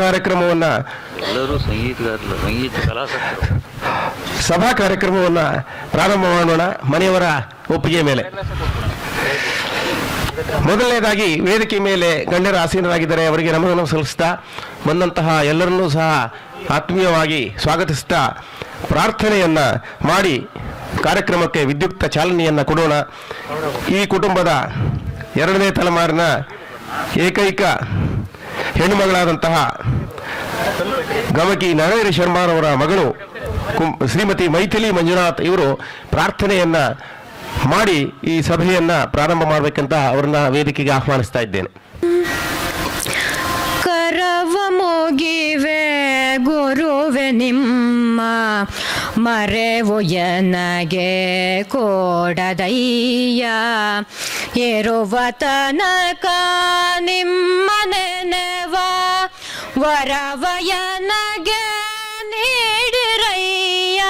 ಕಾರ್ಯಕ್ರಮವನ್ನು ಎಲ್ಲರೂ ಸಂಗೀತಗಾರರು, ಸಂಗೀತ ಕಲಾಸಕ್ತರು. ಸಭಾ ಕಾರ್ಯಕ್ರಮವನ್ನು ಪ್ರಾರಂಭ ಮಾಡೋಣ ಮನೆಯವರ ಒಪ್ಪಿಗೆ ಮೇಲೆ. ಮೊದಲನೇದಾಗಿ ವೇದಿಕೆ ಮೇಲೆ ಗಣ್ಯರ ಆಸೀನರಾಗಿದ್ದಾರೆ, ಅವರಿಗೆ ನಮನವನ್ನು ಸಲ್ಲಿಸ್ತಾ ಬಂದಂತಹ ಎಲ್ಲರನ್ನೂ ಸಹ ಆತ್ಮೀಯವಾಗಿ ಸ್ವಾಗತಿಸ್ತಾ ಪ್ರಾರ್ಥನೆಯನ್ನು ಮಾಡಿ ಕಾರ್ಯಕ್ರಮಕ್ಕೆ ವಿದ್ಯುಕ್ತ ಚಾಲನೆಯನ್ನು ಕೊಡೋಣ. ಈ ಕುಟುಂಬದ ಎರಡನೇ ತಲೆಮಾರಿನ ಏಕೈಕ ಹೆಣ್ಣುಮಗಳಾದಂತಹ ಗಮಕಿ ನರೇಂದ್ರ ಶರ್ಮಾರವರ ಮಗಳು ಶ್ರೀಮತಿ ಮೈಥಿಲಿ ಮಂಜುನಾಥ್ ಇವರು ಪ್ರಾರ್ಥನೆಯನ್ನು ಮಾಡಿ ಈ ಸಭೆಯನ್ನು ಪ್ರಾರಂಭ ಮಾಡಬೇಕಂತ ಅವ್ರನ್ನ ವೇದಿಕೆಗೆ ಆಹ್ವಾನಿಸ್ತಾ ಇದ್ದೇನೆ. ಕರವ ಮುಗಿವೆ ಗುರುವೆ ನಿಮ್ಮ ಮರೆವು ಎನಗೆ ಕೊಡದಯ್ಯ, ಇರುವ ತನಕ ನಿಮ್ಮ ನೆನೆವ ವರವ ಎನಗೆ ನೀಡಿರಯ್ಯ.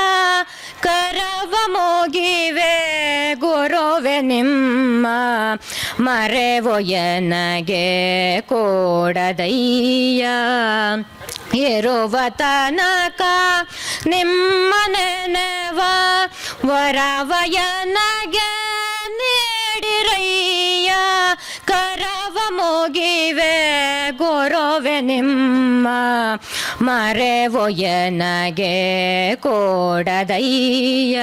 ಕರವ ಮುಗಿವೆ ಗುರುವೆ ನಿಮ್ಮ ಮರೆವು ಎನಗೆ ಕೊಡದಯ್ಯ, ಇರುವ ತನಕ ನಿಮ್ಮ ನೆನೆವ ವರವ ಎನಗೆ ನೀಡಿರಯ್ಯ. ಕರವ ಮುಗಿವೆ ಗುರುವೆ ನಿಮ್ಮ ಮರೆವು ಎನಗೆ ಕೊಡದಯ್ಯ.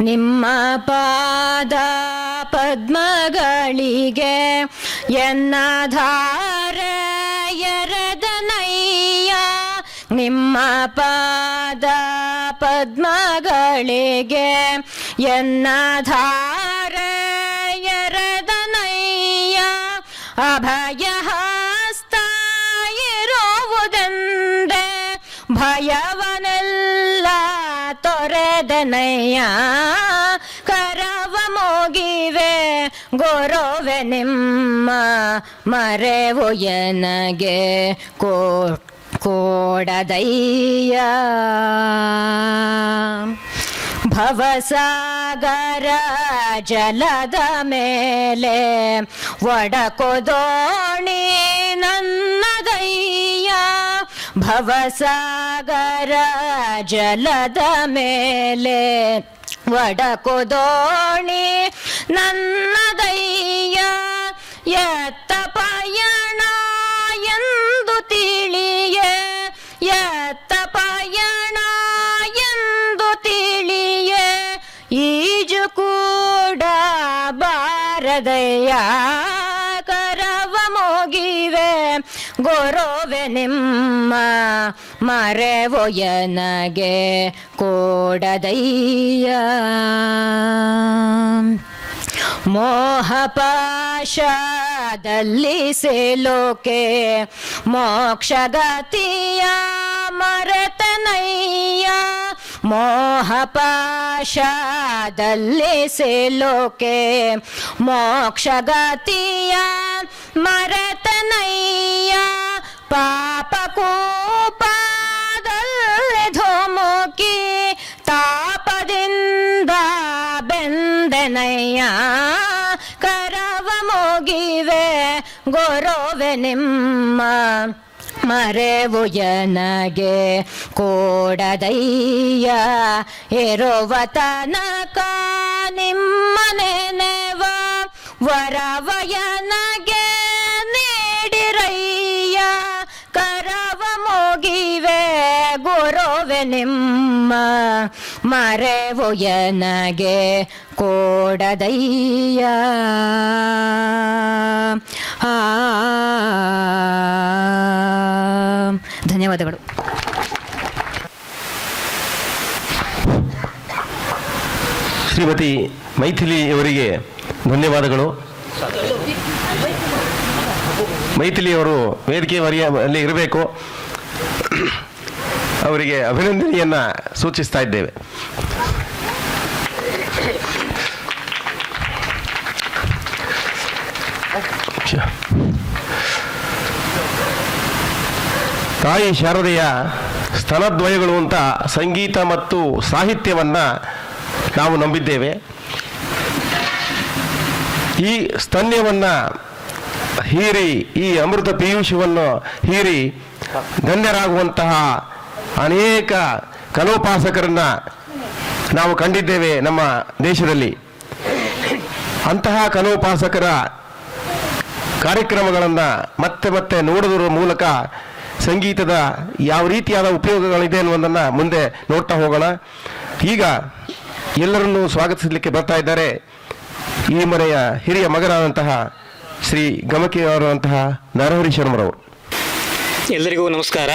ನಿಮ್ಮ ಪಾದ ಪದ್ಮಗಳಿಗೆ ಎನ್ನಧಾರೆ ಎರೆದನಯ್ಯ. ನಿಮ್ಮ ಪಾದ ಪದ್ಮಗಳಿಗೆ ಎನ್ನಧಾರೆ ಎರೆದನಯ್ಯ. ಅಭಯ ಹಸ್ತ ಇರುವುದೆಂದೇ ಭಯವನೆಲ್ಲ ತೊರೆದನಯ್ಯ. ಕರವ ಮುಗಿವೆ ಗುರುವೆ ನಿಮ್ಮ ಮರೆವು ಎನಗೆ ಕೊಡದಯ್ಯ. ಭವಸಾಗರ ಜಲದ ಮೇಲೆ ಒಡಕೊದೋಣಿ ನನ್ನದಯ್ಯ. ಭವಸಾಗರ ಜಲದ ಮೇಲೆ ಒಡಕೊದೋಣಿ ನನ್ನದಯ್ಯ. ಎತ್ತ ಪಯಣ ಎಂದು ತಿಳಿಯೇ, ಎತ್ತ ಪಯಣ ಎಂದು ತಿಳಿಯೇ, ಈಜು ಕೂಡ ಬಾರದಯ್ಯ. ಕರವ ಮುಗಿವೆ ಗುರುವೆ ನಿಮ್ಮ ಮರೆವು ಎನಗೆ ಕೊಡದಯ್ಯ. ಮೋಹಪಾಶದಲ್ಲಿ ಸಿಲುಕೆ ಮೋಕ್ಷಗತಿಯ ಮರೆತನಯ್ಯ. ಮೋಹಪಾಶದಲ್ಲಿ ಸಿಲುಕೆ ಮೋಕ್ಷಗತಿಯ ಮರೆತನಯ್ಯ. ಪಾಪ ಕೂಪದಲ್ಲಿ ಧುಮುಕಿ ತಾಪದಿಂದ ಬೆಂದೆನಯ್ಯ. ಕರವ ಮುಗಿವೆ ಗುರುವೆ ನಿಮ್ಮ ಮರೆವು ಎನಗೆ ಕೊಡದಯ್ಯ. ಇರುವ ತನಕ ನಿಮ್ಮ ನೆನೆವ ವರವ ಎನಗೆ ನೀಡಿರಯ್ಯ. ಕರವ ಮುಗಿವೆ ಗುರುವೆ ನಿಮ್ಮ ಮರೆವು ಎನಗೆ ಕೊಡದಯ್ಯ. ಧನ್ಯವಾದಗಳು. ಶ್ರೀಮತಿ ಮೈಥಿಲಿ ಅವರಿಗೆ ಧನ್ಯವಾದಗಳು. ಮೈಥಿಲಿ ಅವರು ವೇದಿಕೆ ಅಲ್ಲಿ ಇರಬೇಕು, ಅವರಿಗೆ ಅಭಿನಂದನೆಯನ್ನು ಸೂಚಿಸ್ತಾ ಇದ್ದೇವೆ. ತಾಯಿ ಶಾರದೆಯ ಸ್ತನದ್ವಯಗಳು ಅಂತ ಸಂಗೀತ ಮತ್ತು ಸಾಹಿತ್ಯವನ್ನು ನಾವು ನಂಬಿದ್ದೇವೆ. ಈ ಸ್ತನ್ಯವನ್ನು ಹೀರಿ ಈ ಅಮೃತ ಪೀಯೂಷವನ್ನು ಹೀರಿ ಧನ್ಯರಾಗುವಂತಹ ಅನೇಕ ಕನೋಪಾಸಕರನ್ನ ನಾವು ಕಂಡಿದ್ದೇವೆ ನಮ್ಮ ದೇಶದಲ್ಲಿ. ಅಂತಹ ಕನೋಪಾಸಕರ ಕಾರ್ಯಕ್ರಮಗಳನ್ನು ಮತ್ತೆ ಮತ್ತೆ ನೋಡುವುದರ ಮೂಲಕ ಸಂಗೀತದ ಯಾವ ರೀತಿಯಾದ ಉಪಯೋಗಗಳಿದೆ ಅನ್ನೋದನ್ನು ಮುಂದೆ ನೋಡ್ತಾ ಹೋಗೋಣ. ಈಗ ಎಲ್ಲರನ್ನೂ ಸ್ವಾಗತಿಸಲಿಕ್ಕೆ ಬರ್ತಾ ಇದ್ದಾರೆ ಈ ಮನೆಯ ಹಿರಿಯ ಮಗನಾದಂತಹ ಶ್ರೀ ಗಮಕಿಯವರಂತಹ ನರಹರಿ ಶರ್ಮರವರು. ಎಲ್ಲರಿಗೂ ನಮಸ್ಕಾರ.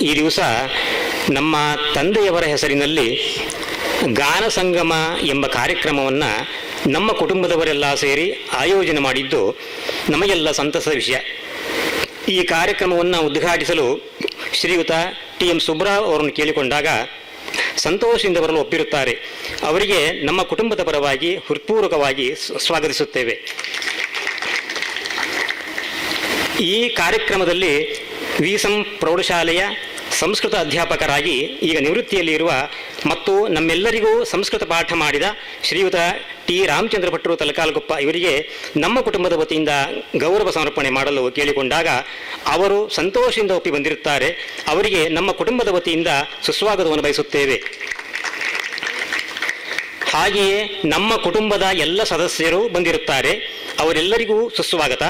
ಈ ದಿವಸ ನಮ್ಮ ತಂದೆಯವರ ಹೆಸರಿನಲ್ಲಿ ಗಾನ ಸಂಗಮ ಎಂಬ ಕಾರ್ಯಕ್ರಮವನ್ನು ನಮ್ಮ ಕುಟುಂಬದವರೆಲ್ಲ ಸೇರಿ ಆಯೋಜನೆ ಮಾಡಿದ್ದು ನಮಗೆಲ್ಲ ಸಂತಸದ ವಿಷಯ. ಈ ಕಾರ್ಯಕ್ರಮವನ್ನು ಉದ್ಘಾಟಿಸಲು ಶ್ರೀಯುತ TM ಸುಬ್ರಾವ್ ಅವರನ್ನು ಕೇಳಿಕೊಂಡಾಗ ಸಂತೋಷದಿಂದ ಬರಲು ಒಪ್ಪಿರುತ್ತಾರೆ. ಅವರಿಗೆ ನಮ್ಮ ಕುಟುಂಬದ ಪರವಾಗಿ ಹೃತ್ಪೂರ್ವಕವಾಗಿ ಸ್ವಾಗತಿಸುತ್ತೇವೆ. ಈ ಕಾರ್ಯಕ್ರಮದಲ್ಲಿ ವಿಸಂ ಪ್ರೌಢಶಾಲೆಯ ಸಂಸ್ಕೃತ ಅಧ್ಯಾಪಕರಾಗಿ ಈಗ ನಿವೃತ್ತಿಯಲ್ಲಿ ಇರುವ ಮತ್ತು ನಮ್ಮೆಲ್ಲರಿಗೂ ಸಂಸ್ಕೃತ ಪಾಠ ಮಾಡಿದ ಶ್ರೀಯುತ T. ರಾಮಚಂದ್ರ ಭಟ್ರು ತಲಕಾಲಗುಪ್ಪ ಇವರಿಗೆ ನಮ್ಮ ಕುಟುಂಬದ ವತಿಯಿಂದ ಗೌರವ ಸಮರ್ಪಣೆ ಮಾಡಲು ಕೇಳಿಕೊಂಡಾಗ ಅವರು ಸಂತೋಷದಿಂದ ಒಪ್ಪಿ ಬಂದಿರುತ್ತಾರೆ. ಅವರಿಗೆ ನಮ್ಮ ಕುಟುಂಬದ ವತಿಯಿಂದ ಸುಸ್ವಾಗತವನ್ನು ಬಯಸುತ್ತೇವೆ. ಹಾಗೆಯೇ ನಮ್ಮ ಕುಟುಂಬದ ಎಲ್ಲ ಸದಸ್ಯರು ಬಂದಿರುತ್ತಾರೆ. ಅವರೆಲ್ಲರಿಗೂ ಸುಸ್ವಾಗತ.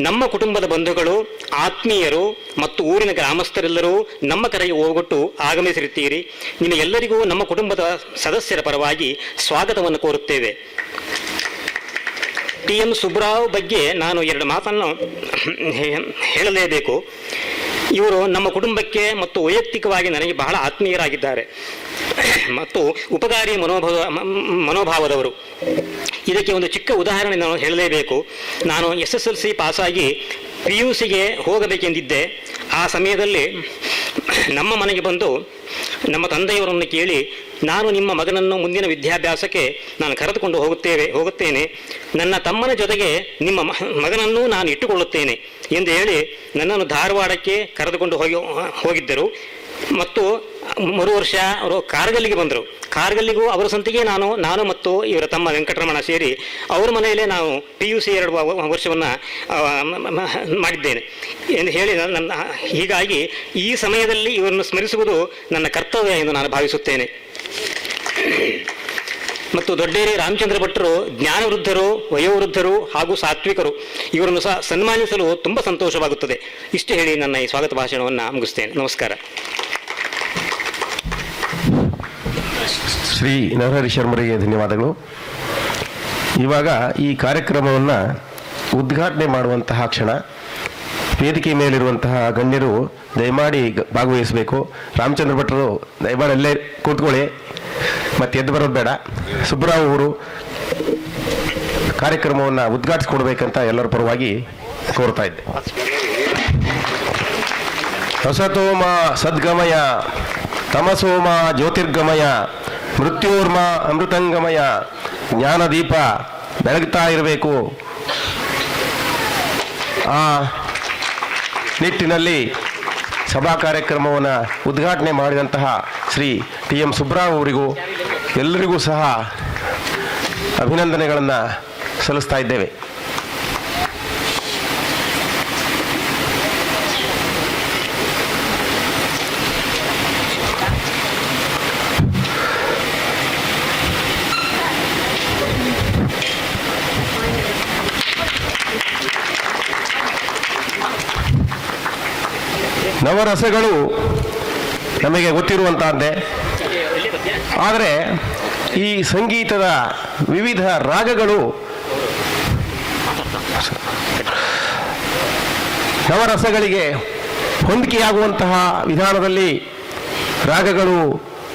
ನಮ್ಮ ಕುಟುಂಬದ ಬಂಧುಗಳು, ಆತ್ಮೀಯರು ಮತ್ತು ಊರಿನ ಗ್ರಾಮಸ್ಥರೆಲ್ಲರೂ ನಮ್ಮ ಕರೆಗೆ ಹೋಗೊಟ್ಟು ಆಗಮಿಸಿರುತ್ತೀರಿ. ನಿಮಗೆಲ್ಲರಿಗೂ ನಮ್ಮ ಕುಟುಂಬದ ಸದಸ್ಯರ ಪರವಾಗಿ ಸ್ವಾಗತವನ್ನು ಕೋರುತ್ತೇವೆ. TM ಸುಬ್ರಾವ್ ಬಗ್ಗೆ ನಾನು 2 ಮಾತನ್ನು ಹೇಳಲೇಬೇಕು. ಇವರು ನಮ್ಮ ಕುಟುಂಬಕ್ಕೆ ಮತ್ತು ವೈಯಕ್ತಿಕವಾಗಿ ನನಗೆ ಬಹಳ ಆತ್ಮೀಯರಾಗಿದ್ದಾರೆ ಮತ್ತು ಉಪಕಾರಿ ಮನೋಭಾವದವರು. ಇದಕ್ಕೆ ಒಂದು ಚಿಕ್ಕ ಉದಾಹರಣೆ ನಾನು ಹೇಳಲೇಬೇಕು. ನಾನು SSLC ಪಾಸಾಗಿ PUCಗೆ ಹೋಗಬೇಕೆಂದಿದ್ದೆ. ಆ ಸಮಯದಲ್ಲಿ ನಮ್ಮ ಮನೆಗೆ ಬಂದು ನಮ್ಮ ತಂದೆಯವರನ್ನು ಕೇಳಿ, ನಾನು ನಿಮ್ಮ ಮಗನನ್ನು ಮುಂದಿನ ವಿದ್ಯಾಭ್ಯಾಸಕ್ಕೆ ನಾನು ಕರೆದುಕೊಂಡು ಹೋಗುತ್ತೇನೆ, ನನ್ನ ತಮ್ಮನ ಜೊತೆಗೆ ನಿಮ್ಮ ಮಗನನ್ನು ನಾನು ಇಟ್ಟುಕೊಳ್ಳುತ್ತೇನೆ ಎಂದು ಹೇಳಿ ನನ್ನನ್ನು ಧಾರವಾಡಕ್ಕೆ ಕರೆದುಕೊಂಡು ಹೋಗಿದ್ದರು. ಮತ್ತು ಮರು ವರ್ಷ ಅವರು ಕಾರ್ಗಲ್ಲಿಗೆ ಬಂದರು. ಕಾರ್ಗಲ್ಲಿಗೂ ಅವರ ಸಂತಿಗೆ ನಾನು ಮತ್ತು ಇವರ ತಮ್ಮ ವೆಂಕಟರಮಣ ಸೇರಿ ಅವರ ಮನೆಯಲ್ಲೇ ನಾವು PUC 2 ವರ್ಷವನ್ನು ಮಾಡಿದ್ದೇನೆ ಎಂದು ಹೇಳಿ ಹೀಗಾಗಿ ಈ ಸಮಯದಲ್ಲಿ ಇವರನ್ನು ಸ್ಮರಿಸುವುದು ನನ್ನ ಕರ್ತವ್ಯ ಎಂದು ನಾನು ಭಾವಿಸುತ್ತೇನೆ. ಮತ್ತು ದೊಡ್ಡೇರಿ ರಾಮಚಂದ್ರ ಭಟ್ರು ಜ್ಞಾನವೃದ್ಧರು, ವಯೋವೃದ್ಧರು ಹಾಗೂ ಸಾತ್ವಿಕರು. ಇವರನ್ನು ಸಹ ಸನ್ಮಾನಿಸಲು ತುಂಬ ಸಂತೋಷವಾಗುತ್ತದೆ. ಇಷ್ಟು ಹೇಳಿ ನನ್ನ ಈ ಸ್ವಾಗತ ಭಾಷಣವನ್ನು ಮುಗಿಸ್ತೇನೆ. ನಮಸ್ಕಾರ. ಶ್ರೀ ನರಹರಿ ಶರ್ಮರಿಗೆ ಧನ್ಯವಾದಗಳು. ಇವಾಗ ಈ ಕಾರ್ಯಕ್ರಮವನ್ನು ಉದ್ಘಾಟನೆ ಮಾಡುವಂತಹ ಕ್ಷಣ. ವೇದಿಕೆ ಮೇಲಿರುವಂತಹ ಗಣ್ಯರು ದಯಮಾಡಿ ಭಾಗವಹಿಸಬೇಕು. ರಾಮಚಂದ್ರ ಭಟ್ರು ದಯಮಾಡಿ ಅಲ್ಲೇ ಕೂತ್ಕೊಳ್ಳಿ, ಮತ್ತೆ ಎದ್ದು ಬರೋದು ಬೇಡ. ಸುಬ್ರಾವ್ ಅವರು ಕಾರ್ಯಕ್ರಮವನ್ನು ಉದ್ಘಾಟಿಸಿಕೊಡ್ಬೇಕಂತ ಎಲ್ಲರ ಪರವಾಗಿ ಕೋರ್ತಾ ಇದ್ದೆ. ಹೊಸತೋಮ ಸದ್ಗಮಯ, ತಮಸೋಮ ಜ್ಯೋತಿರ್ಗಮಯ, ಮೃತ್ಯೋರ್ಮ ಅಮೃತಂಗಮಯ. ಜ್ಞಾನದೀಪ ಬೆಳಗ್ತಾ ಇರಬೇಕು. ಆ ನಿಟ್ಟಿನಲ್ಲಿ ಸಭಾ ಕಾರ್ಯಕ್ರಮವನ್ನು ಉದ್ಘಾಟನೆ ಮಾಡಿದಂತಹ ಶ್ರೀ TM ಸುಬ್ರಾವ್ ಅವರಿಗೂ ಎಲ್ಲರಿಗೂ ಸಹ ಅಭಿನಂದನೆಗಳನ್ನು ಸಲ್ಲಿಸ್ತಾ ಇದ್ದೇವೆ. ನವರಸಗಳು ನಮಗೆ ಗೊತ್ತಿರುವಂತಹದ್ದೇ. ಆದರೆ ಈ ಸಂಗೀತದ ವಿವಿಧ ರಾಗಗಳು ನವರಸಗಳಿಗೆ ಹೊಂದಿಕೆಯಾಗುವಂತಹ ವಿಧಾನದಲ್ಲಿ ರಾಗಗಳು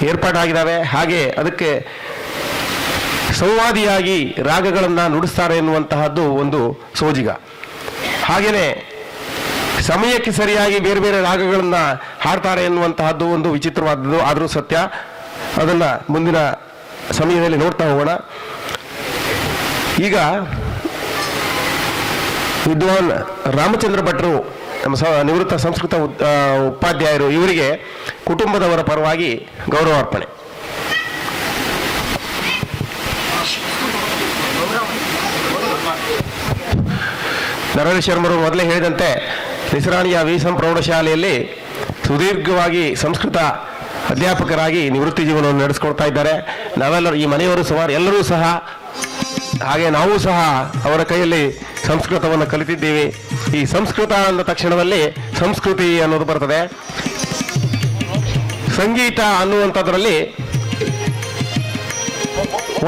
ಏರ್ಪಾಟಾಗಿದ್ದಾವೆ. ಹಾಗೆ ಅದಕ್ಕೆ ಸಂವಾದಿಯಾಗಿ ರಾಗಗಳನ್ನು ನುಡಿಸ್ತಾರೆ ಎನ್ನುವಂತಹದ್ದು ಒಂದು ಸೋಜಿಗ. ಹಾಗೆಯೇ ಸಮಯಕ್ಕೆ ಸರಿಯಾಗಿ ಬೇರೆ ಬೇರೆ ರಾಗಗಳನ್ನು ಹಾಡ್ತಾರೆ ಎನ್ನುವಂತಹದ್ದು ಒಂದು ವಿಚಿತ್ರವಾದದ್ದು, ಆದರೂ ಸತ್ಯ. ಅದನ್ನು ಮುಂದಿನ ಸಮಯದಲ್ಲಿ ನೋಡ್ತಾ ಹೋಗೋಣ. ಈಗ ವಿದ್ವಾನ್ ರಾಮಚಂದ್ರ ಭಟ್ರು, ನಮ್ಮ ನಿವೃತ್ತ ಸಂಸ್ಕೃತ ಉಪಾಧ್ಯಾಯರು, ಇವರಿಗೆ ಕುಟುಂಬದವರ ಪರವಾಗಿ ಗೌರವಾರ್ಪಣೆ. ನರಹರಿ ಶರ್ಮರು ಮೊದಲೇ ಹೇಳಿದಂತೆ ನಿಸರಾಣಿಯ ವಿ.ಸಂ ಪ್ರೌಢಶಾಲೆಯಲ್ಲಿ ಸುದೀರ್ಘವಾಗಿ ಸಂಸ್ಕೃತ ಅಧ್ಯಾಪಕರಾಗಿ ನಿವೃತ್ತಿ ಜೀವನವನ್ನು ನಡೆಸ್ಕೊಳ್ತಾ ಇದ್ದಾರೆ. ನಾವೆಲ್ಲರೂ ಈ ಮನೆಯವರು ಸುಮಾರು ಎಲ್ಲರೂ ಸಹ ಹಾಗೆ ನಾವು ಸಹ ಅವರ ಕೈಯಲ್ಲಿ ಸಂಸ್ಕೃತವನ್ನು ಕಲಿತಿದ್ದೀವಿ. ಈ ಸಂಸ್ಕೃತ ಅಂದ ತಕ್ಷಣದಲ್ಲಿ ಸಂಸ್ಕೃತಿ ಅನ್ನೋದು ಬರ್ತದೆ. ಸಂಗೀತ ಅನ್ನುವಂಥದ್ರಲ್ಲಿ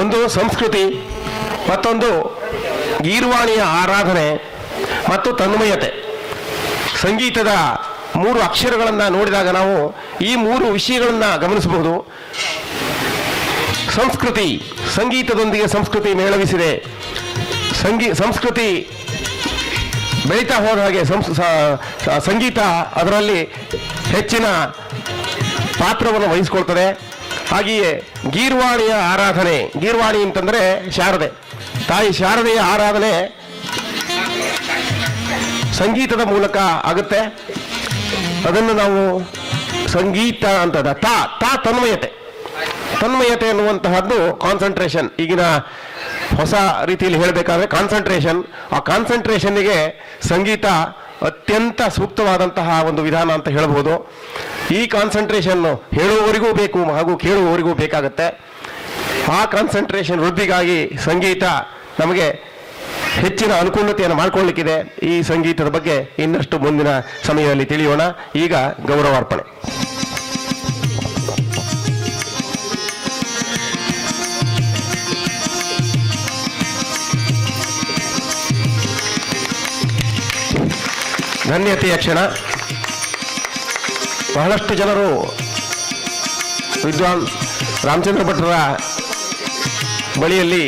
ಒಂದು ಸಂಸ್ಕೃತಿ, ಮತ್ತೊಂದು ಗೀರ್ವಾಣಿಯ ಆರಾಧನೆ ಮತ್ತು ತನ್ಮಯತೆ. ಸಂಗೀತದ 3 ಅಕ್ಷರಗಳನ್ನು ನೋಡಿದಾಗ ನಾವು ಈ 3 ವಿಷಯಗಳನ್ನು ಗಮನಿಸಬಹುದು. ಸಂಸ್ಕೃತಿ, ಸಂಗೀತದೊಂದಿಗೆ ಸಂಸ್ಕೃತಿ ಮೇಳವಿಸಿದೆ. ಸಂಸ್ಕೃತಿ ಬೆಳೀತಾ ಹೋದ ಹಾಗೆ ಸಂಗೀತ ಅದರಲ್ಲಿ ಹೆಚ್ಚಿನ ಪಾತ್ರವನ್ನು ವಹಿಸ್ಕೊಳ್ತದೆ. ಹಾಗೆಯೇ ಗೀರ್ವಾಣಿಯ ಆರಾಧನೆ, ಗೀರ್ವಾಣಿ ಅಂತಂದರೆ ಶಾರದೆ, ತಾಯಿ ಶಾರದೆಯ ಆರಾಧನೆ ಸಂಗೀತದ ಮೂಲಕ ಆಗುತ್ತೆ. ಅದನ್ನು ನಾವು ಸಂಗೀತ ಅಂತದ ತಾ ತನ್ಮಯತೆ. ತನ್ಮಯತೆ ಅನ್ನುವಂತಹದ್ದು ಕಾನ್ಸಂಟ್ರೇಷನ್. ಈಗಿನ ಹೊಸ ರೀತಿಯಲ್ಲಿ ಹೇಳಬೇಕಾದ್ರೆ ಕಾನ್ಸಂಟ್ರೇಷನ್. ಆ ಕಾನ್ಸಂಟ್ರೇಷನ್ನಿಗೆ ಸಂಗೀತ ಅತ್ಯಂತ ಸೂಕ್ತವಾದಂತಹ ಒಂದು ವಿಧಾನ ಅಂತ ಹೇಳಬಹುದು. ಈ ಕಾನ್ಸಂಟ್ರೇಷನ್ ಹೇಳುವವರಿಗೂ ಬೇಕು ಹಾಗೂ ಕೇಳುವವರಿಗೂ ಬೇಕಾಗತ್ತೆ. ಆ ಕಾನ್ಸಂಟ್ರೇಷನ್ ವೃದ್ಧಿಗಾಗಿ ಸಂಗೀತ ನಮಗೆ ಹೆಚ್ಚಿನ ಅನುಕೂಲತೆಯನ್ನು ಮಾಡಿಕೊಳ್ಳಲಿಕ್ಕಿದೆ. ಈ ಸಂಗೀತದ ಬಗ್ಗೆ ಇನ್ನಷ್ಟು ಮುಂದಿನ ಸಮಯದಲ್ಲಿ ತಿಳಿಯೋಣ. ಈಗ ಗೌರವಾರ್ಪಣೆ. ಧನ್ಯತೆಯ ಕ್ಷಣ. ಬಹಳಷ್ಟು ಜನರು ವಿದ್ವಾನ್ ರಾಮಚಂದ್ರ ಭಟ್ರ ಬಳಿಯಲ್ಲಿ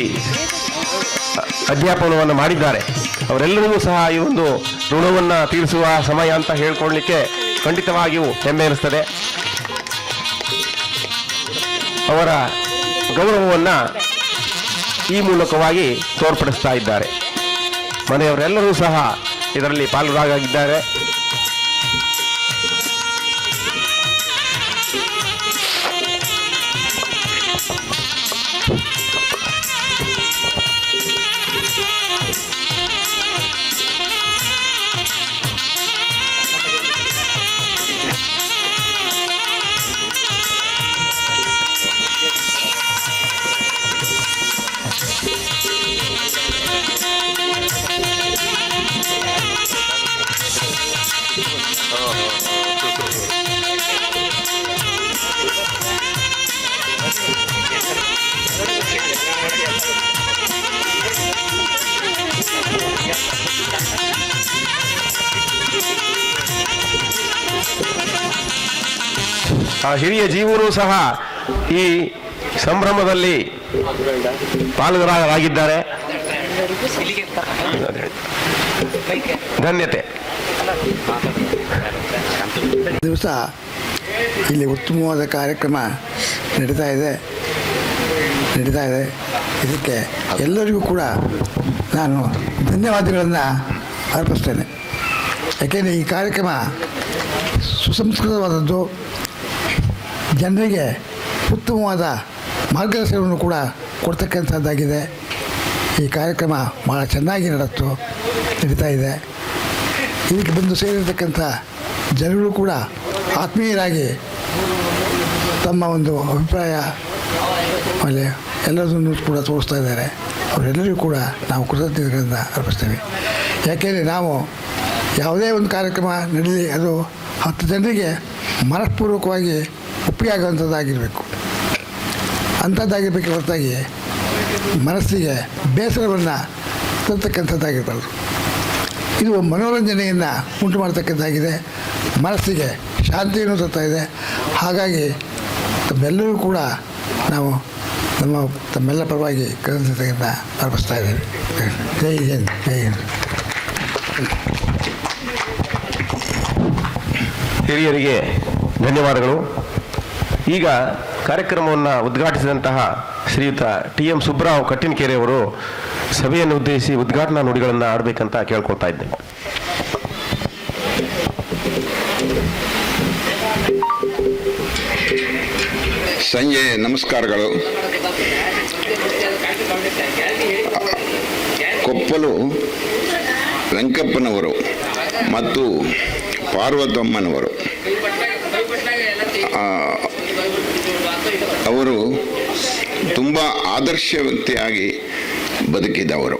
ಅಧ್ಯಾಪನವನ್ನು ಮಾಡಿದ್ದಾರೆ. ಅವರೆಲ್ಲರಿಗೂ ಸಹ ಈ ಒಂದು ಋಣವನ್ನು ತೀರಿಸುವ ಸಮಯ ಅಂತ ಹೇಳಿಕೊಳ್ಳಲಿಕ್ಕೆ ಖಂಡಿತವಾಗಿಯೂ ಹೆಮ್ಮೆ ಅನಿಸ್ತದೆ. ಅವರ ಗೌರವವನ್ನು ಈ ಮೂಲಕವಾಗಿ ತೋರ್ಪಡಿಸ್ತಾ ಇದ್ದಾರೆ. ಮನೆಯವರೆಲ್ಲರೂ ಸಹ ಇದರಲ್ಲಿ ಪಾಲ್ಗೊಳ್ಳಾಗಿದ್ದಾರೆ. ಆ ಹಿರಿಯ ಜೀವರು ಸಹ ಈ ಸಂಭ್ರಮದಲ್ಲಿ ಪಾಲ್ಗೊಳ್ಳಾಗಿದ್ದಾರೆ. ಧನ್ಯತೆ. ದಿವಸ ಇಲ್ಲಿ ಉತ್ತಮವಾದ ಕಾರ್ಯಕ್ರಮ ನಡೀತಾ ಇದೆ. ಇದಕ್ಕೆ ಎಲ್ಲರಿಗೂ ಕೂಡ ನಾನು ಧನ್ಯವಾದಗಳನ್ನು ಅರ್ಪಿಸ್ತೇನೆ. ಯಾಕೆಂದರೆ ಈ ಕಾರ್ಯಕ್ರಮ ಸುಸಂಸ್ಕೃತವಾದದ್ದು, ಜನರಿಗೆ ಉತ್ತಮವಾದ ಮಾರ್ಗದರ್ಶನವನ್ನು ಕೂಡ ಕೊಡ್ತಕ್ಕಂಥದ್ದಾಗಿದೆ. ಈ ಕಾರ್ಯಕ್ರಮ ಭಾಳ ಚೆನ್ನಾಗಿ ನಡೀತಾ ಇದೆ. ಇದಕ್ಕೆ ಬಂದು ಸೇರಿರ್ತಕ್ಕಂಥ ಜನರು ಕೂಡ ಆತ್ಮೀಯರಾಗಿ ತಮ್ಮ ಒಂದು ಅಭಿಪ್ರಾಯ ಆಮೇಲೆ ಎಲ್ಲರನ್ನೂ ಕೂಡ ತೋರಿಸ್ತಾ ಇದ್ದಾರೆ. ಅವರೆಲ್ಲರಿಗೂ ಕೂಡ ನಾವು ಕೃತಜ್ಞತೆಗಳನ್ನು ಅರ್ಪಿಸ್ತೇವೆ. ಯಾಕೆಂದರೆ ನಾವು ಯಾವುದೇ ಒಂದು ಕಾರ್ಯಕ್ರಮ ನಡೀಲಿ ಅದು 10 ಜನರಿಗೆ ಮನಃಪೂರ್ವಕವಾಗಿ ಒಪ್ಪಿಗೆ ಆಗುವಂಥದ್ದಾಗಿರಬೇಕು. ಅಂಥದ್ದಾಗಿರಬೇಕು ಹೊರತಾಗಿ ಮನಸ್ಸಿಗೆ ಬೇಸರವನ್ನು ತರ್ತಕ್ಕಂಥದ್ದಾಗಿರ್ಬಾರ್ದು. ಇದು ಮನೋರಂಜನೆಯನ್ನು ಉಂಟು ಮಾಡ್ತಕ್ಕಂಥದ್ದಾಗಿದೆ, ಮನಸ್ಸಿಗೆ ಶಾಂತಿಯನ್ನು ತರ್ತಾ ಇದೆ. ಹಾಗಾಗಿ ತಮ್ಮೆಲ್ಲರೂ ಕೂಡ ನಾವು ತಮ್ಮೆಲ್ಲ ಪರವಾಗಿ ಕೃತಜ್ಞತೆಯನ್ನು ಅರ್ಪಿಸ್ತಾ ಇದ್ದೇವೆ. ಜೈ ಹಿಂದ್, ಜೈ ಹಿಂದ್. ಹಿರಿಯರಿಗೆ ಧನ್ಯವಾದಗಳು. ಈಗ ಕಾರ್ಯಕ್ರಮವನ್ನು ಉದ್ಘಾಟಿಸಿದಂತಹ ಶ್ರೀಯುತ ಟಿ.ಎಂ. ಸುಬ್ರಾವ್ ಕಟ್ಟಿನಕೆರೆ ಅವರು ಸಭೆಯನ್ನು ಉದ್ದೇಶಿಸಿ ಉದ್ಘಾಟನಾ ನುಡಿಗಳನ್ನು ಆಡಬೇಕಂತ ಕೇಳ್ಕೊಳ್ತಾ ಇದ್ದೇನೆ. ಸಂಜೆ ನಮಸ್ಕಾರಗಳು. ಕೊಪ್ಪಲು ವೆಂಕಪ್ಪನವರು ಮತ್ತು ಪಾರ್ವತಮ್ಮನವರು ಅವರು ತುಂಬ ಆದರ್ಶ ವ್ಯಕ್ತಿಯಾಗಿ ಬದುಕಿದವರು.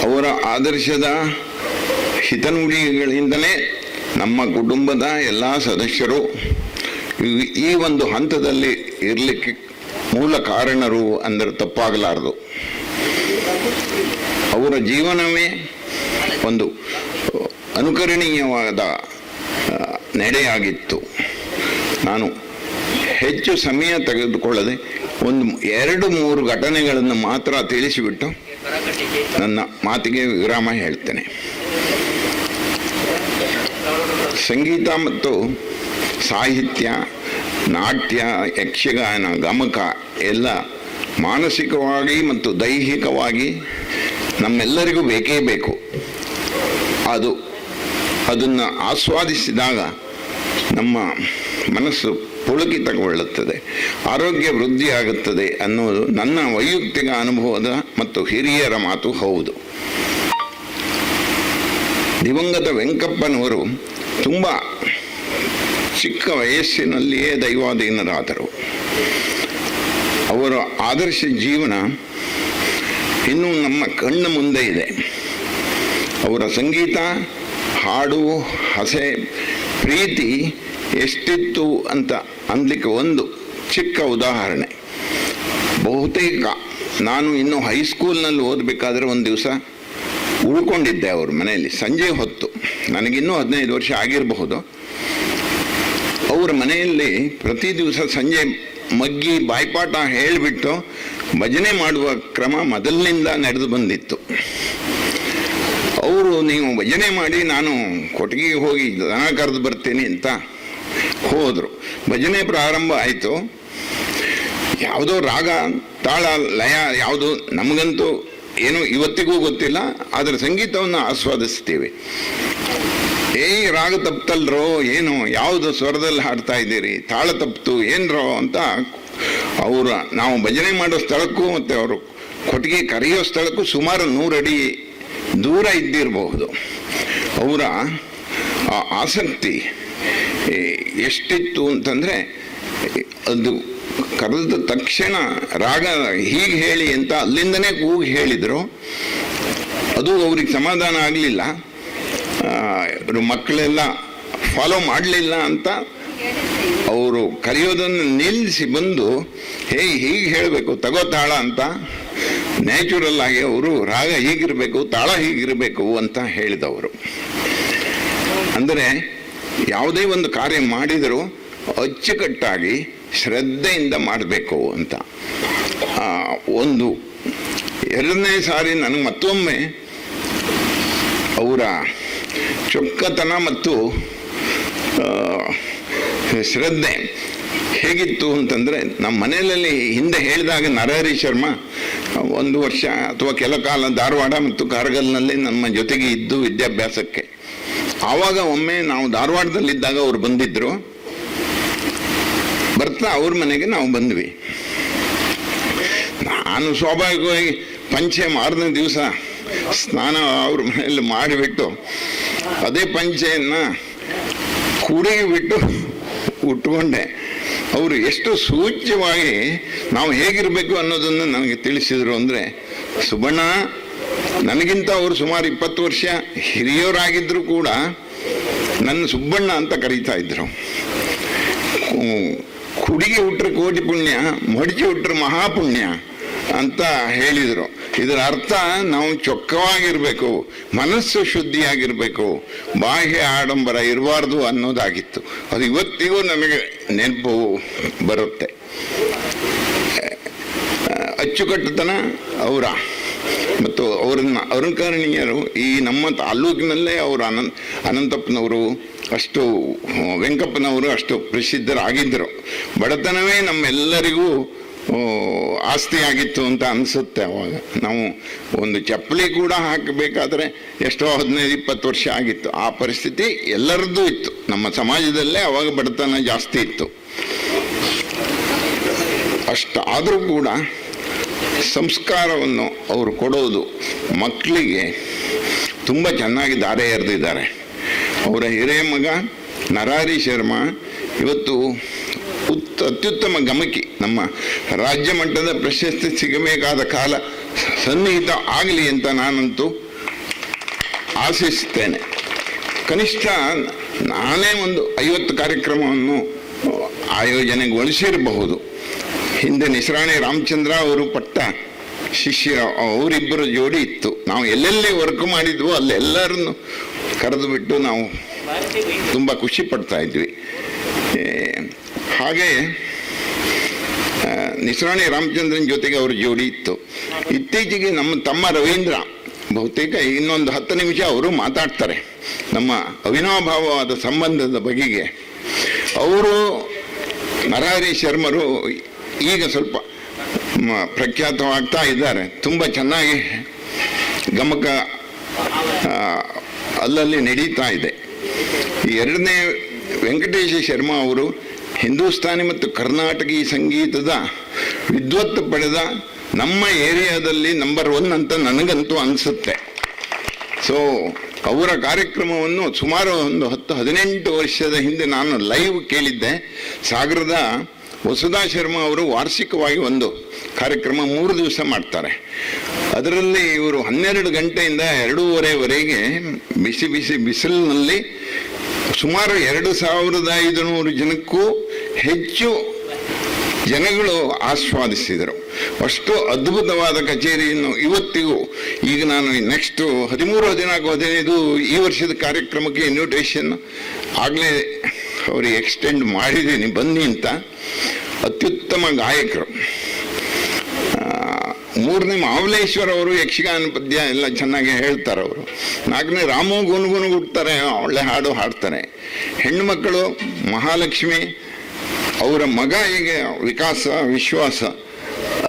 ಅವರ ಆದರ್ಶದ ಹಿತನುಡಿಗಳಿಂದಲೇ ನಮ್ಮ ಕುಟುಂಬದ ಎಲ್ಲ ಸದಸ್ಯರು ಈ ಒಂದು ಹಂತದಲ್ಲಿ ಇರಲಿಕ್ಕೆ ಮೂಲ ಕಾರಣರು ಅಂದರೆ ತಪ್ಪಾಗಲಾರದು. ಅವರ ಜೀವನವೇ ಒಂದು ಅನುಕರಣೀಯವಾದ ನಡೆಯಾಗಿತ್ತು. ನಾನು ಹೆಚ್ಚು ಸಮಯ ತೆಗೆದುಕೊಳ್ಳದೆ 2-3 ಘಟನೆಗಳನ್ನು ಮಾತ್ರ ತಿಳಿಸಿಬಿಟ್ಟು ನನ್ನ ಮಾತಿಗೆ ವಿರಾಮ ಹೇಳ್ತೇನೆ. ಸಂಗೀತ ಮತ್ತು ಸಾಹಿತ್ಯ, ನಾಟ್ಯ, ಯಕ್ಷಗಾನ, ಗಮಕ ಎಲ್ಲ ಮಾನಸಿಕವಾಗಿ ಮತ್ತು ದೈಹಿಕವಾಗಿ ನಮ್ಮೆಲ್ಲರಿಗೂ ಬೇಕೇ ಬೇಕು. ಅದನ್ನು ಆಸ್ವಾದಿಸಿದಾಗ ನಮ್ಮ ಮನಸ್ಸು ಪುಳಕಿತಗೊಳ್ಳುತ್ತದೆ, ಆರೋಗ್ಯ ವೃದ್ಧಿಯಾಗುತ್ತದೆ ಅನ್ನೋದು ನನ್ನ ವೈಯಕ್ತಿಕ ಅನುಭವದ ಮತ್ತು ಹಿರಿಯರ ಮಾತು ಹೌದು. ದಿವಂಗತ ವೆಂಕಪ್ಪನವರು ತುಂಬ ಚಿಕ್ಕ ವಯಸ್ಸಿನಲ್ಲಿಯೇ ದೈವಾಧೀನರಾದರು. ಅವರ ಆದರ್ಶ ಜೀವನ ಇನ್ನೂ ನಮ್ಮ ಕಣ್ಣ ಮುಂದೆ ಇದೆ. ಅವರ ಸಂಗೀತ, ಹಾಡು, ಹಸೆ, ಪ್ರೀತಿ ಎಷ್ಟಿತ್ತು ಅಂತ ಅನ್ಲಿಕ್ಕೆ ಒಂದು ಚಿಕ್ಕ ಉದಾಹರಣೆ. ಬಹುತೇಕ ನಾನು ಇನ್ನು ಹೈಸ್ಕೂಲ್ನಲ್ಲಿ ಓದಬೇಕಾದ್ರೆ ಒಂದು ದಿವಸ ಉಳ್ಕೊಂಡಿದ್ದೆ ಅವ್ರ ಮನೆಯಲ್ಲಿ. ಸಂಜೆ ಹೊತ್ತು, ನನಗಿನ್ನೂ 15 ವರ್ಷ ಆಗಿರಬಹುದು. ಅವ್ರ ಮನೆಯಲ್ಲಿ ಪ್ರತಿ ದಿವಸ ಸಂಜೆ ಮಗ್ಗಿ ಬಾಯ್ಪಾಠ ಹೇಳಿಬಿಟ್ಟು ಭಜನೆ ಮಾಡುವ ಕ್ರಮ ಮೊದಲಿನಿಂದ ನಡೆದು ಬಂದಿತ್ತು. ಅವರು ನೀವು ಭಜನೆ ಮಾಡಿ, ನಾನು ಕೊಟ್ಟಿಗೆಗೆ ಹೋಗಿ ದನ ಕರೆದು ಬರ್ತೀನಿ ಅಂತ ಹೋದರು. ಭಜನೆ ಪ್ರಾರಂಭ ಆಯಿತು. ಯಾವುದೋ ರಾಗ, ತಾಳ, ಲಯ ಯಾವುದು ನಮಗಂತೂ ಏನು ಇವತ್ತಿಗೂ ಗೊತ್ತಿಲ್ಲ, ಆದರೆ ಸಂಗೀತವನ್ನು ಆಸ್ವಾದಿಸ್ತೀವಿ. ರಾಗ ತಪ್ಪಲ್ರೋ, ಏನು ಯಾವುದು ಸ್ವರದಲ್ಲಿ ಹಾಡ್ತಾ ಇದ್ದೀರಿ, ತಾಳ ತಪ್ಪಿತು ಏನ್ರೋ ಅಂತ ನಾವು ಭಜನೆ ಮಾಡೋ ಸ್ಥಳಕ್ಕೂ ಮತ್ತು ಅವರು ಕೊಟ್ಟಿಗೆ ಕರೆಯೋ ಸ್ಥಳಕ್ಕೂ ಸುಮಾರು 100 ಅಡಿ ದೂರ ಇದ್ದಿರಬಹುದು. ಅವರ ಆ ಆಸಕ್ತಿ ಎಷ್ಟಿತ್ತು ಅಂತಂದರೆ, ಅದು ಕರೆದ ತಕ್ಷಣ ರಾಗ ಹೀಗೆ ಹೇಳಿ ಅಂತ ಅಲ್ಲಿಂದನೇ ಕೂಗಿ ಹೇಳಿದರು. ಅದು ಅವ್ರಿಗೆ ಸಮಾಧಾನ ಆಗಲಿಲ್ಲ. ಮಕ್ಕಳೆಲ್ಲ ಫಾಲೋ ಮಾಡಲಿಲ್ಲ ಅಂತ ಅವರು ಕರೆಯೋದನ್ನು ನಿಲ್ಲಿಸಿ ಬಂದು ಹೀಗೆ ಹೇಳಬೇಕು, ತಗೋ ತಾಳ ಅಂತ ನ್ಯಾಚುರಲ್ ಆಗಿ ಅವರು ರಾಗ ಹೀಗಿರಬೇಕು, ತಾಳ ಹೀಗಿರಬೇಕು ಅಂತ ಹೇಳಿದವರು. ಅಂದರೆ ಯಾವುದೇ ಒಂದು ಕಾರ್ಯ ಮಾಡಿದರೂ ಅಚ್ಚುಕಟ್ಟಾಗಿ ಶ್ರದ್ಧೆಯಿಂದ ಮಾಡಬೇಕು ಅಂತ. ಒಂದು 2ನೇ ಸಾರಿ ನನಗೆ ಮತ್ತೊಮ್ಮೆ ಅವರ ಚೊಕ್ಕತನ ಮತ್ತು ಶ್ರದ್ಧೆ ಹೇಗಿತ್ತು ಅಂತಂದರೆ, ನಮ್ಮ ಮನೆಯಲ್ಲಿ ಹಿಂದೆ ಹೇಳಿದಾಗ ನರಹರಿ ಶರ್ಮಾ 1 ವರ್ಷ ಅಥವಾ ಕೆಲ ಕಾಲ ಧಾರವಾಡ ಮತ್ತು ಕಾರ್ಗಲ್ನಲ್ಲಿ ನಮ್ಮ ಜೊತೆಗೆ ಇದ್ದು ವಿದ್ಯಾಭ್ಯಾಸಕ್ಕೆ. ಆವಾಗ ಒಮ್ಮೆ ನಾವು ಧಾರವಾಡದಲ್ಲಿದ್ದಾಗ ಅವ್ರು ಬಂದಿದ್ದರು. ಬರ್ತಾ ಅವ್ರ ಮನೆಗೆ ನಾವು ಬಂದ್ವಿ. ನಾನು ಸ್ವಾಭಾವಿಕವಾಗಿ ಪಂಚೆ ಮಾರನೇ ದಿವಸ ಸ್ನಾನ ಅವ್ರ ಮನೆಯಲ್ಲಿ ಮಾಡಿಬಿಟ್ಟು ಅದೇ ಪಂಚೆಯನ್ನು ಕೂಡಿಗೆ ಬಿಟ್ಟು ಉಟ್ಕೊಂಡೆ. ಅವರು ಎಷ್ಟು ಸೂಚ್ಯವಾಗಿ ನಾವು ಹೇಗಿರಬೇಕು ಅನ್ನೋದನ್ನು ನನಗೆ ತಿಳಿಸಿದರು. ಅಂದರೆ, ಸುಬಣ್ಣ, ನನಗಿಂತ ಅವರು ಸುಮಾರು 20 ವರ್ಷ ಹಿರಿಯವರಾಗಿದ್ದರೂ ಕೂಡ ನನ್ನ ಸುಬ್ಬಣ್ಣ ಅಂತ ಕರೀತಾ ಇದ್ರು. ಕುಡಿಗೆ ಹುಟ್ಟರೆ ಕೋಟಿ ಪುಣ್ಯ, ಮಡಿಚಿ ಹುಟ್ಟರೆ ಮಹಾಪುಣ್ಯ ಅಂತ ಹೇಳಿದರು. ಇದರ ಅರ್ಥ ನಾವು ಚೊಕ್ಕವಾಗಿರಬೇಕು, ಮನಸ್ಸು ಶುದ್ಧಿಯಾಗಿರಬೇಕು, ಬಾಹ್ಯ ಆಡಂಬರ ಇರಬಾರ್ದು ಅನ್ನೋದಾಗಿತ್ತು. ಅದು ಇವತ್ತಿಗೂ ನನಗೆ ನೆನಪು ಬರುತ್ತೆ. ಅಚ್ಚುಕಟ್ಟುತನ ಅವರ ಮತ್ತು ಅವರನ್ನ ಅನುಕರಣೀಯರು. ಈ ನಮ್ಮ ತಾಲೂಕಿನಲ್ಲೇ ಅವರು ಅನಂತಪ್ಪನವರು ಅಷ್ಟು, ವೆಂಕಪ್ಪನವರು ಅಷ್ಟು ಪ್ರಸಿದ್ಧರಾಗಿದ್ದರು. ಬಡತನವೇ ನಮ್ಮೆಲ್ಲರಿಗೂ ಆಸ್ತಿಯಾಗಿತ್ತು ಅಂತ ಅನಿಸುತ್ತೆ. ಅವಾಗ ನಾವು ಒಂದು ಚಪ್ಪಲಿ ಕೂಡ ಹಾಕಬೇಕಾದ್ರೆ ಎಷ್ಟೋ 15-20 ವರ್ಷ ಆಗಿತ್ತು. ಆ ಪರಿಸ್ಥಿತಿ ಎಲ್ಲರದ್ದು ಇತ್ತು. ನಮ್ಮ ಸಮಾಜದಲ್ಲೇ ಅವಾಗ ಬಡತನ ಜಾಸ್ತಿ ಇತ್ತು. ಅಷ್ಟಾದರೂ ಕೂಡ ಸಂಸ್ಕಾರವನ್ನು ಅವರು ಕೊಡೋದು ಮಕ್ಕಳಿಗೆ ತುಂಬ ಚೆನ್ನಾಗಿ ದಾರೆ ಎರೆದಿದ್ದಾರೆ. ಅವರ ಹಿರಿಯ ಮಗ ನರಹರಿ ಶರ್ಮಾ ಇವತ್ತು ಅತ್ಯುತ್ತಮ ಗಮಕಿ, ನಮ್ಮ ರಾಜ್ಯ ಮಟ್ಟದ ಪ್ರಶಸ್ತಿ ಸಿಗಬೇಕಾದ ಕಾಲ ಸನ್ನಿಹಿತ ಆಗಲಿ ಅಂತ ನಾನಂತೂ ಆಶಿಸುತ್ತೇನೆ. ಕನಿಷ್ಠ ನಾನೇ ಒಂದು 50 ಕಾರ್ಯಕ್ರಮವನ್ನು ಆಯೋಜನೆಗೊಳಿಸಿರಬಹುದು. ಹಿಂದೆ ನಿಸರಾಣಿ ರಾಮಚಂದ್ರ ಅವರು ಪಟ್ಟ ಶಿಷ್ಯ, ಅವರಿಬ್ಬರು ಜೋಡಿ ಇತ್ತು. ನಾವು ಎಲ್ಲೆಲ್ಲಿ ವರ್ಕ್ ಮಾಡಿದ್ವೋ ಅಲ್ಲೆಲ್ಲರನ್ನು ಕರೆದು ಬಿಟ್ಟು ನಾವು ತುಂಬ ಖುಷಿ ಪಡ್ತಾ ಇದ್ವಿ. ಹಾಗೆ ನಿಸರಾಣಿ ರಾಮಚಂದ್ರನ್ ಜೊತೆಗೆ ಅವ್ರ ಜೋಡಿ ಇತ್ತು. ಇತ್ತೀಚೆಗೆ ನಮ್ಮ ತಮ್ಮ ರವೀಂದ್ರ ಬಹುತೇಕ ಇನ್ನೊಂದು 10 ನಿಮಿಷ ಅವರು ಮಾತಾಡ್ತಾರೆ ನಮ್ಮ ಅವಿನಾಭಾವವಾದ ಸಂಬಂಧದ ಬಗೆಗೆ. ಅವರು ನರಹರಿ ಶರ್ಮರು ಈಗ ಸ್ವಲ್ಪ ಪ್ರಖ್ಯಾತವಾಗ್ತಾ ಇದ್ದಾರೆ. ತುಂಬ ಚೆನ್ನಾಗಿ ಗಮಕ ಅಲ್ಲಲ್ಲಿ ನಡೀತಾ ಇದೆ. ಈ ಎರಡನೇ ವೆಂಕಟೇಶ ಶರ್ಮಾ ಅವರು ಹಿಂದೂಸ್ತಾನಿ ಮತ್ತು ಕರ್ನಾಟಕಿ ಸಂಗೀತದ ವಿದ್ವತ್ತು ಪಡೆದ ನಮ್ಮ ಏರಿಯಾದಲ್ಲಿ ನಂಬರ್ 1 ಅಂತ ನನಗಂತೂ ಅನಿಸುತ್ತೆ. ಸೊ ಅವರ ಕಾರ್ಯಕ್ರಮವನ್ನು ಸುಮಾರು ಒಂದು 10-18 ವರ್ಷದ ಹಿಂದೆ ನಾನು ಲೈವ್ ಕೇಳಿದ್ದೆ. ಸಾಗರದ ವಸುಧಾ ಶರ್ಮಾ ಅವರು ವಾರ್ಷಿಕವಾಗಿ ಒಂದು ಕಾರ್ಯಕ್ರಮ 3 ದಿವಸ ಮಾಡ್ತಾರೆ. ಅದರಲ್ಲಿ ಇವರು 12 ಗಂಟೆಯಿಂದ 2:30ವರೆಗೆ ಬಿಸಿ ಬಿಸಿ ಬಿಸಿಲಿನಲ್ಲಿ ಸುಮಾರು 2500 ಜನಕ್ಕೂ ಹೆಚ್ಚು ಜನಗಳು ಆಸ್ವಾದಿಸಿದರು. ಅಷ್ಟು ಅದ್ಭುತವಾದ ಕಚೇರಿಯನ್ನು ಇವತ್ತಿಗೂ, ಈಗ ನಾನು ನೆಕ್ಸ್ಟ್ 13-14-15 ಈ ವರ್ಷದ ಕಾರ್ಯಕ್ರಮಕ್ಕೆ ಇನ್ವಿಟೇಷನ್ ಆಗಲೇ ಅವರಿಗೆ ಎಕ್ಸ್ಟೆಂಡ್ ಮಾಡಿದ್ದೀನಿ, ಬನ್ನಿ ಅಂತ. ಅತ್ಯುತ್ತಮ ಗಾಯಕರು. 3ನೇ ಮಾವಲೇಶ್ವರ ಅವರು ಯಕ್ಷಗಾನ ಪದ್ಯ ಎಲ್ಲ ಚೆನ್ನಾಗಿ ಹೇಳ್ತಾರೆ ಅವರು. 4ನೇ ರಾಮು ಗುನುಗುನು ಹುಡ್ತಾರೆ, ಒಳ್ಳೆ ಹಾಡು ಹಾಡ್ತಾರೆ. ಹೆಣ್ಣು ಮಕ್ಕಳು ಮಹಾಲಕ್ಷ್ಮಿ, ಅವರ ಮಗ ಹೀಗೆ ವಿಕಾಸ ವಿಶ್ವಾಸ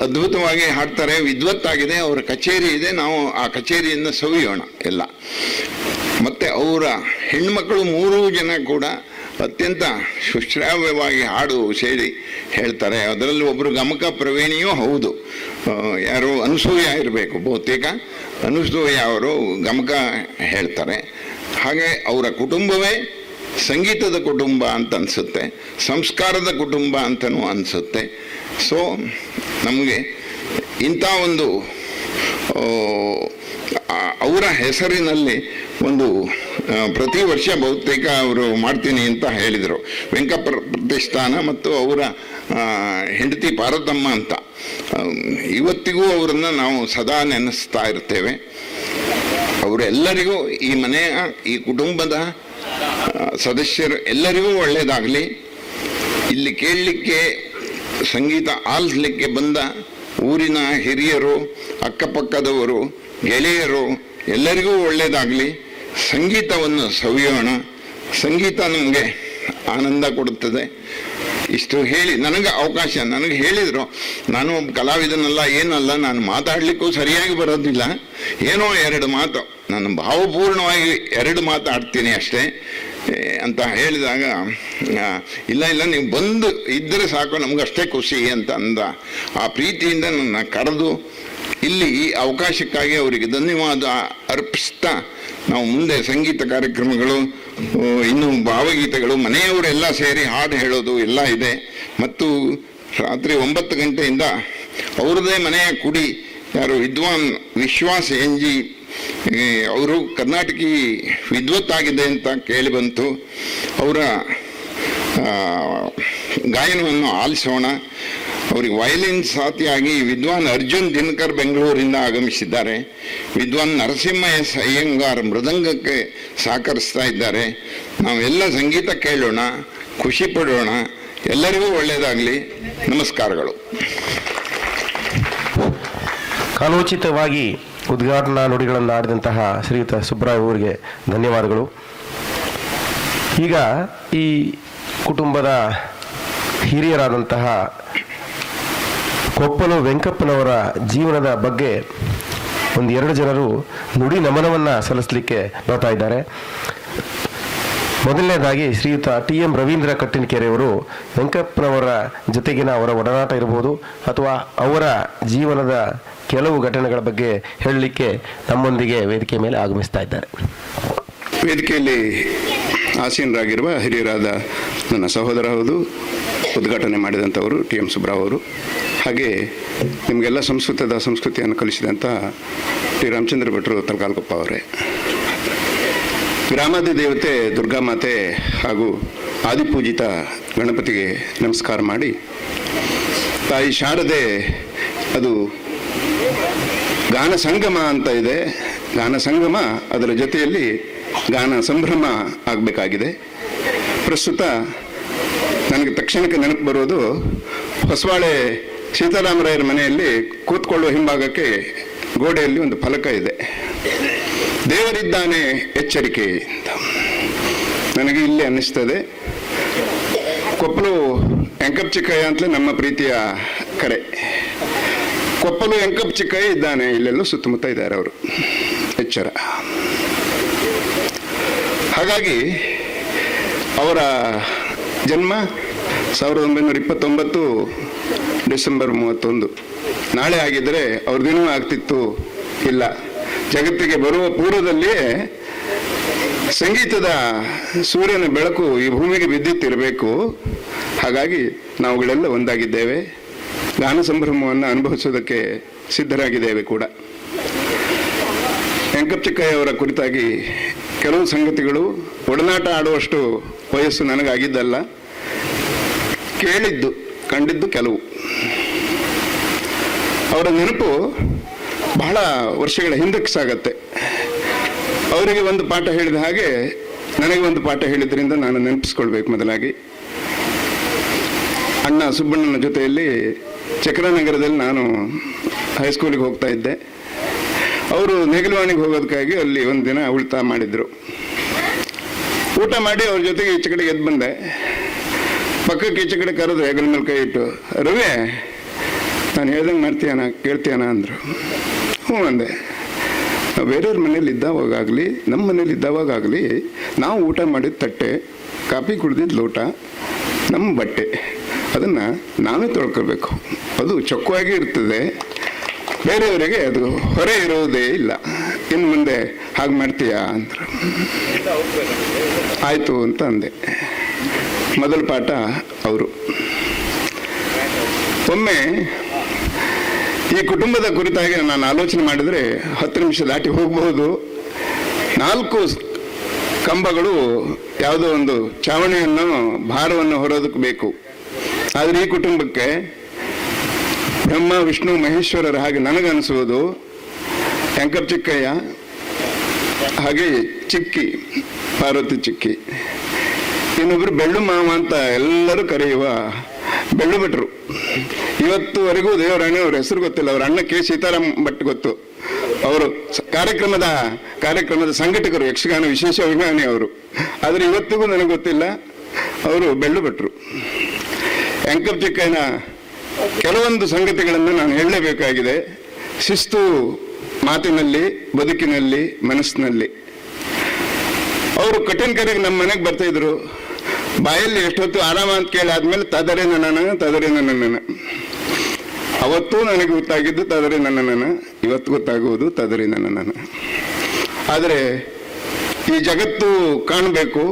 ಅದ್ಭುತವಾಗಿ ಹಾಡ್ತಾರೆ. ವಿದ್ವತ್ತಾಗಿದೆ, ಅವರ ಕಚೇರಿ ಇದೆ. ನಾವು ಆ ಕಚೇರಿಯನ್ನು ಸವಿಯೋಣ ಎಲ್ಲ. ಮತ್ತು ಅವರ ಹೆಣ್ಮಕ್ಕಳು 3 ಜನ ಕೂಡ ಅತ್ಯಂತ ಸುಶ್ರಾವ್ಯವಾಗಿ ಹಾಡು ಸೇರಿ ಹೇಳ್ತಾರೆ. ಅದರಲ್ಲಿ ಒಬ್ಬರು ಗಮಕ ಪ್ರವೀಣಿಯೂ ಹೌದು. ಯಾರು ಅನಸೂಯ ಇರಬೇಕು, ಬಹುತೇಕ ಅನಸೂಯ ಅವರು ಗಮಕ ಹೇಳ್ತಾರೆ. ಹಾಗೆ ಅವರ ಕುಟುಂಬವೇ ಸಂಗೀತದ ಕುಟುಂಬ ಅಂತ ಅನಿಸುತ್ತೆ, ಸಂಸ್ಕಾರದ ಕುಟುಂಬ ಅಂತಲೂ ಅನಿಸುತ್ತೆ. ಸೊ ನಮಗೆ ಇಂಥ ಒಂದು ಅವರ ಹೆಸರಿನಲ್ಲಿ ಒಂದು ಪ್ರತಿ ವರ್ಷ ಬಹುತೇಕ ಅವರು ಮಾಡ್ತೀನಿ ಅಂತ ಹೇಳಿದರು. ವೆಂಕಟ ಪ್ರತಿಷ್ಠಾನ ಮತ್ತು ಅವರ ಹೆಂಡತಿ ಪಾರ್ವತಮ್ಮ ಅಂತ. ಇವತ್ತಿಗೂ ಅವರನ್ನು ನಾವು ಸದಾ ನೆನೆಸ್ತಾ ಇರ್ತೇವೆ. ಅವರೆಲ್ಲರಿಗೂ, ಈ ಮನೆಯ ಈ ಕುಟುಂಬದ ಸದಸ್ಯರು ಎಲ್ಲರಿಗೂ ಒಳ್ಳೆಯದಾಗಲಿ. ಇಲ್ಲಿ ಕೇಳಲಿಕ್ಕೆ, ಸಂಗೀತ ಆಲಿಸಲಿಕ್ಕೆ ಬಂದ ಊರಿನ ಹಿರಿಯರು, ಅಕ್ಕಪಕ್ಕದವರು, ಗೆಳೆಯರು ಎಲ್ಲರಿಗೂ ಒಳ್ಳೆಯದಾಗಲಿ. ಸಂಗೀತವನ್ನು ಸವಿಯೋಣ. ಸಂಗೀತ ನಮಗೆ ಆನಂದ ಕೊಡುತ್ತದೆ. ಇಷ್ಟು ಹೇಳಿ ನನಗೆ ಅವಕಾಶ, ನನಗೆ ಹೇಳಿದರು, ನಾನು ಒಬ್ಬ ಕಲಾವಿದನಲ್ಲ, ಏನಲ್ಲ, ನಾನು ಮಾತಾಡಲಿಕ್ಕೂ ಸರಿಯಾಗಿ ಬರೋದಿಲ್ಲ, ಏನೋ 2 ಮಾತು, ನಾನು ಭಾವಪೂರ್ಣವಾಗಿ 2 ಮಾತು ಆಡ್ತೀನಿ ಅಷ್ಟೇ ಅಂತ ಹೇಳಿದಾಗ, ಇಲ್ಲ ನೀವು ಬಂದು ಇದ್ದರೆ ಸಾಕು, ನಮಗಷ್ಟೇ ಖುಷಿ ಅಂತ ಅಂದ. ಆ ಪ್ರೀತಿಯಿಂದ ನನ್ನ ಕರೆದು ಇಲ್ಲಿ ಈ ಅವಕಾಶಕ್ಕಾಗಿ ಅವರಿಗೆ ಧನ್ಯವಾದ ಅರ್ಪಿಸ್ತಾ, ನಾವು ಮುಂದೆ ಸಂಗೀತ ಕಾರ್ಯಕ್ರಮಗಳು, ಇನ್ನು ಭಾವಗೀತೆಗಳು, ಮನೆಯವರೆಲ್ಲ ಸೇರಿ ಹಾಡು ಹೇಳೋದು ಎಲ್ಲ ಇದೆ. ಮತ್ತು ರಾತ್ರಿ 9 ಗಂಟೆಯಿಂದ ಅವ್ರದ್ದೇ ಮನೆಯ ಕುಡಿ, ಯಾರು ವಿದ್ವಾನ್ ವಿಶ್ವಾಸ NG, ಅವರು ಕರ್ನಾಟಕಿ ವಿದ್ವತ್ತಾಗಿದೆ ಅಂತ ಕೇಳಿ ಬಂತು. ಅವರ ಗಾಯನವನ್ನು ಆಲಿಸೋಣ. ಅವರಿಗೆ ವಯಲಿನ್ ಸಾಥಿಯಾಗಿ ವಿದ್ವಾನ್ ಅರ್ಜುನ್ ದಿನಕರ್ ಬೆಂಗಳೂರಿಂದ ಆಗಮಿಸಿದ್ದಾರೆ. ವಿದ್ವಾನ್ ನರಸಿಂಹ S ಅಯ್ಯಂಗಾರ್ ಮೃದಂಗಕ್ಕೆ ಸಹಕರಿಸ್ತಾ ಇದ್ದಾರೆ. ನಾವೆಲ್ಲ ಸಂಗೀತ ಕೇಳೋಣ, ಖುಷಿ ಪಡೋಣ. ಎಲ್ಲರಿಗೂ ಒಳ್ಳೆಯದಾಗಲಿ. ನಮಸ್ಕಾರಗಳು. ಕಾಲೋಚಿತವಾಗಿ ಉದ್ಘಾಟನಾ ನುಡಿಗಳನ್ನು ಆಡಿದಂತಹ ಶ್ರೀಯುತ ಸುಬ್ರಾಯ್ ಅವರಿಗೆ ಧನ್ಯವಾದಗಳು. ಈಗ ಈ ಕುಟುಂಬದ ಹಿರಿಯರಾದಂತಹ ಕೊಪ್ಪಲು ವೆಂಕಪ್ಪನವರ ಜೀವನದ ಬಗ್ಗೆ 1-2 ಜನರು ನುಡಿ ನಮನವನ್ನು ಸಲ್ಲಿಸಲಿಕ್ಕೆ ಬರ್ತಾ ಇದ್ದಾರೆ. ಮೊದಲನೇದಾಗಿ ಶ್ರೀಯುತ TM ರವೀಂದ್ರ ಕಟ್ಟಿನಕೆರೆಯವರು ವೆಂಕಪ್ಪನವರ ಜೊತೆಗಿನ ಅವರ ಒಡನಾಟ ಇರಬಹುದು ಅಥವಾ ಅವರ ಜೀವನದ ಕೆಲವು ಘಟನೆಗಳ ಬಗ್ಗೆ ಹೇಳಲಿಕ್ಕೆ ನಮ್ಮೊಂದಿಗೆ ವೇದಿಕೆ ಮೇಲೆ ಆಗಮಿಸ್ತಾ ಇದ್ದಾರೆ. ವೇದಿಕೆಯಲ್ಲಿ ಆಸೀನರಾಗಿರುವ ಹಿರಿಯರಾದ ನನ್ನ ಸಹೋದರ ಹೌದು, ಉದ್ಘಾಟನೆ ಮಾಡಿದಂಥವರು TM ಸುಬ್ರಾವ್ ಅವರು, ಹಾಗೆ ನಿಮಗೆಲ್ಲ ಸಂಸ್ಕೃತಿಯನ್ನು ಕಲಿಸಿದಂಥ ಟಿ ರಾಮಚಂದ್ರ ಭಟ್ರು ತಲಕಾಲ್ಕೊಪ್ಪ ಅವರೇ, ಗ್ರಾಮಾದಿ ದೇವತೆ ದುರ್ಗಾಮಾತೆ ಹಾಗೂ ಆದಿಪೂಜಿತ ಗಣಪತಿಗೆ ನಮಸ್ಕಾರ ಮಾಡಿ, ತಾಯಿ ಶಾರದೆ ಅದು ಗಾನ ಸಂಗಮ ಅಂತ ಇದೆ, ಗಾನ ಸಂಗಮ ಅದರ ಜೊತೆಯಲ್ಲಿ ಗಾನ ಸಂಭ್ರಮ ಆಗಬೇಕಾಗಿದೆ. ಪ್ರಸ್ತುತ ನನಗೆ ತಕ್ಷಣಕ್ಕೆ ನೆನಪು ಬರೋದು, ಹೊಸವಾಳೆ ಸೀತಾರಾಮರಾಯರ ಮನೆಯಲ್ಲಿ ಕೂತ್ಕೊಳ್ಳುವ ಹಿಂಭಾಗಕ್ಕೆ ಗೋಡೆಯಲ್ಲಿ ಒಂದು ಫಲಕ ಇದೆ, ದೇವರಿದ್ದಾನೆ ಎಚ್ಚರಿಕೆ ಅಂತ. ನನಗೆ ಇಲ್ಲಿ ಅನ್ನಿಸ್ತದೆ, ಕೊಪ್ಪಲು ಎಂಕಪ್ ಚಿಕ್ಕಯ್ಯ ಅಂತಲೇ ನಮ್ಮ ಪ್ರೀತಿಯ ಕರೆ. ಕೊಪ್ಪಲು ಎಂಕಪ್ ಚಿಕ್ಕಯ್ಯ ಇದ್ದಾನೆ, ಇಲ್ಲೆಲ್ಲೂ ಸುತ್ತಮುತ್ತ ಇದ್ದಾರೆ ಅವರು, ಎಚ್ಚರ. ಹಾಗಾಗಿ ಅವರ ಜನ್ಮ 1929 ಡಿಸೆಂಬರ್ 31. ನಾಳೆ ಆಗಿದ್ದರೆ ಅವ್ರ ದಿನವೂ ಆಗ್ತಿತ್ತು, ಇಲ್ಲ, ಜಗತ್ತಿಗೆ ಬರುವ ಪೂರ್ವದಲ್ಲಿಯೇ ಸಂಗೀತದ ಸೂರ್ಯನ ಬೆಳಕು ಈ ಭೂಮಿಗೆ ಬಿದ್ದಿತ್ತಿರಬೇಕು. ಹಾಗಾಗಿ ನಾವುಗಳೆಲ್ಲ ಒಂದಾಗಿದ್ದೇವೆ, ಗಾನ ಸಂಭ್ರಮವನ್ನು ಅನುಭವಿಸೋದಕ್ಕೆ ಸಿದ್ಧರಾಗಿದ್ದೇವೆ ಕೂಡ. ಎಂಕಪ್ ಚಿಕ್ಕಯ್ಯ ಅವರ ಕುರಿತಾಗಿ ಕೆಲವು ಸಂಗತಿಗಳು, ಒಡನಾಟ ಆಡುವಷ್ಟು ವಯಸ್ಸು ನನಗಾಗಿದ್ದಲ್ಲ, ಕೇಳಿದ್ದು ಕಂಡಿದ್ದು ಕೆಲವು. ಅವರ ನೆನಪು ಬಹಳ ವರ್ಷಗಳ ಹಿಂದಕ್ಕೆ ಸಾಗತ್ತೆ. ಅವರಿಗೆ ಒಂದು ಪಾಠ ಹೇಳಿದ ಹಾಗೆ ನನಗೆ ಒಂದು ಪಾಠ ಹೇಳಿದ್ರಿಂದ ನಾನು ನೆನಪಿಸ್ಕೊಳ್ಬೇಕು. ಮೊದಲಾಗಿ ಅಣ್ಣ ಸುಬ್ಬಣ್ಣನ ಜೊತೆಯಲ್ಲಿ ಚಕ್ರನಗರದಲ್ಲಿ ನಾನು ಹೈಸ್ಕೂಲಿಗೆ ಹೋಗ್ತಾ ಇದ್ದೆ. ಅವರು ನೇಗಿಲವಾಣಿಗೆ ಹೋಗೋದಕ್ಕಾಗಿ ಅಲ್ಲಿ ಒಂದು ದಿನ ಉಳಿತಾಯ ಮಾಡಿದ್ರು. ಊಟ ಮಾಡಿ ಅವ್ರ ಜೊತೆಗೆ ಈಚೆ ಕಡೆಗೆ ಎದ್ದು ಬಂದೆ. ಪಕ್ಕಕ್ಕೆ ಈಚೆ ಕಡೆ ಕರೆದು ಹೆಗಲ ಮೇಲೆ ಕೈ ಇಟ್ಟು, ರವಿ, ನಾನು ಹೇಳ್ದಂಗೆ ಮಾಡ್ತೀಯನ, ಕೇಳ್ತೀಯನ ಅಂದರು. ಹ್ಞೂ ಅಂದೆ. ನಾವು ಬೇರೆಯವ್ರ ಮನೇಲಿ ಇದ್ದಾವಾಗಲಿ ನಮ್ಮ ಮನೇಲಿ ಇದ್ದಾವಾಗಲಿ ನಾವು ಊಟ ಮಾಡಿದ ತಟ್ಟೆ, ಕಾಫಿ ಕುಡ್ದಿದ್ದು ಲೋಟ, ನಮ್ಮ ಬಟ್ಟೆ, ಅದನ್ನು ನಾವೇ ತೊಳ್ಕೊಳ್ಬೇಕು. ಅದು ಚೊಕ್ಕವಾಗಿ ಇರ್ತದೆ, ಬೇರೆಯವರಿಗೆ ಅದು ಹೊರೆ ಇರೋದೇ ಇಲ್ಲ. ಇನ್ನು ಮುಂದೆ ಹಾಗೆ ಮಾಡ್ತೀಯಾ ಅಂದರು. ಆಯಿತು ಅಂತ ಅಂದೆ. ಮೊದಲ ಪಾಠ ಅವರು. ಒಮ್ಮೆ ಈ ಕುಟುಂಬದ ಕುರಿತಾಗಿ ನಾನು ಆಲೋಚನೆ ಮಾಡಿದರೆ 10 ನಿಮಿಷ ದಾಟಿ ಹೋಗಬಹುದು. 4 ಕಂಬಗಳು ಯಾವುದೋ ಒಂದು ಚಾವಣಿಯನ್ನು, ಭಾರವನ್ನು ಹೊರೋದಕ್ಕೆ ಬೇಕು. ಆದರೆ ಈ ಕುಟುಂಬಕ್ಕೆ ಬ್ರಹ್ಮ ವಿಷ್ಣು ಮಹೇಶ್ವರರ ಹಾಗೆ ನನಗನ್ನಿಸುವುದು ಎಂಕಪ್ ಚಿಕ್ಕಯ್ಯ, ಹಾಗೆ ಚಿಕ್ಕಿ, ಪಾರ್ವತಿ ಚಿಕ್ಕಿ, ಇನ್ನೊಬ್ಬರು ಬೆಳ್ಳು ಮಾವ ಅಂತ ಎಲ್ಲರೂ ಕರೆಯುವ ಬೆಳ್ಳು ಭಟ್ರು. ಇವತ್ತುವರೆಗೂ ದೇವರಾಣೆ ಅವ್ರ ಹೆಸರು ಗೊತ್ತಿಲ್ಲ. ಅವ್ರ ಅಣ್ಣ ಕೆ ಸೀತಾರಾಮ್ ಭಟ್ ಗೊತ್ತು. ಅವರು ಕಾರ್ಯಕ್ರಮದ ಸಂಘಟಕರು, ಯಕ್ಷಗಾನ ವಿಶೇಷ ಅಭಿಮಾನಿ ಅವರು. ಆದರೆ ಇವತ್ತಿಗೂ ನನಗೆ ಗೊತ್ತಿಲ್ಲ. ಅವರು ಬೆಳ್ಳು ಭಟ್ರು. ಎಂಕಪ್ ಚಿಕ್ಕಯ್ಯನ ಕೆಲವೊಂದು ಸಂಗತಿಗಳನ್ನು ನಾನು ಹೇಳಲೇಬೇಕಾಗಿದೆ. ಶಿಸ್ತು ಮಾತಿನಲ್ಲಿ, ಬದುಕಿನಲ್ಲಿ, ಮನಸ್ಸಿನಲ್ಲಿ. ಅವರು ಕಠಿಣ ಕರೆಗೆ ನಮ್ಮ ಮನೆಗೆ ಬರ್ತಾ ಇದ್ರು. ಬಾಯಲ್ಲಿ ಎಷ್ಟೊತ್ತು ಆರಾಮ ಅಂತ ಕೇಳಿ ಆದ್ಮೇಲೆ ತದರೆ ನನ್ನ. ಅವತ್ತು ನನಗೆ ಗೊತ್ತಾಗಿದ್ದು ತದರೆ ನನ್ನ, ಇವತ್ತು ಗೊತ್ತಾಗುವುದು ತದರೆ ನನ್ನ. ಆದರೆ ಈ ಜಗತ್ತು ಕಾಣಬೇಕು,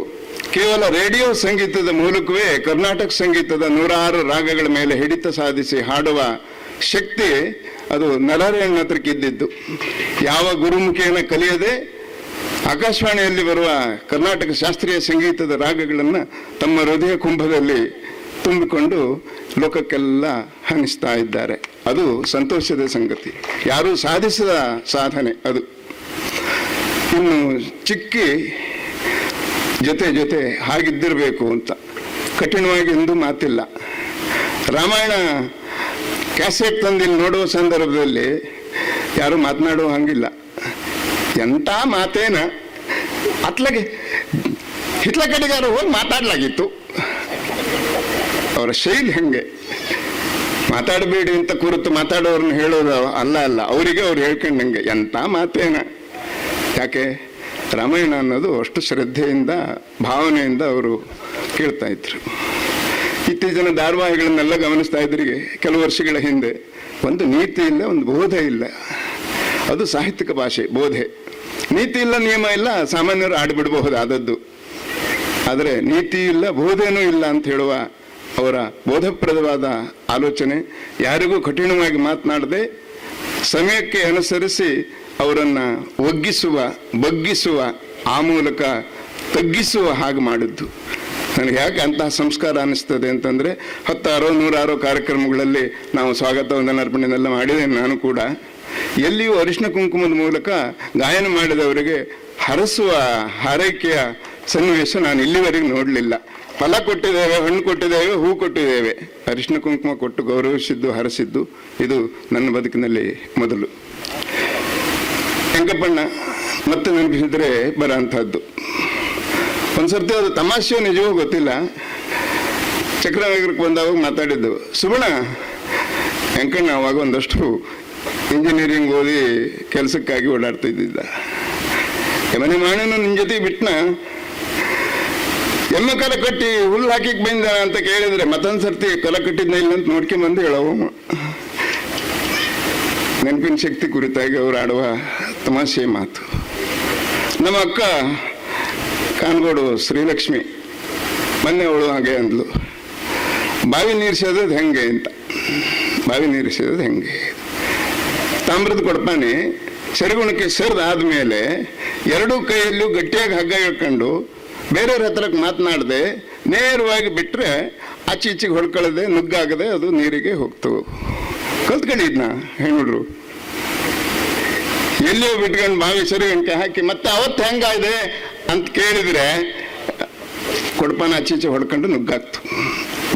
ಕೇವಲ ರೇಡಿಯೋ ಸಂಗೀತದ ಮೂಲಕವೇ ಕರ್ನಾಟಕ ಸಂಗೀತದ 106 ರಾಗಗಳ ಮೇಲೆ ಹಿಡಿತ ಸಾಧಿಸಿ ಹಾಡುವ ಶಕ್ತಿ ಅದು ನರಹರಣ್ಣ ಹತ್ರಕ್ಕೆ ಇದ್ದಿದ್ದು. ಯಾವ ಗುರುಮುಖಿಯನ್ನು ಕಲಿಯದೆ ಆಕಾಶವಾಣಿಯಲ್ಲಿ ಬರುವ ಕರ್ನಾಟಕ ಶಾಸ್ತ್ರೀಯ ಸಂಗೀತದ ರಾಗಗಳನ್ನು ತಮ್ಮ ಹೃದಯ ಕುಂಭದಲ್ಲಿ ತುಂಬಿಕೊಂಡು ಲೋಕಕ್ಕೆಲ್ಲ ಹನಿಸ್ತಾ ಇದ್ದಾರೆ. ಅದು ಸಂತೋಷದ ಸಂಗತಿ, ಯಾರೂ ಸಾಧಿಸದ ಸಾಧನೆ ಅದು. ಇನ್ನು ಚಿಕ್ಕಿ ಜೊತೆ ಹಾಗಿದ್ದಿರಬೇಕು ಅಂತ ಕಠಿಣವಾಗಿ ಎಂದೂ ಮಾತಿಲ್ಲ. ರಾಮಾಯಣ ಕ್ಯಾಸೆಟ್ ತಂದಿಲ್ಲಿ ನೋಡುವ ಸಂದರ್ಭದಲ್ಲಿ ಯಾರು ಮಾತನಾಡುವ ಹಂಗಿಲ್ಲ. ಎಂಥ ಮಾತೇನ ಅತ್ಲಗೆ ಹಿತ್ಲ ಕಡೆಗಾರು ಹೋಗಿ ಮಾತಾಡ್ಲಾಗಿತ್ತು. ಅವರ ಶೈಲಿ ಹಂಗೆ, ಮಾತಾಡಬೇಡಿ ಅಂತ ಕುರಿತು ಮಾತಾಡೋರನ್ನ ಹೇಳೋದು ಅಲ್ಲ, ಅವರಿಗೆ ಅವ್ರು ಹೇಳ್ಕೊಂಡಂಗೆ. ಎಂಥ ಮಾತೇನ. ಯಾಕೆ ರಾಮಾಯಣ ಅನ್ನೋದು ಅಷ್ಟು ಶ್ರದ್ಧೆಯಿಂದ ಭಾವನೆಯಿಂದ ಅವರು ಕೇಳ್ತಾ ಇದ್ರು. ಇತ್ತೀಚಿನ ಧಾರಾವಾಹಿಗಳನ್ನೆಲ್ಲ ಗಮನಿಸ್ತಾ ಇದ್ರಿಗೆ ಕೆಲವು ವರ್ಷಗಳ ಹಿಂದೆ ಒಂದು ನೀತಿ ಇಲ್ಲ, ಒಂದು ಬೋಧೆ ಇಲ್ಲ. ಅದು ಸಾಹಿತ್ಯಿಕ ಭಾಷೆ, ಬೋಧೆ. ನೀತಿ ಇಲ್ಲ, ನಿಯಮ ಇಲ್ಲ, ಸಾಮಾನ್ಯರು ಆಡಿಬಿಡಬಹುದಾದದ್ದು. ಆದರೆ ನೀತಿ ಇಲ್ಲ, ಬೋಧೆನೂ ಇಲ್ಲ ಅಂತ ಹೇಳುವ ಅವರ ಬೋಧಪ್ರದವಾದ ಆಲೋಚನೆ, ಯಾರಿಗೂ ಕಠಿಣವಾಗಿ ಮಾತನಾಡದೆ ಸಮಯಕ್ಕೆ ಅನುಸರಿಸಿ ಅವರನ್ನು ಒಗ್ಗಿಸುವ, ಬಗ್ಗಿಸುವ, ಆ ಮೂಲಕ ತಗ್ಗಿಸುವ ಹಾಗೆ ಮಾಡಿದ್ದು. ನನಗೆ ಯಾಕೆ ಅಂತಹ ಸಂಸ್ಕಾರ ಅನ್ನಿಸ್ತದೆ ಅಂತಂದರೆ 10 100 ಕಾರ್ಯಕ್ರಮಗಳಲ್ಲಿ ನಾವು ಸ್ವಾಗತ ವಂದನಾರ್ಪಣೆನೆಲ್ಲ ಮಾಡಿದ್ದೇನೆ. ನಾನು ಕೂಡ ಎಲ್ಲಿಯೂ ಅರಿಶಿನ ಕುಂಕುಮದ ಮೂಲಕ ಗಾಯನ ಮಾಡಿದವರಿಗೆ ಹರಸುವ ಹಾರೈಕೆಯ ಸನ್ನಿವೇಶ ನಾನು ಇಲ್ಲಿವರೆಗೆ ನೋಡಲಿಲ್ಲ. ಫಲ ಕೊಟ್ಟಿದ್ದೇವೆ, ಹಣ್ಣು ಕೊಟ್ಟಿದ್ದೇವೆ, ಹೂ ಕೊಟ್ಟಿದ್ದೇವೆ. ಅರಿಶಿನ ಕುಂಕುಮ ಕೊಟ್ಟು ಗೌರವಿಸಿದ್ದು, ಹರಸಿದ್ದು ಇದು ನನ್ನ ಬದುಕಿನಲ್ಲಿ ಮೊದಲು. ವೆಂಕಪ್ಪಣ್ಣ ಮತ್ತೆ ನೆನಪಿಸಿದ್ರೆ ಬರೋಂಥದ್ದು. ಒಂದ್ಸರ್ತಿ ಅದು ತಮಾಷೆಯೋ ನಿಜವೋ ಗೊತ್ತಿಲ್ಲ, ಚಕ್ರನಗರಕ್ಕೆ ಬಂದಾಗ ಮಾತಾಡಿದ್ದು. ಸುಬಣ, ವೆಂಕಣ್ಣ ಅವಾಗ ಒಂದಷ್ಟು ಇಂಜಿನಿಯರಿಂಗ್ ಓದಿ ಕೆಲಸಕ್ಕಾಗಿ ಓಡಾಡ್ತಾ ಇದ್ದಿದ್ದ. ಮನೆ ಮಾಡೇನು ನಿನ್ನ ಜೊತೆಗೆ ಬಿಟ್ಟನ, ಎಮ್ಮೆ ಕಲ ಕಟ್ಟಿ ಹುಲ್ಲು ಹಾಕಿಕ್ ಬಂದ ಅಂತ ಕೇಳಿದ್ರೆ ಮತ್ತೊಂದು ಸರ್ತಿ ಕಲ ಕಟ್ಟಿದ್ನ ಇಲ್ಲ ಅಂತ ನೋಡ್ಕೊಂಡ್ಬಂದು ಹೇಳವ. ನೆನಪಿನ ಶಕ್ತಿ ಕುರಿತಾಗಿ ಅವರು ಆಡುವ ತಮಾಷೆ ಮಾತು. ನಮ್ಮ ಅಕ್ಕ ಕಾನ್ಗೋಡು ಶ್ರೀಲಕ್ಷ್ಮಿ ಮೊನ್ನೆ ಅವಳು ಹಾಗೆ ಅಂದ್ಲು, ಬಾವಿ ನೀರು ಸೇದೋದು ಹೆಂಗೆ ಅಂತ. ಬಾವಿ ನೀರು ಸೇದೋದು ಹೆಂಗೆ, ತಾಮ್ರದ ಕೊಡಪಾನಿ ಸೆರಗುಣಕ್ಕೆ ಸೇರಿದಾದ್ಮೇಲೆ ಎರಡೂ ಕೈಯಲ್ಲೂ ಗಟ್ಟಿಯಾಗಿ ಹಗ್ಗ ಇಳ್ಕೊಂಡು ಬೇರೆಯವ್ರ ಹತ್ರಕ್ಕೆ ಮಾತನಾಡದೆ ನೇರವಾಗಿ ಬಿಟ್ಟರೆ ಆಚೆ ಈಚೆಗೆ ಹೊಡ್ಕೊಳ್ಳದೆ ನುಗ್ಗಾಗದೆ ಅದು ನೀರಿಗೆ ಹೋಗ್ತು. ಕಲ್ತ್ಕೊಂಡಿದ್ನ ಹೆಣ್ಣುಡ್ರು. ಎಲ್ಲಿಯೋ ಬಿಟ್ಕೊಂಡು ಬಾವಿ ಸೆರಗಣಿಕೆ ಹಾಕಿ ಮತ್ತೆ ಅವತ್ತು ಹೆಂಗಾಗಿದೆ ಅಂತ ಕೇಳಿದ್ರೆ ಕೊಡಪಾನ ಆಚೆ ಈಚೆ ಹೊಡ್ಕೊಂಡು ನುಗ್ಗಾಕ್ತು.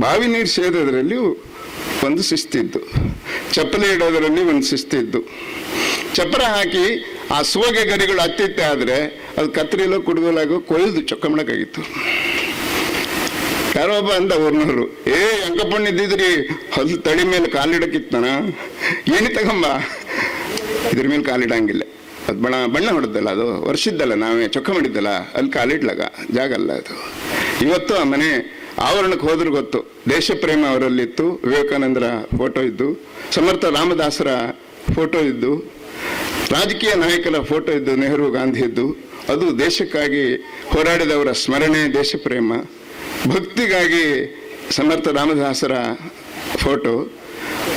ಬಾವಿ ನೀರು ಸೇದೋದ್ರಲ್ಲಿ ಒಂದು ಶಿಸ್ತಿದ್ದು, ಚಪ್ಪಲಿ ಇಡೋದ್ರಲ್ಲಿ ಒಂದು ಶಿಸ್ತಿದ್ದು. ಚಪ್ಪರ ಹಾಕಿ ಆ ಸುವಗೆ ಗರಿಗಳು ಅತ್ತಿತ್ತೆ ಆದರೆ ಅದು ಕತ್ರಿಲೋ ಕುಡುಗೋಲಾಗೋ ಕೊಯ್ದು ಚೊಕ್ಕಂಬಳಕ್ಕಾಗಿತ್ತು. ಯಾರೋ ಒಬ್ಬ ಅಂದ ಊರ್ನವರು, ಅಂಕಪಣ್ಣ ಇದ್ದಿದ್ರಿ ಹೊಸ ತಡಿ ಮೇಲೆ ಕಾಲಿಡಕ್ಕಿತ್ತಾನ, ಏನಿ ತಗೊಂಬ, ಇದ್ರ ಮೇಲೆ ಕಾಲಿಡಂಗಿಲ್ಲ, ಅದು ಬಣ್ಣ ಹೊಡೆದಲ್ಲ, ಅದು ವರ್ಷಿದ್ದಲ್ಲ, ನಾವೇ ಚೊಕ್ಕ ಮಾಡಿದ್ದಲ್ಲ, ಅಲ್ಲಿ ಕಾಲಿಡ್ಲಾಗ ಜಾಗ ಅಲ್ಲ ಅದು. ಇವತ್ತು ಆ ಮನೆ ಆವರಣಕ್ಕೆ ಹೋದ್ರೆ ಗೊತ್ತು, ದೇಶ ಪ್ರೇಮ ಅವರಲ್ಲಿತ್ತು, ವಿವೇಕಾನಂದರ ಫೋಟೋ ಇದ್ದು, ಸಮರ್ಥ ರಾಮದಾಸರ ಫೋಟೋ ಇದ್ದು, ರಾಜಕೀಯ ನಾಯಕರ ಫೋಟೋ ಇದ್ದು, ನೆಹರು ಗಾಂಧಿ ಇದ್ದು. ಅದು ದೇಶಕ್ಕಾಗಿ ಹೋರಾಡಿದವರ ಸ್ಮರಣೆ, ದೇಶ ಪ್ರೇಮ. ಭಕ್ತಿಗಾಗಿ ಸಮರ್ಥ ರಾಮದಾಸರ ಫೋಟೋ.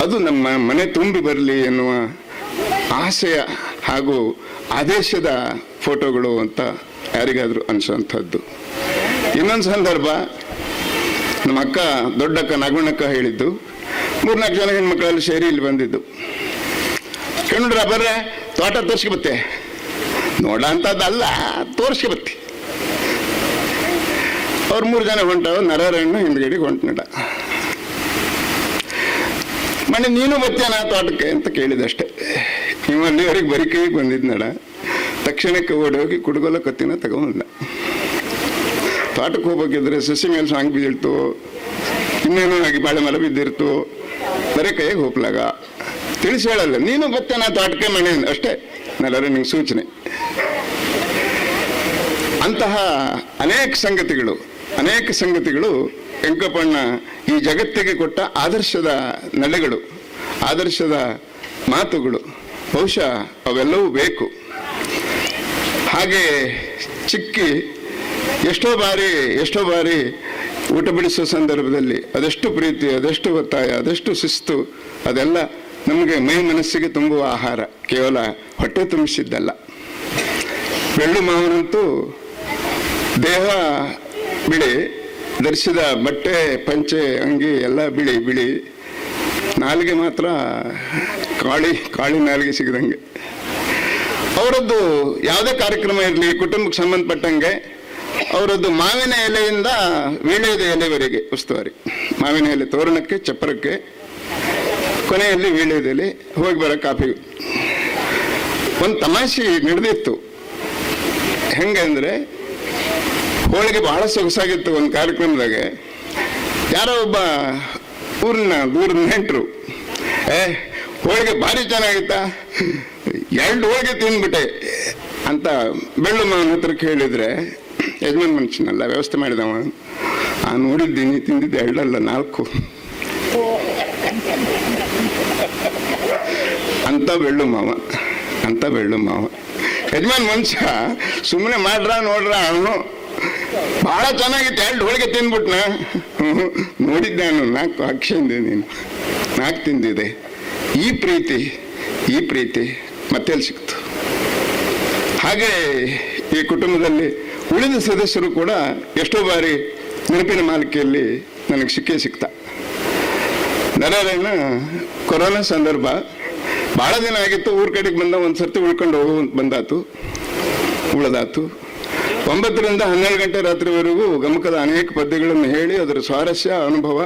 ಅದು ನಮ್ಮ ಮನೆ ತುಂಬಿ ಬರಲಿ ಎನ್ನುವ ಆಸೆಯ ಹಾಗೂ ಆದೇಶದ ಫೋಟೋಗಳು ಅಂತ ಯಾರಿಗಾದರೂ ಅನಿಸೋಂಥದ್ದು. ಇನ್ನೊಂದು ಸಂದರ್ಭ, ನಮ್ಮ ಅಕ್ಕ ದೊಡ್ಡಕ್ಕ ನಾಗಮಣ್ಣಕ್ಕ ಹೇಳಿದ್ದು, 3-4 ಜನ ಹೆಣ್ಮಕ್ಳಲ್ಲಿ ಸೇರಿ ಇಲ್ಲಿ ಬಂದಿದ್ದು. ಕಣ್ಣುಡ್ರ ಬರ್ರೆ ತೋಟ ತೋರಿಸ್ಕೆ ಬತ್ತೆ, ನೋಡ ಅಂತದ್ದಲ್ಲ, ತೋರಿಸ್ಕೆ ಬತ್ತಿ. ಅವ್ರು 3 ಜನ ಹೊಂಟವ, ನರರಣ್ಣ ಹಿಂದ್ಗಡೆಗೆ ಹೊಂಟನಡ. ಮನೆ ನೀನು ಬತ್ತೇನ ತೋಟಕ್ಕೆ ಅಂತ ಕೇಳಿದಷ್ಟೆ. ನೀವು ಅಲ್ಲಿವರೆಗೆ ಬರೀ ಕೈಗೆ ಬಂದಿದ್ನಡ. ತಕ್ಷಣಕ್ಕೆ ಓಡೋಗಿ ಕುಡುಗೋಲ ಕತ್ತಿನ ತಗೊಂಡ. ತೋಟಕ್ಕೆ ಹೋಗ್ಬೇಕಿದ್ರೆ ಸಸಿ ಮೇಲೆ ಸಾಂಗ್ ಬಿದ್ದಿರ್ತು, ಇನ್ನೇನೋ ಆಗಿ ಬಾಳೆ ಮರ ಬಿದ್ದಿರ್ತು, ಬರೀ ಕೈಗೆ ಹೋಗ್ಲಾಗ ತಿಳಿಸಿ ಹೇಳಲ್ಲ, ನೀನು ಬತ್ತೇನ ತೋಟಕ್ಕೆ ಮನೆ ಅಷ್ಟೇ ನಲ್ಲರ ನಿಂಗೆ ಸೂಚನೆ. ಅಂತಹ ಅನೇಕ ಸಂಗತಿಗಳು ವೆಂಕಪ್ಪಣ್ಣ ಈ ಜಗತ್ತಿಗೆ ಕೊಟ್ಟ ಆದರ್ಶದ ನಡೆಗಳು, ಆದರ್ಶದ ಮಾತುಗಳು. ಬಹುಶಃ ಅವೆಲ್ಲವೂ ಬೇಕು. ಹಾಗೆ ಚಿಕ್ಕಿ ಎಷ್ಟೋ ಬಾರಿ ಊಟ ಬಿಡಿಸೋ ಸಂದರ್ಭದಲ್ಲಿ ಅದೆಷ್ಟು ಪ್ರೀತಿ, ಅದೆಷ್ಟು ಒತ್ತಾಯ, ಅದೆಷ್ಟು ಶಿಸ್ತು, ಅದೆಲ್ಲ ನಮಗೆ ಮೈ ಮನಸ್ಸಿಗೆ ತುಂಬುವ ಆಹಾರ, ಕೇವಲ ಹೊಟ್ಟೆ ತುಂಬಿಸಿದ್ದಲ್ಲ. ಬೆಳ್ಳು ಮಾವನಂತೂ ದೇಹ ಬಿಳಿ, ಧರಿಸಿದ ಬಟ್ಟೆ, ಪಂಚೆ, ಅಂಗಿ ಎಲ್ಲ ಬಿಳಿ, ನಾಲಿಗೆ ಮಾತ್ರ ಕಾಳಿ ನಾಲಿಗೆ ಸಿಗದಂಗೆ. ಅವರದ್ದು ಯಾವುದೇ ಕಾರ್ಯಕ್ರಮ ಇರಲಿ, ಕುಟುಂಬಕ್ಕೆ ಸಂಬಂಧಪಟ್ಟಂಗೆ ಅವರದ್ದು ಮಾವಿನ ಎಲೆಯಿಂದ ವೀಳ್ಯದ ಎಲೆವರೆಗೆ ಉಸ್ತುವಾರಿ. ಮಾವಿನ ಎಲೆ ತೋರಣಕ್ಕೆ, ಚಪ್ಪರಕ್ಕೆ, ಕೊನೆಯಲ್ಲಿ ವೀಳ್ಯದ ಎಲೆ, ಹೋಗಿ ಬರೋ ಕಾಫಿ. ಒಂದು ತಮಾಷೆ ನಡೆದಿತ್ತು. ಹೆಂಗೆ ಅಂದರೆ, ಹೋಳಿಗೆ ಬಹಳ ಸೊಗಸಾಗಿತ್ತು. ಒಂದು ಕಾರ್ಯಕ್ರಮದಾಗ ಯಾರೋ ಒಬ್ಬ ದೂರದ ನೆಂಟರು, ಹೋಳಿಗೆ ಭಾರಿ ಚೆನ್ನಾಗಿತ್ತಾ, 2 ಹೋಳಿಗೆ ತಿಂದ್ಬಿಟ್ಟೆ ಅಂತ ಬೆಳ್ಳು ಮಾವನ ಹತ್ರ ಕೇಳಿದ್ರೆ, ಯಜಮಾನ್ ಮನುಷ್ಯನಲ್ಲ, ವ್ಯವಸ್ಥೆ ಮಾಡಿದವ, ನಾನು ನೋಡಿದ್ದೀನಿ, ತಿಂದಿದ್ದೆ 2 ಅಲ್ಲ 4. ಅಂತ ಬೆಳ್ಳು ಮಾವ, ಅಂತ ಬೆಳ್ಳು ಮಾವ. ಯಜಮಾನ್ ಮನುಷ್ಯ ಸುಮ್ಮನೆ ಮಾಡ್ರ ನೋಡ್ರ ಅವನು ಬಹಳ ಚೆನ್ನಾಗಿತ್ತು. 2 ಹೋಳಿಗೆ ತಿಂದ್ಬಿಟ್ನ. ನೋಡಿದ್ದೆ ನಾನು 4 ಹಾಕ್ಸಿದ್ದೆ, ನೀನು 4 ತಿಂದಿದೆ. ಈ ಪ್ರೀತಿ ಮತ್ತೆಲ್ಲಿ ಸಿಕ್ತು? ಹಾಗೆ ಈ ಕುಟುಂಬದಲ್ಲಿ ಉಳಿದ ಸದಸ್ಯರು ಕೂಡ ಎಷ್ಟೋ ಬಾರಿ ನೆನಪಿನ ಮಾಲಿಕೆಯಲ್ಲಿ ನನಗೆ ಸಿಕ್ತ. ನರರಣ್ಣ ಕೊರೋನಾ ಸಂದರ್ಭ ಭಾಳ ದಿನ ಆಗಿತ್ತು. ಊರ ಕಡೆಗೆ ಬಂದ, ಒಂದು ಸರ್ತಿ ಉಳ್ಕೊಂಡು ಹೋಗುವಂತ ಬಂದಾತು, ಉಳಿದಾತು. 9ರಿಂದ 12 ಗಂಟೆ ರಾತ್ರಿವರೆಗೂ ಗಮಕದ ಅನೇಕ ಪದ್ಯಗಳನ್ನು ಹೇಳಿ ಅದರ ಸ್ವಾರಸ್ಯ ಅನುಭವ.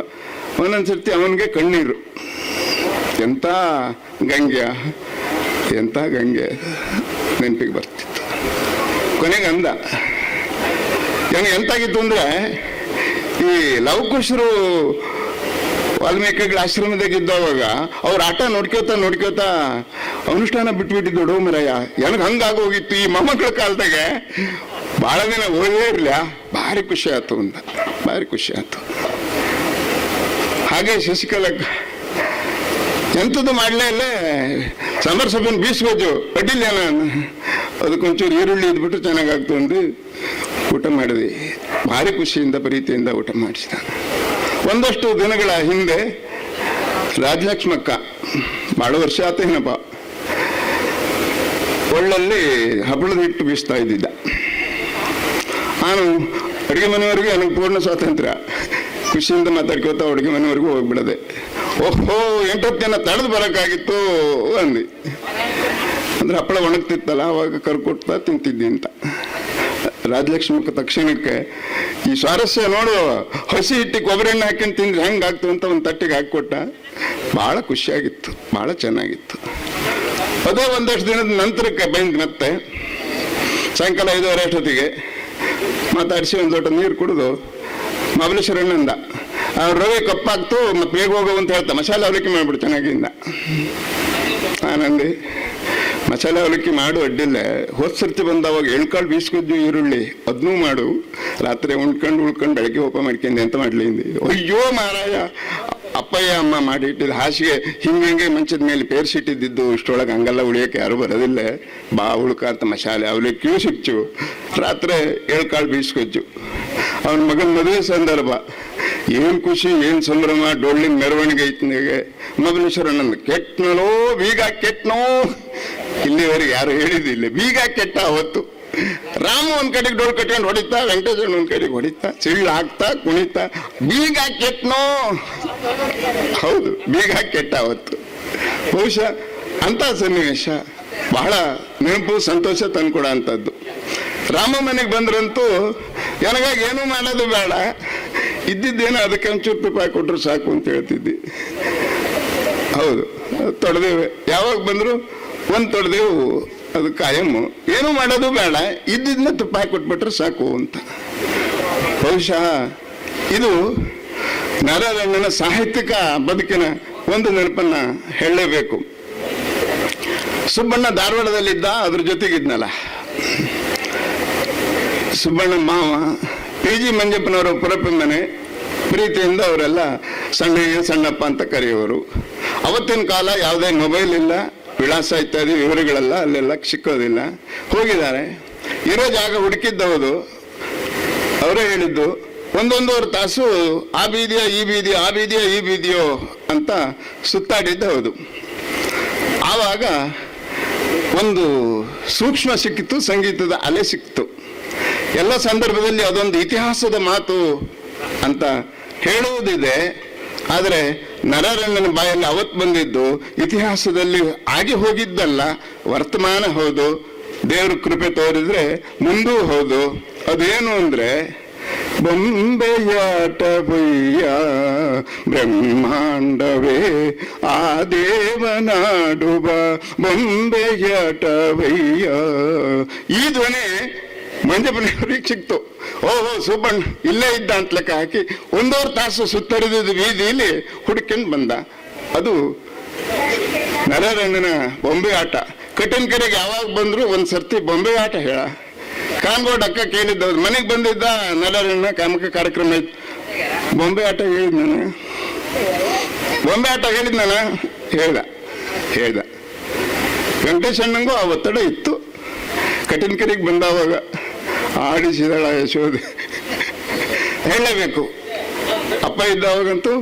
ಒಂದೊಂದು ಸರ್ತಿ ಅವನಿಗೆ ಕಣ್ಣೀರು. ಎಂಥ ಗಂಗೆ ನೆನಪಿಗೆ ಬರ್ತಿತ್ತು. ಕೊನೆಗೆ ಅಂದ, ನನಗೆ ಎಂತಾಗಿತ್ತು ಅಂದರೆ, ಈ ಲವಕುಶರು ವಾಲ್ಮೀಕಿಗಳ ಆಶ್ರಮದಾಗಿದ್ದವಾಗ ಅವ್ರ ಆಟ ನೋಡ್ಕೋತಾ ಅನುಷ್ಠಾನ ಬಿಟ್ಬಿಟ್ಟಿದ್ದು ಡೋಮರಯ್ಯ. ನನಗೆ ಹಂಗಾಗೋಗಿತ್ತು. ಈ ಮೊಮ್ಮಕ್ಕಳ ಕಾಲದಾಗೆ ಭಾಳ ದಿನ ಓದೇ ಇರಲಿಲ್ಲ. ಭಾರಿ ಖುಷಿ ಆಯ್ತು ಅಂತ, ಭಾರಿ ಖುಷಿ ಆಯ್ತು. ಹಾಗೆ ಶಶಿಕಲಾ ಎಂಥದ್ದು ಮಾಡಲೇ ಇಲ್ಲ, ಸಾಂಬಾರು ಸೊಪ್ಪಿನ ಬೀಸ್ಗೋಜು ಅಡ್ಡಿಲ್ಲ, ನಾನು ಅದಕ್ಕೊಂಚೂರು ಈರುಳ್ಳಿ ಇದ್ಬಿಟ್ಟು ಚೆನ್ನಾಗಾಗ್ತು ಅಂದು ಊಟ ಮಾಡಿದ್ವಿ. ಭಾರಿ ಖುಷಿಯಿಂದ ಪ್ರೀತಿಯಿಂದ ಊಟ ಮಾಡಿಸಿದ. ಒಂದಷ್ಟು ದಿನಗಳ ಹಿಂದೆ ರಾಜಲಕ್ಷ್ಮಕ್ಕ, ಭಾಳ ವರ್ಷ ಆತೇನಪ್ಪ, ಒಳ್ಳಲ್ಲಿ ಹಪ್ಪಳದ ಹಿಟ್ಟು ಬೀಸ್ತಾ ಇದ್ದಿದ್ದ. ನಾನು ಅಡುಗೆ ಮನೆಯವರೆಗೆ ನನಗೆ ಪೂರ್ಣ ಸ್ವಾತಂತ್ರ್ಯ. ಖುಷಿಯಿಂದ ಮಾತಾಡ್ಕೋತಾ ಅಡುಗೆ ಮನೆವರೆಗೂ ಹೋಗ್ಬಿಡದೆ. ಓಹೋ 8 ಜನ ತಡೆದು ಬರೋಕ್ಕಾಗಿತ್ತು ಅಂದು. ಅಂದ್ರೆ ಹಪ್ಪಳ ಒಣಗ್ತಿತ್ತಲ್ಲ, ಅವಾಗ ಕರ್ಕೊಡ್ತಾ ತಿಂತಿದ್ದಿ ಅಂತ. ರಾಜಲಕ್ಷ್ಮಕ್ಕ ತಕ್ಷಣಕ್ಕೆ ಈ ಸ್ವಾರಸ್ಯ ನೋಡು, ಹಸಿ ಹಿಟ್ಟಿಗೆ ಕೊಬ್ಬರಿ ಎಣ್ಣೆ ಹಾಕೊಂಡು ತಿಂದ್ರೆ ಹೆಂಗಾಗ್ತು ಅಂತ ಒಂದು ತಟ್ಟಿಗೆ ಹಾಕಿಕೊಟ್ಟ. ಭಾಳ ಖುಷಿಯಾಗಿತ್ತು, ಭಾಳ ಚೆನ್ನಾಗಿತ್ತು. ಅದೇ ಒಂದಷ್ಟು ದಿನದ ನಂತರಕ್ಕೆ ಬಂದು ಮತ್ತೆ ಸಾಯಂಕಾಲ 5:30 ಅಷ್ಟೊತ್ತಿಗೆ ಮಾತಾಡಿಸಿ ಒಂದು ಲೋಟ ನೀರು ಕುಡಿದು ಮಹಾಬಲೇಶ್ವರಣ್ಣಂದ ರವೆ ಕಪ್ಪಾಗ್ತು ಮತ್ತೆ ಬೇಗ ಹೋಗೋ ಅಂತ ಹೇಳ್ತಾ ಮಸಾಲೆ ಅವಲಕ್ಕಿ ಮಾಡ್ಬಿಡು ಚೆನ್ನಾಗಿಂದ. ಆನಂದಿ ಮಸಾಲೆ ಅವಲಕ್ಕಿ ಮಾಡು, ಅಡ್ಡಿಲ್ಲ. ಹೋದ ಸರ್ತಿ ಬಂದವಾಗ ಎಳ್ಕಾಳು ಬೀಸ್ಕೊದ್ದು ಈರುಳ್ಳಿ ಅದನ್ನೂ ಮಾಡು, ರಾತ್ರಿ ಉಳ್ಕೊಂಡು ಬೆಳಗ್ಗೆ ಓಪ ಮಾಡ್ಕೊಂಡೆ ಅಂತ ಮಾಡ್ಲಿ ಹಿಂದೆ. ಅಯ್ಯೋ ಮಹಾರಾಯ, ಅಪ್ಪಯ್ಯ ಅಮ್ಮ ಮಾಡಿ ಇಟ್ಟಿದ್ದು ಹಾಸಿಗೆ ಹಿಂಗೆ ಮಂಚದ ಮೇಲೆ ಪೇರ್ಸಿಟ್ಟಿದ್ದು. ಇಷ್ಟೊಳಗೆ ಹಂಗೆಲ್ಲ ಉಳಿಯೋಕೆ ಯಾರು ಬರೋದಿಲ್ಲ. ಬಾ ಉಳ್ಕಾತ ಮಸಾಲೆ ಅವಲಕ್ಕಿಯೂ ಸಿಕ್ಚು, ರಾತ್ರಿ ಎಳ್ಕಾಳು ಬೀಸ್ಕೊಚ್ಚು. ಅವನ ಮಗನ ಮದುವೆ ಸಂದರ್ಭ, ಏನು ಖುಷಿ, ಏನು ಸಂಭ್ರಮ. ಡೊಳ್ಳಿನ ಮೆರವಣಿಗೆ ಐತನಿಗೆ. ಮಹಾಬಲೇಶ್ವರಣ್ಣನ ಕೆಟ್ಟನೋ ಬೀಗ ಕೆಟ್ಟನೋ, ಇಲ್ಲಿವರೆಗೆ ಯಾರು ಹೇಳಿದಿಲ್ಲ. ಬೀಗ ಕೆಟ್ಟ ಅವತ್ತು. ರಾಮ ಒಂದ್ ಕಡೆಗೆ ಡೋಲ್ ಕಟ್ಕೊಂಡು ಹೊಡಿತಾ, ವೆಂಕಟೇಶ್ವರನ್ ಒಂದ್ ಕಡೆಗೆ ಹೊಡಿತಾ, ಸಿಳ್ಳು ಹಾಕ್ತಾ ಕುಣಿತಾ, ಬೀಗ ಕೆಟ್ಟನೋ. ಹೌದು, ಬೀಗ ಕೆಟ್ಟ ಅವತ್ತು. ಬಹುಶಃ ಅಂತ ಸನ್ನಿವೇಶ ಬಹಳ ನೆನಪು, ಸಂತೋಷ ತಂದ್ಕೊಡ ಅಂತದ್ದು. ರಾಮ ಮನೆಗೆ ಬಂದ್ರಂತೂ ನನಗಾಗಿ ಏನೂ ಮಾಡೋದು ಬೇಡ, ಇದ್ದಿದ್ದೇನೋ ಅದಕ್ಕೆ ಒಂಚೂರು ತುಪ್ಪ ಕೊಟ್ಟರು ಸಾಕು ಅಂತ ಹೇಳ್ತಿದ್ದಿ. ಹೌದು, ತೊಡೆದೇವೆ. ಯಾವಾಗ ಬಂದ್ರು ಒಂದು ತೊಡೆದೇವು, ಅದು ಕಾಯಮ್ಮು. ಏನೂ ಮಾಡೋದು ಬೇಡ, ಇದ್ದಿದ್ದನ್ನ ತುಪ್ಪ ಕೊಟ್ಬಿಟ್ರೆ ಸಾಕು ಅಂತ. ಬಹುಶಃ ಇದು ನರರಣ್ಣನ ಸಾಹಿತ್ಯಿಕ ಬದುಕಿನ ಒಂದು ನೆನಪನ್ನ ಹೇಳಲೇಬೇಕು. ಸುಬ್ಬಣ್ಣ ಧಾರವಾಡದಲ್ಲಿದ್ದ, ಅದ್ರ ಜೊತೆಗಿದ್ನಲ್ಲ. ಸುಬ್ಬಣ್ಣ ಮಾವ PG ಮಂಜಪ್ಪನವರ ಪುರಪ್ಪನ ಪ್ರೀತಿಯಿಂದ ಅವರೆಲ್ಲ ಸಣ್ಣಪ್ಪ ಅಂತ ಕರೆಯುವರು. ಅವತ್ತಿನ ಕಾಲ ಯಾವುದೇ ಮೊಬೈಲ್ ಇಲ್ಲ, ವಿಳಾಸ ಇತ್ಯಾದಿ ವಿವರಗಳೆಲ್ಲ ಅಲ್ಲೆಲ್ಲ ಸಿಕ್ಕೋದಿಲ್ಲ. ಹೋಗಿದ್ದಾರೆ, ಇರೋ ಜಾಗ ಹುಡುಕಿದ್ದವರು. ಅವರೇ ಹೇಳಿದ್ದು, 1-1.5 ತಾಸು ಆ ಬೀದಿಯ ಈ ಬೀದಿಯೋ, ಆ ಬೀದಿಯ ಈ ಬೀದಿಯೋ ಅಂತ ಸುತ್ತಾಡಿದ್ದು ಹೌದು. ಆವಾಗ ಒಂದು ಸೂಕ್ಷ್ಮ ಸಿಕ್ಕಿತು, ಸಂಗೀತದ ಅಲೆ ಸಿಕ್ತು. ಎಲ್ಲ ಸಂದರ್ಭದಲ್ಲಿ ಅದೊಂದು ಇತಿಹಾಸದ ಮಾತು ಅಂತ ಹೇಳುವುದಿದೆ. ಆದರೆ ನರರಣ್ಣನ ಬಾಯಲ್ಲಿ ಅವತ್ತು ಬಂದಿದ್ದು ಇತಿಹಾಸದಲ್ಲಿ ಆಗಿ ಹೋಗಿದ್ದಲ್ಲ, ವರ್ತಮಾನ ಹೌದು. ದೇವ್ರ ಕೃಪೆ ತೋರಿದ್ರೆ ಮುಂದೂ ಹೌದು. ಅದೇನು ಅಂದ್ರೆ, ಬೊಂಬೆಯಾಟ ಬಯ್ಯ ಬ್ರಹ್ಮಾಂಡವೇ ಆ ದೇವನಾಡುವ ಬೊಂಬೆಯಾಟ ಬಯ್ಯ. ಈ ಧ್ವನಿ ಮಂಜಪ್ಪನವ್ರಿಗೆ ಸಿಕ್ತು. ಓಹೋ, ಸುಬ್ಬಣ್ಣ ಇಲ್ಲೇ ಇದ್ದ ಅಂತ ಲೆಕ್ಕ ಹಾಕಿ 1.5 ತಾಸು ಸುತ್ತರಿದ ಬೀದಿಯಲ್ಲಿ ಹುಡುಕೊಂಡು ಬಂದ. ಅದು ನರರಣ್ಣನ ಬೊಂಬೆ ಆಟ. ಕಟ್ಟಿನ ಕಡೆಗೆ ಯಾವಾಗ ಬಂದ್ರು ಒಂದ್ ಸರ್ತಿ ಬೊಂಬೆ ಆಟ ಹೇಳ. ಕಾನ್ಗೋಡ್ ಅಕ್ಕ ಕೇಳಿದ್ದವ್ರು, ಮನೆಗೆ ಬಂದಿದ್ದ ನರರಣ್ಣ, ಕಾಮಕ ಕಾರ್ಯಕ್ರಮ ಇತ್ತು. ಬೊಂಬೆ ಆಟ ಹೇಳಿದ್ ನಾನು, ಬೊಂಬೆ ಆಟ ಹೇಳಿದ್ ನಾನು, ಹೇಳ್ದ ವೆಂಕಟೇಶ್ ಅಣ್ಣಂಗೂ ಆ ಒತ್ತಡ ಇತ್ತು. ಕಠಿಣಕೆರೆಗೆ ಬಂದವಾಗ ಆಡಿಸಿದಳ ಯಶೋದೆ ಹೇಳಲೇಬೇಕು. ಅಪ್ಪ ಇದ್ದಾವಾಗಂತೂ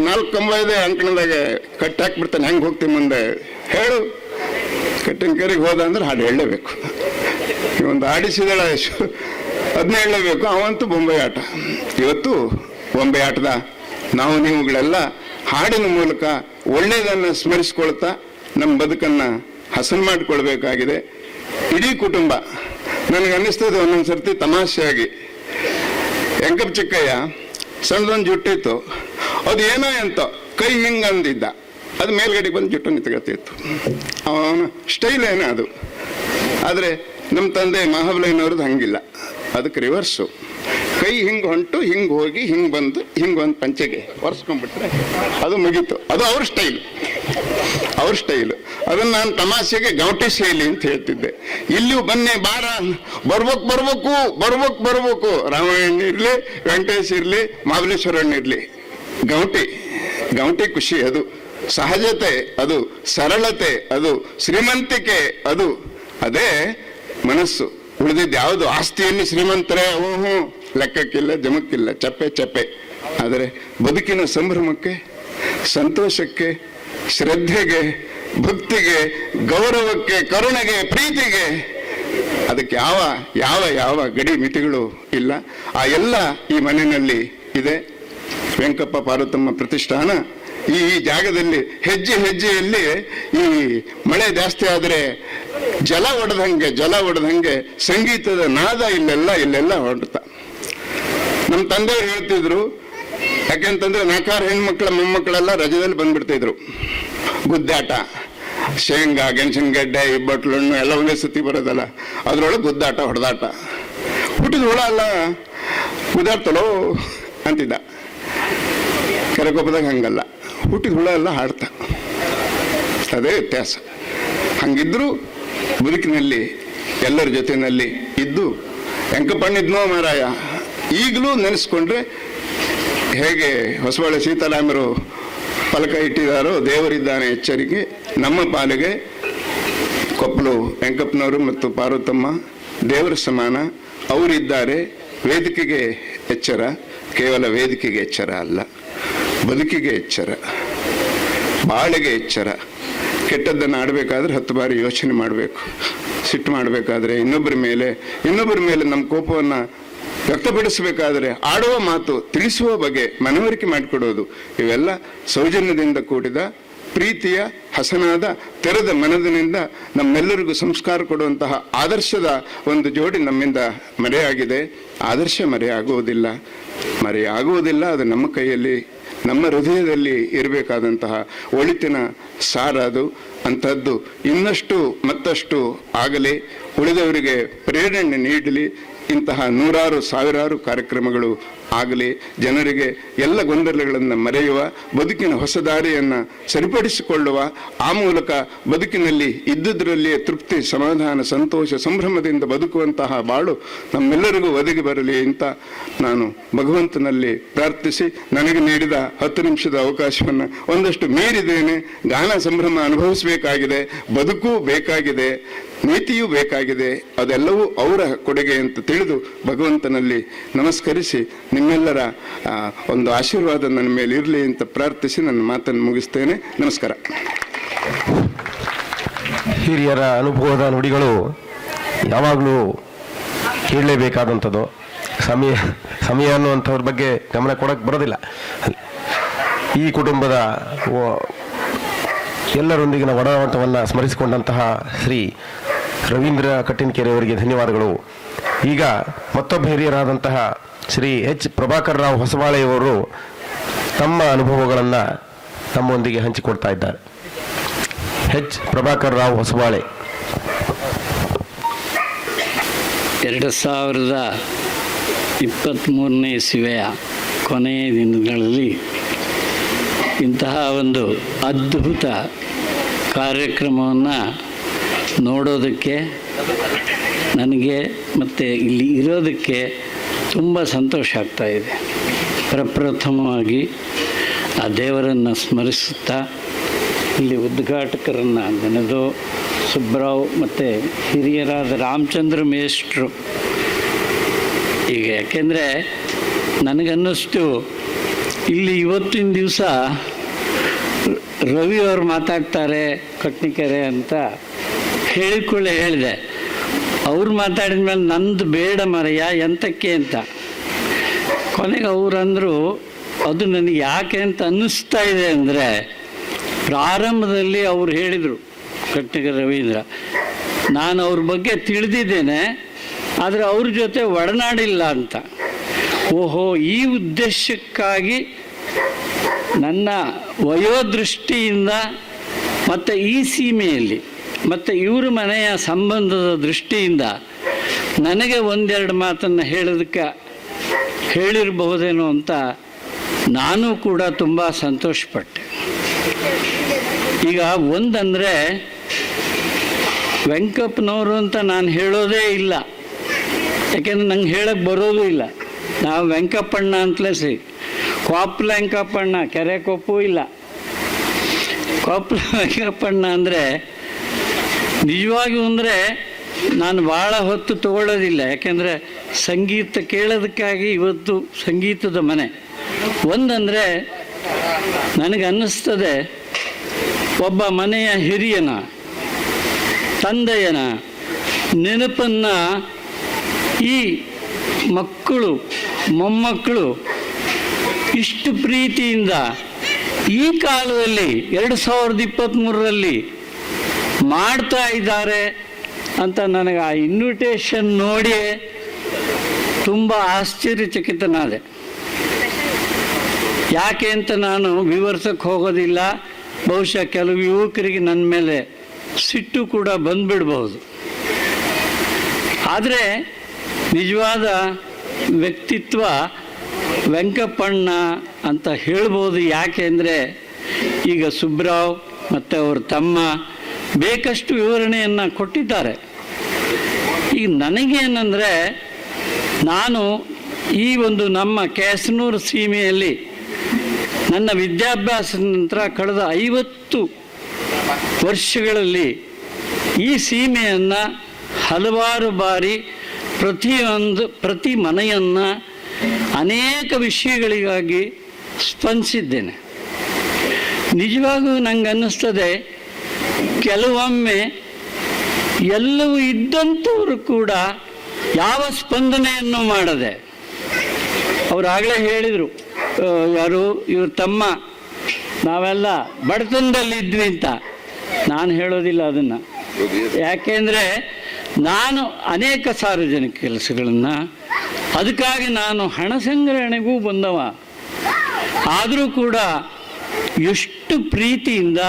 4 ಕಂಬ ಇದೆ ಅಂಕಣದಾಗ ಕಟ್ಟಿ ಹಾಕ್ಬಿಡ್ತಾನೆ, ಹೆಂಗೆ ಹೋಗ್ತೀನಿ ಮುಂದೆ ಹೇಳು. ಕಠಿಣಕೆರೆಗೆ ಹೋದ ಅಂದ್ರೆ ಹಾಡು ಹೇಳಲೇಬೇಕು. ಒಂದು ಆಡಿಸಿದಳ ಯಶೋ ಅದನ್ನ ಹೇಳಲೇಬೇಕು. ಅವಂತೂ ಬೊಂಬೆ ಆಟ. ಇವತ್ತು ಬೊಂಬೆ ಆಟದ ನಾವು ನೀವುಗಳೆಲ್ಲ ಹಾಡಿನ ಮೂಲಕ ಒಳ್ಳೆಯದನ್ನು ಸ್ಮರಿಸ್ಕೊಳ್ತಾ ನಮ್ಮ ಬದುಕನ್ನು ಹಸನು ಮಾಡಿಕೊಳ್ಬೇಕಾಗಿದೆ. ಇಡೀ ಕುಟುಂಬ ನನಗೆ ಅನ್ನಿಸ್ತದೆ ಒಂದೊಂದು ಸರ್ತಿ ತಮಾಷೆಯಾಗಿ, ವೆಂಕಪ್ಪ ಚಿಕ್ಕಯ್ಯ ಸಣ್ಣದೊಂದು ಜುಟ್ಟಿತ್ತು, ಅದು ಏನೋ ಎಂತ ಕೈ ಹಿಂಗೆ ಅಂದಿದ್ದ, ಅದು ಮೇಲ್ಗಡೆಗೆ ಬಂದು ಜುಟ್ಟು ನಿಂತ್ಕೊಳ್ತಿತ್ತು. ಅವನ ಸ್ಟೈಲ್ ಏನೋ ಅದು. ಆದರೆ ನಮ್ಮ ತಂದೆ ಮಹಾಬಲಯ್ಯನವ್ರದ್ದು ಹಂಗಿಲ್ಲ, ಅದಕ್ಕೆ ರಿವರ್ಸು. ಕೈ ಹಿಂಗೆ ಹೊಂಟು ಹಿಂಗೆ ಹೋಗಿ ಹಿಂಗೆ ಬಂದು ಹಿಂಗೆ ಒಂದು ಪಂಚೆಗೆ ಒರೆಸ್ಕೊಂಡ್ಬಿಟ್ರೆ ಅದು ಮುಗೀತು. ಅದು ಅವ್ರ ಸ್ಟೈಲು. ಅದನ್ನು ನಾನು ತಮಾಷೆಗೆ ಗೌಟಿ ಶೈಲಿ ಅಂತ ಹೇಳ್ತಿದ್ದೆ. ಇಲ್ಲಿಯೂ ಬನ್ನಿ ಬಾರ, ಬರ್ಬೇಕು. ರಾಮಾಯಣ ಇರಲಿ, ವೆಂಕಟೇಶ್ ಇರಲಿ, ಮಹಾಬಲೇಶ್ವರಣ್ಣ ಇರಲಿ, ಗೌಟಿ ಖುಷಿ. ಅದು ಸಹಜತೆ, ಅದು ಸರಳತೆ, ಅದು ಶ್ರೀಮಂತಿಕೆ, ಅದೇ ಮನಸ್ಸು. ಉಳಿದಿದ್ದು ಯಾವುದು ಆಸ್ತಿಯಲ್ಲಿ ಶ್ರೀಮಂತರೇ ಓಹೋ ಲೆಕ್ಕಕ್ಕಿಲ್ಲ, ಜಮಕ್ಕಿಲ್ಲ, ಚಪ್ಪೆ. ಆದರೆ ಬದುಕಿನ ಸಂಭ್ರಮಕ್ಕೆ, ಸಂತೋಷಕ್ಕೆ, ಶ್ರದ್ಧೆಗೆ, ಭಕ್ತಿಗೆ, ಗೌರವಕ್ಕೆ, ಕರುಣೆಗೆ, ಪ್ರೀತಿಗೆ ಅದಕ್ಕೆ ಯಾವ ಗಡಿ ಮಿತಿಗಳು ಇಲ್ಲ. ಆ ಎಲ್ಲ ಈ ಮನೆಯಲ್ಲಿ ಇದೆ. ವೆಂಕಪ್ಪ ಪಾರ್ವತಮ್ಮ ಪ್ರತಿಷ್ಠಾನ ಈ ಜಾಗದಲ್ಲಿ ಹೆಜ್ಜೆಯಲ್ಲಿ ಈ ಮಳೆ ಜಾಸ್ತಿ ಆದರೆ ಜಲ ಒಡೆದಂಗೆ ಸಂಗೀತದ ನಾದ ಇಲ್ಲೆಲ್ಲ ಹೊರಡ್ತಾ. ನಮ್ಮ ತಂದೆ ಹೇಳ್ತಿದ್ರು, ಯಾಕೆಂತಂದ್ರೆ 4 ಹೆಣ್ಮಕ್ಳ ಮೊಮ್ಮಕ್ಕಳೆಲ್ಲ ರಜದಲ್ಲಿ ಬಂದ್ಬಿಡ್ತಿದ್ರು. ಗುದ್ದಾಟ, ಶೇಂಗಾ, ಗೆಣಸಿನಗಡ್ಡೆ, ಇಬ್ಬಟ್ಲಣ್ಣು ಎಲ್ಲ ಒಂದೇ ಸತಿ ಬರೋದಲ್ಲ, ಅದ್ರೊಳಗೆ ಗುದ್ದಾಟ, ಹೊಡೆದಾಟ. ಹುಟ್ಟಿದ ಹುಳ ಅಲ್ಲ ಗುದ್ದಾಡ್ತಲೋ ಅಂತಿದ್ದ. ಕೆರೆಗೊಬ್ಬದಾಗ ಹಂಗಲ್ಲ, ಹುಟ್ಟಿದ ಹುಳ ಎಲ್ಲ ಹಾಡ್ತಾ. ಅದೇ ವ್ಯತ್ಯಾಸ. ಹಂಗಿದ್ರು ಬದುಕಿನಲ್ಲಿ ಎಲ್ಲರ ಜೊತೆಯಲ್ಲಿ ಇದ್ದು ವೆಂಕಪ್ಪಣ್ಣಿದ್ನೋ ಮಾರಾಯ. ಈಗಲೂ ನೆನೆಸ್ಕೊಂಡ್ರೆ ಹೇಗೆ ಹೊಸಬಾಳೆ ಸೀತಾರಾಮರು ಫಲಕ ಇಟ್ಟಿದ್ದಾರೋ, ದೇವರಿದ್ದಾನೆ ಎಚ್ಚರಿಕೆ, ನಮ್ಮ ಪಾಲಿಗೆ ಕೊಪ್ಪಲು ವೆಂಕಪ್ಪನವರು ಮತ್ತು ಪಾರ್ವತಮ್ಮ ದೇವರ ಸಮಾನ. ಅವರಿದ್ದಾರೆ. ವೇದಿಕೆಗೆ ಎಚ್ಚರ, ಕೇವಲ ವೇದಿಕೆಗೆ ಎಚ್ಚರ ಅಲ್ಲ, ಬದುಕಿಗೆ ಎಚ್ಚರ, ಬಾಳೆಗೆ ಎಚ್ಚರ. ಕೆಟ್ಟದ್ದನ್ನು ಆಡಬೇಕಾದ್ರೆ 10 ಬಾರಿ ಯೋಚನೆ ಮಾಡಬೇಕು. ಸಿಟ್ಟು ಮಾಡಬೇಕಾದ್ರೆ ಇನ್ನೊಬ್ಬರ ಮೇಲೆ ನಮ್ಮ ಕೋಪವನ್ನು ವ್ಯಕ್ತಪಡಿಸಬೇಕಾದರೆ ಆಡುವ ಮಾತು, ತಿಳಿಸುವ ಬಗೆ, ಮನವರಿಕೆ ಮಾಡಿಕೊಡೋದು, ಇವೆಲ್ಲ ಸೌಜನ್ಯದಿಂದ ಕೂಡಿದ ಪ್ರೀತಿಯ ಹಸನಾದ ತೆರೆದ ಮನದಿನಿಂದ ನಮ್ಮೆಲ್ಲರಿಗೂ ಸಂಸ್ಕಾರ ಕೊಡುವಂತಹ ಆದರ್ಶದ ಒಂದು ಜೋಡಿ ನಮ್ಮಿಂದ ಮರೆಯಾಗಿದೆ. ಆದರ್ಶ ಮರೆಯಾಗುವುದಿಲ್ಲ. ಅದು ನಮ್ಮ ಕೈಯಲ್ಲಿ, ನಮ್ಮ ಹೃದಯದಲ್ಲಿ ಇರಬೇಕಾದಂತಹ ಒಳಿತಿನ ಸಾರ ಅದು. ಅಂಥದ್ದು ಇನ್ನಷ್ಟು ಮತ್ತಷ್ಟು ಆಗಲಿ, ಉಳಿದವರಿಗೆ ಪ್ರೇರಣೆ ನೀಡಲಿ. ಇಂತಹ 100 ಸಾವಿರಾರು ಕಾರ್ಯಕ್ರಮಗಳು ಆಗಲಿ. ಜನರಿಗೆ ಎಲ್ಲ ಗೊಂದಲಗಳನ್ನು ಮರೆಯುವ, ಬದುಕಿನ ಹೊಸ ದಾರಿಯನ್ನು ಸರಿಪಡಿಸಿಕೊಳ್ಳುವ, ಆ ಮೂಲಕ ಬದುಕಿನಲ್ಲಿ ಇದ್ದುದರಲ್ಲಿಯೇ ತೃಪ್ತಿ, ಸಮಾಧಾನ, ಸಂತೋಷ, ಸಂಭ್ರಮದಿಂದ ಬದುಕುವಂತಹ ಬಾಳು ನಮ್ಮೆಲ್ಲರಿಗೂ ಒದಗಿ ಬರಲಿ ಅಂತ ನಾನು ಭಗವಂತನಲ್ಲಿ ಪ್ರಾರ್ಥಿಸಿ, ನನಗೆ ನೀಡಿದ 10 ನಿಮಿಷದ ಅವಕಾಶವನ್ನು ಒಂದಷ್ಟು ಮೀರಿದ್ದೇನೆ. ಗಾನ ಸಂಭ್ರಮ ಅನುಭವಿಸಬೇಕಾಗಿದೆ, ಬದುಕು ಬೇಕಾಗಿದೆ, ನೀತಿಯೂ ಬೇಕಾಗಿದೆ. ಅದೆಲ್ಲವೂ ಅವರ ಕೊಡುಗೆ ಅಂತ ತಿಳಿದು ಭಗವಂತನಲ್ಲಿ ನಮಸ್ಕರಿಸಿ ನಿಮ್ಮೆಲ್ಲರ ಒಂದು ಆಶೀರ್ವಾದ ನನ್ನ ಮೇಲೆ ಇರಲಿ ಅಂತ ಪ್ರಾರ್ಥಿಸಿ ನನ್ನ ಮಾತನ್ನು ಮುಗಿಸ್ತೇನೆ. ನಮಸ್ಕಾರ. ಹಿರಿಯರ ಅನುಭವದ ನುಡಿಗಳು ಯಾವಾಗಲೂ ಕೇಳಲೇಬೇಕಾದಂಥದ್ದು. ಸಮಯ ಅನ್ನುವಂಥವ್ರ ಬಗ್ಗೆ ಗಮನ ಕೊಡೋಕ್ಕೆ ಬರೋದಿಲ್ಲ. ಈ ಕುಟುಂಬದ ಎಲ್ಲರೊಂದಿಗಿನ ಒಡನಾಟವನ್ನು ಸ್ಮರಿಸಿಕೊಂಡಂತಹ ಶ್ರೀ ರವೀಂದ್ರ ಕಟ್ಟಿನಕೆರೆ ಅವರಿಗೆ ಧನ್ಯವಾದಗಳು. ಈಗ ಮತ್ತೊಬ್ಬ ಹಿರಿಯರಾದಂತಹ ಶ್ರೀ ಎಚ್ ಪ್ರಭಾಕರ್ ರಾವ್ ಹೊಸಬಾಳೆಯವರು ತಮ್ಮ ಅನುಭವಗಳನ್ನು ನಮ್ಮೊಂದಿಗೆ ಹಂಚಿಕೊಡ್ತಾ ಇದ್ದಾರೆ. ಎಚ್ ಪ್ರಭಾಕರ್ ರಾವ್ ಹೊಸಬಾಳೆ. 2023ನೇ ಇಸವಿಯ ಕೊನೆಯ ದಿನಗಳಲ್ಲಿ ಇಂತಹ ಒಂದು ಅದ್ಭುತ ಕಾರ್ಯಕ್ರಮವನ್ನು ನೋಡೋದಕ್ಕೆ, ನನಗೆ ಮತ್ತು ಇಲ್ಲಿ ಇರೋದಕ್ಕೆ ತುಂಬ ಸಂತೋಷ ಆಗ್ತಾ ಇದೆ. ಪ್ರಪ್ರಥಮವಾಗಿ ಆ ದೇವರನ್ನು ಸ್ಮರಿಸುತ್ತಾ ಇಲ್ಲಿ ಉದ್ಘಾಟಕರನ್ನು ನೆನೆದು ಸುಬ್ರಾವ್ ಮತ್ತು ಹಿರಿಯರಾದ ರಾಮಚಂದ್ರ ಮೇಷ್ಟ್ರು ಈಗ, ಯಾಕೆಂದರೆ ನನಗನ್ನಿಸ್ತು ಇಲ್ಲಿ ಇವತ್ತಿನ ದಿವಸ ರವಿ ಅವರು ಮಾತಾಡ್ತಾರೆ ಕಟ್ನಿಕೆರೆ ಅಂತ ಹೇಳಿದೆ. ಅವ್ರು ಮಾತಾಡಿದ ಮೇಲೆ ನಂದು ಬೇಡ ಮರೆಯ ಎಂತಕ್ಕೆ ಅಂತ. ಕೊನೆಗೆ ಅವರಂದರು, ಅದು ನನಗೆ ಯಾಕೆ ಅಂತ ಅನ್ನಿಸ್ತಾ ಇದೆ ಅಂದರೆ, ಪ್ರಾರಂಭದಲ್ಲಿ ಅವ್ರು ಹೇಳಿದರು ಕಟ್ನಿಕೆರೆ ರವೀಂದ್ರ, ನಾನು ಅವ್ರ ಬಗ್ಗೆ ತಿಳಿದಿದ್ದೇನೆ ಆದರೆ ಅವ್ರ ಜೊತೆ ಒಡನಾಡಿಲ್ಲ ಅಂತ. ಓಹೋ, ಈ ಉದ್ದೇಶಕ್ಕಾಗಿ ನನ್ನ ವಯೋದೃಷ್ಟಿಯಿಂದ ಮತ್ತು ಈ ಸೀಮೆಯಲ್ಲಿ ಮತ್ತು ಇವ್ರ ಮನೆಯ ಸಂಬಂಧದ ದೃಷ್ಟಿಯಿಂದ ನನಗೆ ಒಂದೆರಡು ಮಾತನ್ನು ಹೇಳಿರಬಹುದೇನೋ ಅಂತ ನಾನು ಕೂಡ ತುಂಬ ಸಂತೋಷಪಟ್ಟೆ. ಈಗ ಒಂದಂದರೆ ವೆಂಕಪ್ಪನವರು ಅಂತ ನಾನು ಹೇಳೋದೇ ಇಲ್ಲ, ಯಾಕೆಂದ್ರೆ ನಂಗೆ ಹೇಳಕ್ಕೆ ಬರೋದು ಇಲ್ಲ. ನಾವು ವೆಂಕಪ್ಪಣ್ಣ ಅಂತಲೇ ಸರಿ. ಕೊಪ್ಪಳ ವೆಂಕಪ್ಪಣ್ಣ, ಕೆರೆ ಕೊಪ್ಪು ಇಲ್ಲ. ಕೊಪ್ಪಳ ವೆಂಕಪ್ಪಣ್ಣ ಅಂದರೆ ನಿಜವಾಗಿಯೂ ಅಂದರೆ ನಾನು ಭಾಳ ಹೊತ್ತು ತಗೊಳ್ಳೋದಿಲ್ಲ, ಯಾಕೆಂದರೆ ಸಂಗೀತ ಕೇಳೋದಕ್ಕಾಗಿ ಇವತ್ತು ಸಂಗೀತದ ಮನೆ. ಒಂದಂದರೆ ನನಗನ್ನಿಸ್ತದೆ, ಒಬ್ಬ ಮನೆಯ ಹಿರಿಯನ ತಂದೆಯನ ನೆನಪನ್ನು ಈ ಮಕ್ಕಳು ಮೊಮ್ಮಕ್ಕಳು ಇಷ್ಟು ಪ್ರೀತಿಯಿಂದ ಈ ಕಾಲದಲ್ಲಿ 2023ರಲ್ಲಿ ಮಾಡ್ತಾ ಇದ್ದಾರೆ ಅಂತ ನನಗೆ ಆ ಇನ್ವಿಟೇಷನ್ ನೋಡಿ ತುಂಬ ಆಶ್ಚರ್ಯಚಕಿತನಾದೆ. ಯಾಕೆ ಅಂತ ನಾನು ವಿವರಿಸಕ್ಕೆ ಹೋಗೋದಿಲ್ಲ. ಬಹುಶಃ ಕೆಲವು ಯುವಕರಿಗೆ ನನ್ನ ಮೇಲೆ ಸಿಟ್ಟು ಕೂಡ ಬಂದುಬಿಡ್ಬಹುದು. ಆದರೆ ನಿಜವಾದ ವ್ಯಕ್ತಿತ್ವ ವೆಂಕಪ್ಪಣ್ಣ ಅಂತ ಹೇಳ್ಬೋದು. ಯಾಕೆ ಅಂದರೆ ಈಗ ಸುಬ್ರಾವ್ ಮತ್ತು ಅವ್ರ ತಮ್ಮ ಬೇಕಷ್ಟು ವಿವರಣೆಯನ್ನು ಕೊಟ್ಟಿದ್ದಾರೆ. ಈಗ ನನಗೇನೆಂದರೆ, ನಾನು ಈ ಒಂದು ನಮ್ಮ ಕ್ಯಾಸನೂರು ಸೀಮೆಯಲ್ಲಿ ನನ್ನ ವಿದ್ಯಾಭ್ಯಾಸದ ನಂತರ ಕಳೆದ 50 ವರ್ಷಗಳಲ್ಲಿ ಈ ಸೀಮೆಯನ್ನು ಹಲವಾರು ಬಾರಿ ಪ್ರತಿ ಮನೆಯನ್ನು ಅನೇಕ ವಿಷಯಗಳಿಗಾಗಿ ಸ್ಪಂದಿಸಿದ್ದೇನೆ. ನಿಜವಾಗೂ ನಂಗೆ ಅನ್ನಿಸ್ತದೆ, ಕೆಲವೊಮ್ಮೆ ಎಲ್ಲವೂ ಇದ್ದಂಥವರು ಕೂಡ ಯಾವ ಸ್ಪಂದನೆಯನ್ನು ಮಾಡದೆ, ಅವರಾಗಲೇ ಹೇಳಿದರು, ಯಾರು ಇವ್ರ ತಮ್ಮ, ನಾವೆಲ್ಲ ಬಡತನದಲ್ಲಿದ್ವಿ ಅಂತ. ನಾನು ಹೇಳೋದಿಲ್ಲ ಅದನ್ನು, ಯಾಕೆಂದರೆ ನಾನು ಅನೇಕ ಸಾರ್ವಜನಿಕ ಕೆಲಸಗಳನ್ನು, ಅದಕ್ಕಾಗಿ ನಾನು ಹಣ ಸಂಗ್ರಹಣೆಗೂ ಬಂದವ. ಆದರೂ ಕೂಡ ಎಷ್ಟು ಪ್ರೀತಿಯಿಂದ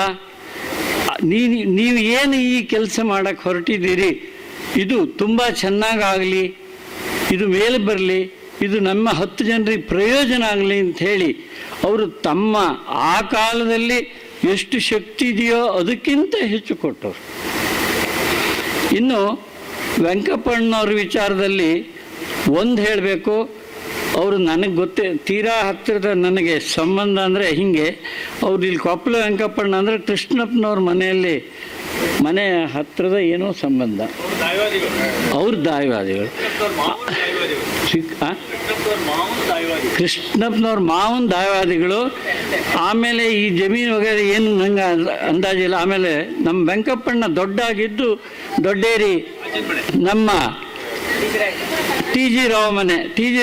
ನೀವು ಏನು ಈ ಕೆಲಸ ಮಾಡೋಕ್ಕೆ ಹೊರಟಿದ್ದೀರಿ, ಇದು ತುಂಬ ಚೆನ್ನಾಗಾಗಲಿ, ಇದು ಮೇಲೆ ಬರಲಿ, ಇದು ನಮ್ಮ 10 ಜನರಿಗೆ ಪ್ರಯೋಜನ ಆಗಲಿ ಅಂಥೇಳಿ ಅವರು ತಮ್ಮ ಆ ಕಾಲದಲ್ಲಿ ಎಷ್ಟು ಶಕ್ತಿ ಇದೆಯೋ ಅದಕ್ಕಿಂತ ಹೆಚ್ಚು ಕೊಟ್ಟರು. ಇನ್ನು ವೆಂಕಪ್ಪಣ್ಣವ್ರ ವಿಚಾರದಲ್ಲಿ ಒಂದು ಹೇಳಬೇಕು, ಅವರು ನನಗೆ ತೀರಾ ಹತ್ತಿರದ ನನಗೆ ಸಂಬಂಧ ಅಂದರೆ ಹೀಗೆ, ಅವ್ರು ಇಲ್ಲಿ ಕೊಪ್ಪಳ ವೆಂಕಪ್ಪಣ್ಣ ಅಂದರೆ ಕೃಷ್ಣಪ್ಪನವ್ರ ಮನೆ ಹತ್ತಿರದ ಏನೋ ಸಂಬಂಧ. ಅವ್ರ ದಾಯವಾದಿಗಳು, ಕೃಷ್ಣಪ್ಪನವ್ರ ಮಾವನ ದಾಯವಾದಿಗಳು. ಆಮೇಲೆ ಈ ಜಮೀನು ವಗೇರೆ ಏನು ನಂಗೆ ಅಂದಾಜಿಲ್ಲ. ಆಮೇಲೆ ನಮ್ಮ ವೆಂಕಪ್ಪಣ್ಣ ದೊಡ್ಡಾಗಿದ್ದು ದೊಡ್ಡೇರಿ ನಮ್ಮ ಟಿ ಜಿ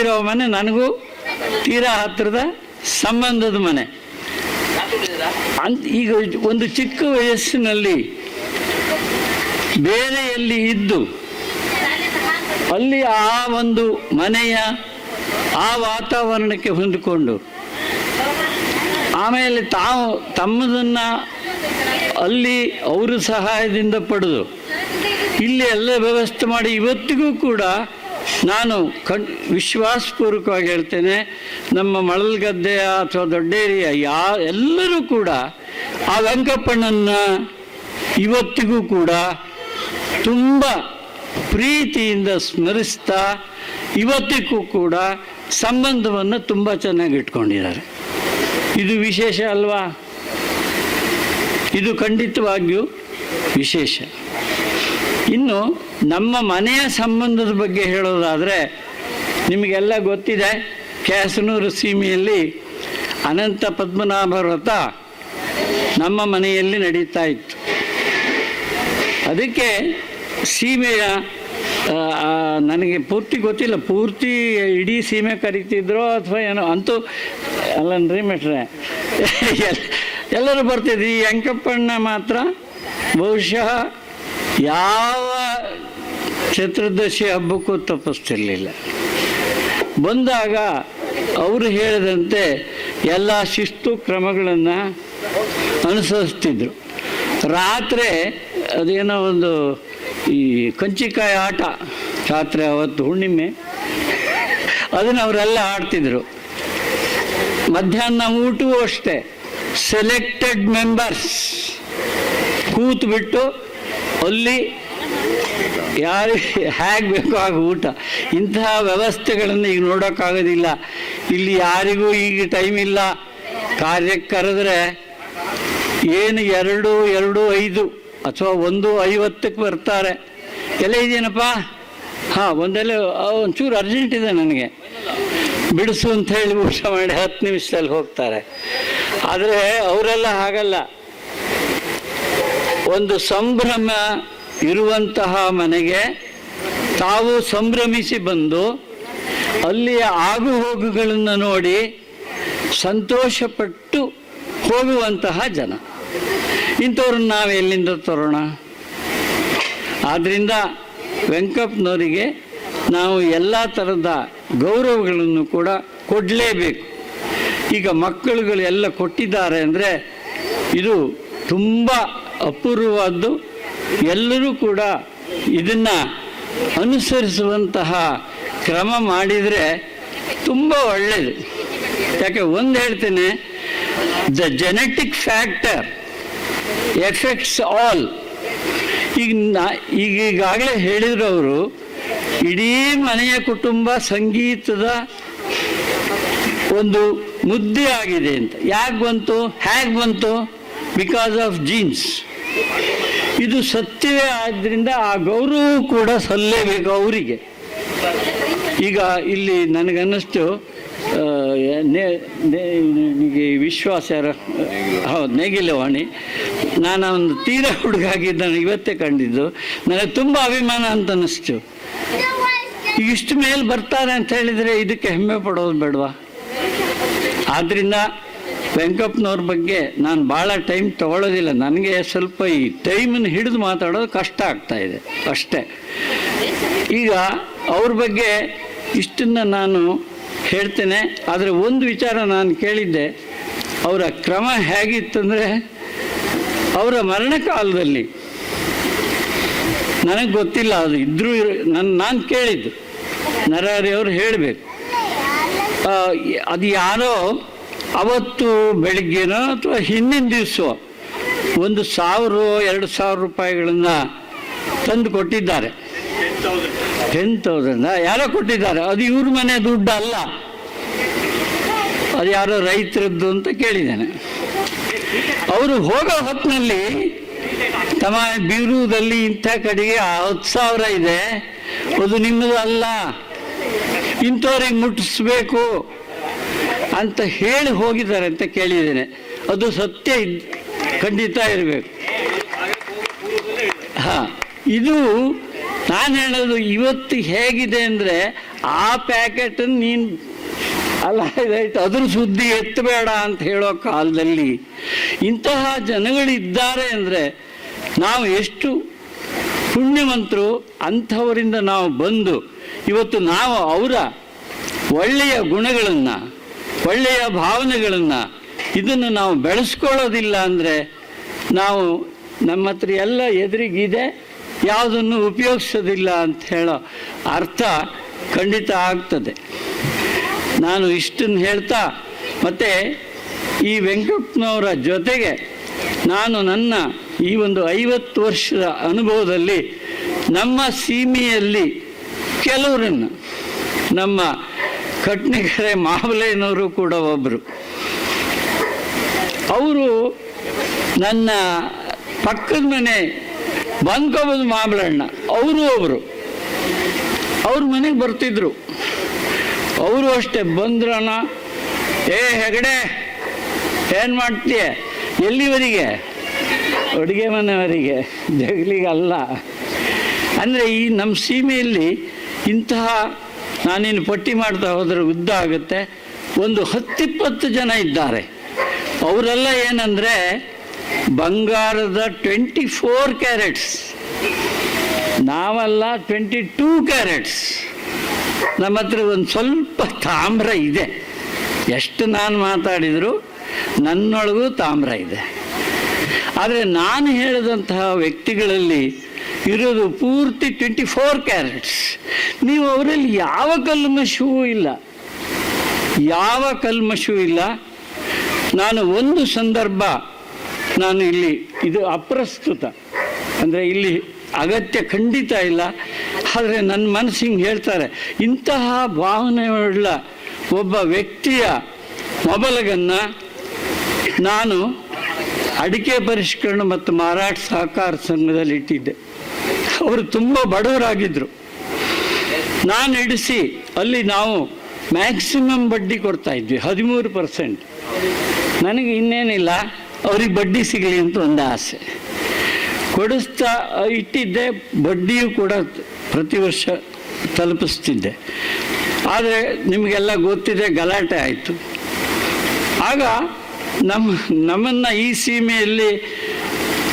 ರಾವ್ ಮನೆ ನನಗೂ ತೀರಾ ಹತ್ತಿರದ ಸಂಬಂಧದ ಮನೆ. ಈಗ ಒಂದು ಚಿಕ್ಕ ವಯಸ್ಸಿನಲ್ಲಿ ಬೇರೆಯಲ್ಲಿ ಇದ್ದು ಅಲ್ಲಿ ಆ ಒಂದು ಮನೆಯ ಆ ವಾತಾವರಣಕ್ಕೆ ಹೊಂದಿಕೊಂಡು ಆಮೇಲೆ ತಮ್ಮದನ್ನು ಅಲ್ಲಿ ಅವರ ಸಹಾಯದಿಂದ ಪಡೆದು ಇಲ್ಲಿ ಎಲ್ಲ ವ್ಯವಸ್ಥೆ ಮಾಡಿ ಇವತ್ತಿಗೂ ಕೂಡ ನಾನು ವಿಶ್ವಾಸಪೂರ್ವಕವಾಗಿ ಹೇಳ್ತೇನೆ, ನಮ್ಮ ಮಳಲ್ಗದ್ದೆಯ ಅಥವಾ ದೊಡ್ಡೇರಿಯ ಎಲ್ಲರೂ ಕೂಡ ಆ ವೆಂಕಪ್ಪಣ್ಣನ ಇವತ್ತಿಗೂ ಕೂಡ ತುಂಬ ಪ್ರೀತಿಯಿಂದ ಸ್ಮರಿಸ್ತಾ ಇವತ್ತಿಗೂ ಕೂಡ ಸಂಬಂಧವನ್ನು ತುಂಬ ಚೆನ್ನಾಗಿ ಇಟ್ಕೊಂಡಿದ್ದಾರೆ. ಇದು ವಿಶೇಷ ಅಲ್ವಾ? ಇದು ಖಂಡಿತವಾಗಿಯೂ ವಿಶೇಷ. ಇನ್ನು ನಮ್ಮ ಮನೆಯ ಸಂಬಂಧದ ಬಗ್ಗೆ ಹೇಳೋದಾದರೆ, ನಿಮಗೆಲ್ಲ ಗೊತ್ತಿದೆ, ಕ್ಯಾಸನೂರು ಸೀಮೆಯಲ್ಲಿ ಅನಂತ ಪದ್ಮನಾಭ ವ್ರತ ನಮ್ಮ ಮನೆಯಲ್ಲಿ ನಡೀತಾ ಇತ್ತು. ಅದಕ್ಕೆ ಸೀಮೆಯ ನನಗೆ ಪೂರ್ತಿ ಗೊತ್ತಿಲ್ಲ, ಪೂರ್ತಿ ಇಡೀ ಸೀಮೆ ಕರಿತಿದ್ರೋ ಅಥವಾ ಏನೋ, ಅಂತೂ ಅಲ್ಲನ್ರಿ ಮೆಟ್ರೆ ಎಲ್ಲರೂ ಬರ್ತಿದ್ರು. ಈ ವೆಂಕಪ್ಪಣ್ಣ ಮಾತ್ರ ಬಹುಶಃ ಯಾವ ಚತುರ್ದಶಿ ಹಬ್ಬಕ್ಕೂ ತಪ್ಪಿಸ್ತಿರ್ಲಿಲ್ಲ. ಬಂದಾಗ ಅವರು ಹೇಳಿದಂತೆ ಎಲ್ಲ ಶಿಸ್ತು ಕ್ರಮಗಳನ್ನು ಅನುಸರಿಸ್ತಿದ್ರು. ರಾತ್ರಿ ಅದೇನೋ ಒಂದು ಈ ಕಂಚಿಕಾಯಿ ಆಟ, ರಾತ್ರಿ ಅವತ್ತು ಹುಣ್ಣಿಮೆ, ಅದನ್ನು ಅವರೆಲ್ಲ ಆಡ್ತಿದ್ರು. ಮಧ್ಯಾಹ್ನ ಊಟವೂ ಅಷ್ಟೇ, ಸೆಲೆಕ್ಟೆಡ್ ಮೆಂಬರ್ಸ್ ಕೂತ್ಬಿಟ್ಟು ಅಲ್ಲಿ ಯಾರಿಗೆ ಹೇಗೆ ಬೇಕೋ ಆಗ ಊಟ. ಇಂತಹ ವ್ಯವಸ್ಥೆಗಳನ್ನು ಈಗ ನೋಡೋಕ್ಕಾಗೋದಿಲ್ಲ. ಇಲ್ಲಿ ಯಾರಿಗೂ ಈಗ ಟೈಮ್ ಇಲ್ಲ. ಕಾರ್ಯಕ್ಕೆ ಕರೆದ್ರೆ ಏನು 2:05 ಅಥವಾ 1:50 ಬರ್ತಾರೆ. ಎಲ್ಲ ಇದೆಯೇನಪ್ಪ? ಹಾಂ, ಒಂಚೂರು ಅರ್ಜೆಂಟ್ ಇದೆ ನನಗೆ, ಬಿಡಿಸು ಅಂತ ಹೇಳಿ ಊಟ ಮಾಡಿ 10 ನಿಮಿಷದಲ್ಲಿ ಹೋಗ್ತಾರೆ. ಆದರೆ ಅವರೆಲ್ಲ ಹಾಗಲ್ಲ. ಒಂದು ಸಂಭ್ರಮ ಇರುವಂತಹ ಮನೆಗೆ ತಾವು ಸಂಭ್ರಮಿಸಿ ಬಂದು ಅಲ್ಲಿಯ ಆಗು ಹೋಗುಗಳನ್ನು ನೋಡಿ ಸಂತೋಷಪಟ್ಟು ಹೋಗುವಂತಹ ಜನ. ಇಂಥವ್ರನ್ನ ನಾವು ಎಲ್ಲಿಂದ ತರೋಣ? ಆದ್ದರಿಂದ ವೆಂಕಪ್ಪನವರಿಗೆ ನಾವು ಎಲ್ಲ ಥರದ ಗೌರವಗಳನ್ನು ಕೂಡ ಕೊಡಲೇಬೇಕು. ಈಗ ಮಕ್ಕಳುಗಳು ಎಲ್ಲ ಕೊಟ್ಟಿದ್ದಾರೆ ಅಂದರೆ ಇದು ತುಂಬ ಅಪೂರ್ವವಾದ್ದು. ಎಲ್ಲರೂ ಕೂಡ ಇದನ್ನು ಅನುಸರಿಸುವಂತಹ ಕ್ರಮ ಮಾಡಿದರೆ ತುಂಬ ಒಳ್ಳೆಯದು. ಯಾಕೆ ಒಂದು ಹೇಳ್ತೇನೆ, the genetic factor effects all. ಈಗಾಗಲೇ ಹೇಳಿದ್ರು ಅವರು, ಇಡೀ ಮನೆಯ ಕುಟುಂಬ ಸಂಗೀತದ ಒಂದು ಮುದ್ದೆ ಆಗಿದೆ ಅಂತ. ಯಾಕೆ ಬಂತು, ಹೇಗೆ ಬಂತು? Because of jeans. ಇದು ಸತ್ಯವೇ. ಆದ್ದರಿಂದ ಆ ಗೌರವ ಕೂಡ ಸಲ್ಲಲೇಬೇಕು ಅವರಿಗೆ. ಈಗ ಇಲ್ಲಿ ನನಗನ್ನಿಸ್ತು, ವಿಶ್ವಾಸ ಯಾರು, ಹೌದು, ನೇಗಿಲವಾಣಿ. ನಾನು ಒಂದು ತೀರಾ ಹುಡುಗಾಗಿದ್ದ ಇವತ್ತೇ ಕಂಡಿದ್ದು, ನನಗೆ ತುಂಬ ಅಭಿಮಾನ ಅಂತ ಅನ್ನಿಸ್ತು. ಈಗ ಇಷ್ಟು ಮೇಲೆ ಬರ್ತಾರೆ ಅಂತ ಹೇಳಿದರೆ ಇದಕ್ಕೆ ಹೆಮ್ಮೆ ಪಡೋದು ಬೇಡವಾ? ಆದ್ದರಿಂದ ವೆಂಕಪ್ಪನವ್ರ ಬಗ್ಗೆ ನಾನು ಭಾಳ ಟೈಮ್ ತಗೊಳ್ಳೋದಿಲ್ಲ. ನನಗೆ ಸ್ವಲ್ಪ ಈ ಟೈಮನ್ನು ಹಿಡಿದು ಮಾತಾಡೋದು ಕಷ್ಟ ಆಗ್ತಾ ಇದೆ ಅಷ್ಟೇ. ಈಗ ಅವ್ರ ಬಗ್ಗೆ ಇಷ್ಟನ್ನು ನಾನು ಹೇಳ್ತೇನೆ. ಆದರೆ ಒಂದು ವಿಚಾರ ನಾನು ಕೇಳಿದ್ದೆ, ಅವರ ಕ್ರಮ ಹೇಗಿತ್ತಂದರೆ, ಅವರ ಮರಣಕಾಲದಲ್ಲಿ ನನಗೆ ಗೊತ್ತಿಲ್ಲ, ಅದು ಇದ್ರೂ ನಾನು ಕೇಳಿದ್ದು, ನರಹರಿ ಅವರು ಹೇಳಬೇಕು. ಅದು ಯಾರೋ ಅವತ್ತು ಬೆಳಿಗ್ಗೆನೋ ಅಥವಾ ಹಿಂದಿನ ದಿವಸ 1,000-2,000 ರೂಪಾಯಿಗಳನ್ನು ತಂದು ಕೊಟ್ಟಿದ್ದಾರೆ. 10,000 ಯಾರೋ ಕೊಟ್ಟಿದ್ದಾರೆ. ಅದು ಇವ್ರ ಮನೆ ದುಡ್ಡು ಅಲ್ಲ, ಅದು ಯಾರೋ ರೈತರದ್ದು ಅಂತ ಕೇಳಿದ್ದೇನೆ. ಅವರು ಹೋಗೋ ಹೊತ್ತಿನಲ್ಲಿ, ತಮ್ಮ ಬೀರೂರಲ್ಲಿ ಇಂಥ ಕಡೆಗೆ 10,000 ಇದೆ, ಅದು ನಿಮ್ಮದು ಅಲ್ಲ, ಇಂಥವ್ರಿಗೆ ಮುಟ್ಟಿಸ್ಬೇಕು ಅಂತ ಹೇಳಿ ಹೋಗಿದ್ದಾರೆ ಅಂತ ಕೇಳಿದ್ದೇನೆ. ಅದು ಸತ್ಯ ಖಂಡಿತ ಇರಬೇಕು. ಹಾಂ, ಇದು ನಾನು ಹೇಳೋದು ಇವತ್ತು ಹೇಗಿದೆ ಅಂದರೆ, ಆ ಪ್ಯಾಕೆಟನ್ನು ನೀನು ಅಲ್ಲ ಇದಾಯ್ತು, ಅದ್ರ ಸುದ್ದಿ ಎತ್ತಬೇಡ ಅಂತ ಹೇಳೋ ಕಾಲದಲ್ಲಿ ಇಂತಹ ಜನಗಳಿದ್ದಾರೆ ಅಂದರೆ ನಾವು ಎಷ್ಟು ಪುಣ್ಯವಂತರು. ಅಂಥವರಿಂದ ನಾವು ಬಂದು ಇವತ್ತು ನಾವು ಅವರ ಒಳ್ಳೆಯ ಗುಣಗಳನ್ನು, ಒಳ್ಳೆಯ ಭಾವನೆಗಳನ್ನು, ಇದನ್ನು ನಾವು ಬೆಳೆಸ್ಕೊಳ್ಳೋದಿಲ್ಲ ಅಂದರೆ ನಾವು ನಮ್ಮ ಹತ್ರ ಎಲ್ಲ ಎದುರಿಗಿದೆ, ಯಾವುದನ್ನು ಉಪಯೋಗಿಸೋದಿಲ್ಲ ಅಂತ ಹೇಳೋ ಅರ್ಥ ಖಂಡಿತ ಆಗ್ತದೆ. ನಾನು ಇಷ್ಟನ್ನು ಹೇಳ್ತಾ, ಮತ್ತು ಈ ವೆಂಕಪ್ಪನವರ ಜೊತೆಗೆ ನಾನು ನನ್ನ ಈ ಒಂದು 50 ವರ್ಷದ ಅನುಭವದಲ್ಲಿ ನಮ್ಮ ಸೀಮೆಯಲ್ಲಿ ಕೆಲವರನ್ನು ನಮ್ಮ ಕಟ್ನಿಕೆರೆ ಮಾವಲೇನವರು ಕೂಡ ಒಬ್ಬರು. ಅವರು ನನ್ನ ಪಕ್ಕದ ಮನೆ ಬಂದ್ಕೋಬೋದು ಮಾಮಲಣ್ಣ, ಅವರು ಒಬ್ಬರು. ಅವ್ರ ಮನೆಗೆ ಬರ್ತಿದ್ರು. ಅವರು ಅಷ್ಟೇ ಬಂದ್ರನ, ಏ ಹೆಗಡೆ ಏನು ಮಾಡ್ತೀಯ, ಎಲ್ಲಿವರೆಗೆ? ಅಡುಗೆ ಮನೆಯವರಿಗೆ, ಜಗಲಿಗಲ್ಲ. ಅಂದರೆ ಈ ನಮ್ಮ ಸೀಮೆಯಲ್ಲಿ ಇಂತಹ, ನಾನಿನ್ನು ಪಟ್ಟಿ ಮಾಡ್ತಾ ಹೋದರೆ ಉದ್ದ ಆಗುತ್ತೆ, ಒಂದು 10-20 ಜನ ಇದ್ದಾರೆ. ಅವರೆಲ್ಲ ಏನಂದರೆ ಬಂಗಾರದ 24 ಕ್ಯಾರೆಟ್ಸ್, ನಾವೆಲ್ಲ 22 ಕ್ಯಾರೆಟ್ಸ್. ನಮ್ಮ ಹತ್ರ ಒಂದು ಸ್ವಲ್ಪ ತಾಮ್ರ ಇದೆ. ಎಷ್ಟು ನಾನು ಮಾತಾಡಿದರೂ ನನ್ನೊಳಗೂ ತಾಮ್ರ ಇದೆ. ಆದರೆ ನಾನು ಹೇಳಿದಂತಹ ವ್ಯಕ್ತಿಗಳಲ್ಲಿ ಇರೋದು ಪೂರ್ತಿ 24 ಕ್ಯಾರೆಟ್ಸ್. ನೀವು ಅವರಲ್ಲಿ ಯಾವ ಕಲ್ಮಶವೂ ಇಲ್ಲ, ಯಾವ ಕಲ್ಮಶವೂ ಇಲ್ಲ. ನಾನು ಒಂದು ಸಂದರ್ಭ, ನಾನು ಇಲ್ಲಿ, ಇದು ಅಪ್ರಸ್ತುತ, ಅಂದರೆ ಇಲ್ಲಿ ಅಗತ್ಯ ಖಂಡಿತ ಇಲ್ಲ, ಆದರೆ ನನ್ನ ಮನಸ್ಸು ಹಿಂಗೆ ಹೇಳ್ತಾರೆ, ಇಂತಹ ಭಾವನೆಯುಳ್ಳ ಒಬ್ಬ ವ್ಯಕ್ತಿಯ ಮೊಬಲಗನ್ನು ನಾನು ಅಡಿಕೆ ಪರಿಷ್ಕರಣೆ ಮತ್ತು ಮಾರಾಟ ಸಹಕಾರ ಸಂಘದಲ್ಲಿ ಇಟ್ಟಿದ್ದೆ. ಅವರು ತುಂಬ ಬಡವರಾಗಿದ್ದರು. ನಾನು ಇಡಿಸಿ ಅಲ್ಲಿ ನಾವು ಮ್ಯಾಕ್ಸಿಮಮ್ ಬಡ್ಡಿ ಕೊಡ್ತಾ ಇದ್ವಿ, 13%. ನನಗೆ ಇನ್ನೇನಿಲ್ಲ, ಅವ್ರಿಗೆ ಬಡ್ಡಿ ಸಿಗಲಿ ಅಂತ ಒಂದು ಆಸೆ. ಕೊಡಿಸ್ತಾ ಇಟ್ಟಿದ್ದೆ, ಬಡ್ಡಿಯೂ ಕೂಡ ಪ್ರತಿ ವರ್ಷ ತಲುಪಿಸ್ತಿದ್ದೆ. ಆದರೆ ನಿಮಗೆಲ್ಲ ಗೊತ್ತಿದೆ, ಗಲಾಟೆ ಆಯಿತು. ಆಗ ನಮ್ಮನ್ನು ಈ ಸೀಮೆಯಲ್ಲಿ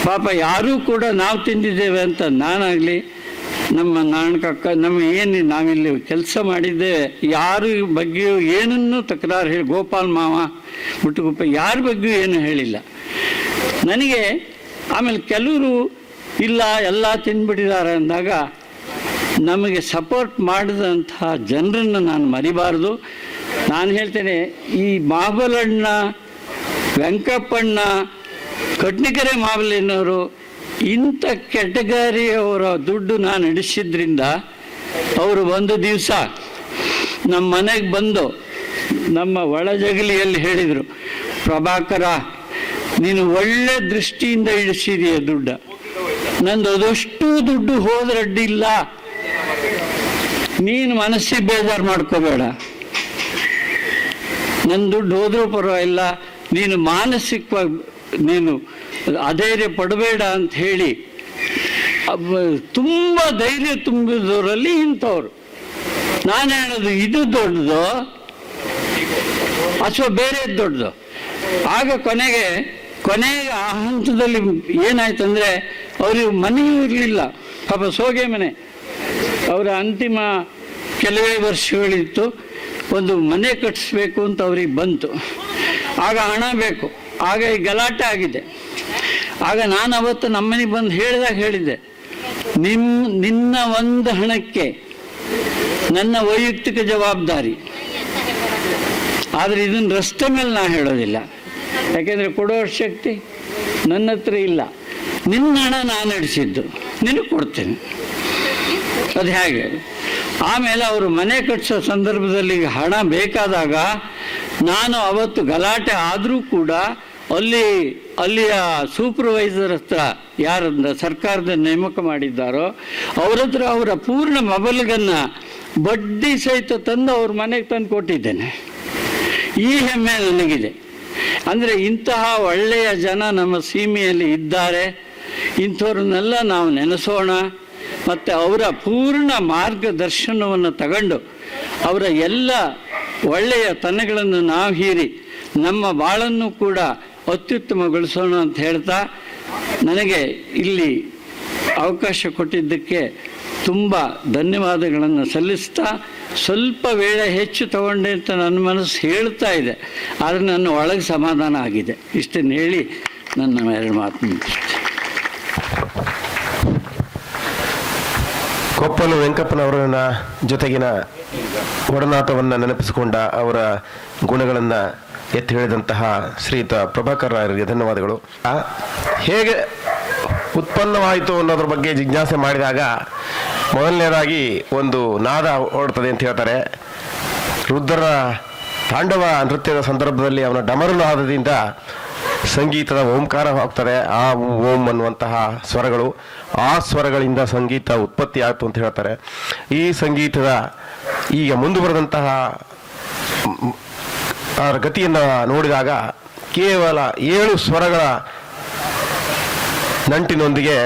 ಪಾಪ ಯಾರೂ ಕೂಡ ನಾವು ತಿಂದಿದ್ದೇವೆ ಅಂತ ನಾನಾಗಲಿ, ನಮ್ಮ ನಾಣಕಕ್ಕ, ನಮ್ಮ ಏನು ನಾವಿಲ್ಲಿ ಕೆಲಸ ಮಾಡಿದ್ದೇವೆ, ಯಾರ ಬಗ್ಗೆಯೂ ಏನನ್ನೂ ತಕರಾರು ಹೇಳಿ, ಗೋಪಾಲ್ ಮಾವ, ಮುಟ್ಟುಗುಪ್ಪ, ಯಾರ ಬಗ್ಗೆಯೂ ಏನು ಹೇಳಿಲ್ಲ ನನಗೆ. ಆಮೇಲೆ ಕೆಲವರು ಇಲ್ಲ ಎಲ್ಲ ತಿಂದ್ಬಿಟ್ಟಿದ್ದಾರೆ ಅಂದಾಗ ನಮಗೆ ಸಪೋರ್ಟ್ ಮಾಡಿದಂತಹ ಜನರನ್ನು ನಾನು ಮರಿಬಾರ್ದು. ನಾನು ಹೇಳ್ತೇನೆ, ಈ ಮಾವಲಣ್ಣ, ವೆಂಕಪ್ಪಣ್ಣ, ಕಟ್ನಿಕೆರೆ ಮಾವಲಿನವರು ಇಂಥ ಕೆಟಗರಿಯವರ ದುಡ್ಡು ನಾನು ಇಡಿಸಿದ್ರಿಂದ ಅವರು ಒಂದು ದಿವಸ ನಮ್ಮ ಮನೆಗೆ ಬಂದು ನಮ್ಮ ಒಳಜಗಲಿಯಲ್ಲಿ ಹೇಳಿದರು, ಪ್ರಭಾಕರ ನೀನು ಒಳ್ಳೆ ದೃಷ್ಟಿಯಿಂದ ಇಳಿಸಿದೀಯ ದುಡ್ಡು, ನಂದು ಅದಷ್ಟು ದುಡ್ಡು ಹೋದ್ರಡ್ಡಿಲ್ಲ, ನೀನು ಮನಸ್ಸಿಗೆ ಬೇಜಾರು ಮಾಡ್ಕೋಬೇಡ, ನನ್ನ ದುಡ್ಡು ಹೋದ್ರೂ ಪರವಾಗಿಲ್ಲ, ನೀನು ಮಾನಸಿಕವಾಗಿ ನೀನು ಅಧೈರ್ಯ ಪಡಬೇಡ ಅಂತ ಹೇಳಿ ತುಂಬ ಧೈರ್ಯ ತುಂಬಿದವರಲ್ಲಿ ಇಂಥವ್ರು. ನಾನು ಹೇಳೋದು ಇದು ದೊಡ್ಡದು ಅಥವಾ ಬೇರೆ ದೊಡ್ಡದು. ಆಗ ಕೊನೆಗೆ ಆ ಹಂತದಲ್ಲಿ ಏನಾಯ್ತಂದರೆ, ಅವ್ರಿಗೆ ಮನೆಯೂ ಇರಲಿಲ್ಲ, ಪಾಪ ಸೋಗೆ ಮನೆ. ಅವರ ಅಂತಿಮ ಕೆಲವೇ ವರ್ಷಗಳಿತ್ತು, ಒಂದು ಮನೆ ಕಟ್ಟಿಸ್ಬೇಕು ಅಂತ ಅವ್ರಿಗೆ ಬಂತು. ಆಗ ಹಣ ಬೇಕು, ಆಗ ಈ ಗಲಾಟೆ ಆಗಿದೆ. ಆಗ ನಾನು ಅವತ್ತು ನಮ್ಮನೆಗೆ ಬಂದು ಹೇಳಿದ್ದೆ, ನಿನ್ನ ಒಂದು ಹಣಕ್ಕೆ ನನ್ನ ವೈಯಕ್ತಿಕ ಜವಾಬ್ದಾರಿ, ಆದರೆ ಇದನ್ನು ರಸ್ತೆ ಮೇಲೆ ನಾನು ಹೇಳೋದಿಲ್ಲ, ಯಾಕೆಂದರೆ ಕೊಡೋ ಶಕ್ತಿ ನನ್ನ ಹತ್ರ ಇಲ್ಲ. ನಿನ್ನ ಹಣ ನಾನು ನಡೆಸಿದ್ದು, ನಿನಗೆ ಕೊಡ್ತೇನೆ. ಅದು ಹೇಗೆ? ಆಮೇಲೆ ಅವರು ಮನೆ ಕಟ್ಟಿಸೋ ಸಂದರ್ಭದಲ್ಲಿ ಹಣ ಬೇಕಾದಾಗ ನಾನು ಅವತ್ತು ಗಲಾಟೆ ಆದರೂ ಕೂಡ ಅಲ್ಲಿಯ ಸೂಪರ್ವೈಸರ್ ಹತ್ರ, ಯಾರನ್ನ ಸರ್ಕಾರದ ನೇಮಕ ಮಾಡಿದ್ದಾರೋ ಅವ್ರ ಹತ್ರ ಅವರ ಪೂರ್ಣ ಮೊಬಲ್ಗನ್ನು ಬಡ್ಡಿ ಸಹಿತ ತಂದು ಅವ್ರ ಮನೆಗೆ ತಂದು ಕೊಟ್ಟಿದ್ದೇನೆ. ಈ ಹೆಮ್ಮೆ ನನಗಿದೆ. ಅಂದರೆ ಇಂತಹ ಒಳ್ಳೆಯ ಜನ ನಮ್ಮ ಸೀಮೆಯಲ್ಲಿ ಇದ್ದಾರೆ. ಇಂಥವ್ರನ್ನೆಲ್ಲ ನಾವು ನೆನೆಸೋಣ, ಮತ್ತು ಅವರ ಪೂರ್ಣ ಮಾರ್ಗದರ್ಶನವನ್ನು ತಗೊಂಡು ಅವರ ಎಲ್ಲ ಒಳ್ಳೆಯ ತನಗಳನ್ನು ನಾವು ಹೀರಿ ನಮ್ಮ ಬಾಳನ್ನು ಕೂಡ ಅತ್ಯುತ್ತಮಗೊಳಿಸೋಣ ಅಂತ ಹೇಳ್ತಾ, ನನಗೆ ಇಲ್ಲಿ ಅವಕಾಶ ಕೊಟ್ಟಿದ್ದಕ್ಕೆ ತುಂಬ ಧನ್ಯವಾದಗಳನ್ನು ಸಲ್ಲಿಸ್ತಾ, ಸ್ವಲ್ಪ ವೇಳೆ ಹೆಚ್ಚು ತಗೊಂಡೆ ಅಂತ ನನ್ನ ಮನಸ್ಸು ಹೇಳ್ತಾ ಇದೆ, ಆದರೆ ನನ್ನ ಒಳಗೆ ಸಮಾಧಾನ ಆಗಿದೆ. ಇಷ್ಟನ್ನು ಹೇಳಿ ನನ್ನ ಎರಡು ಮಾತು ಮುಗಿಸ್ತೇನೆ. ಕೊಪ್ಪಲು ವೆಂಕಪ್ಪನವರ ಜೊತೆಗಿನ ಒಡನಾಟವನ್ನು ನೆನಪಿಸಿಕೊಂಡ ಅವರ ಗುಣಗಳನ್ನು ಎತ್ತಿ ಹೇಳಿದಂತಹ ಶ್ರೀಯುತ ಪ್ರಭಾಕರ್ ರಾಯರಿಗೆ ಧನ್ಯವಾದಗಳು. ಹೇಗೆ ಉತ್ಪನ್ನವಾಯಿತು ಅನ್ನೋದ್ರ ಬಗ್ಗೆ ಜಿಜ್ಞಾಸೆ ಮಾಡಿದಾಗ ಮೊದಲನೇದಾಗಿ ಒಂದು ನಾದ ಓಡ್ತದೆ ಅಂತ ಹೇಳ್ತಾರೆ. ರುದ್ರನ ತಾಂಡವ ನೃತ್ಯದ ಸಂದರ್ಭದಲ್ಲಿ ಅವನ ಡಮರು ನಾದದಿಂದ ಸಂಗೀತದ ಓಂಕಾರ ಹೋಗ್ತದೆ. ಆ ಓಂ ಅನ್ನುವಂತಹ ಸ್ವರಗಳು, ಆ ಸ್ವರಗಳಿಂದ ಸಂಗೀತ ಉತ್ಪತ್ತಿ ಆಯಿತು ಅಂತ ಹೇಳ್ತಾರೆ. ಈ ಸಂಗೀತದ ಈಗ ಮುಂದುವರೆದಂತಹ ಗತಿಯನ್ನು ನೋಡಿದಾಗ ಕೇವಲ 7 ಸ್ವರಗಳ ನಂಟಿನೊಂದಿಗೆ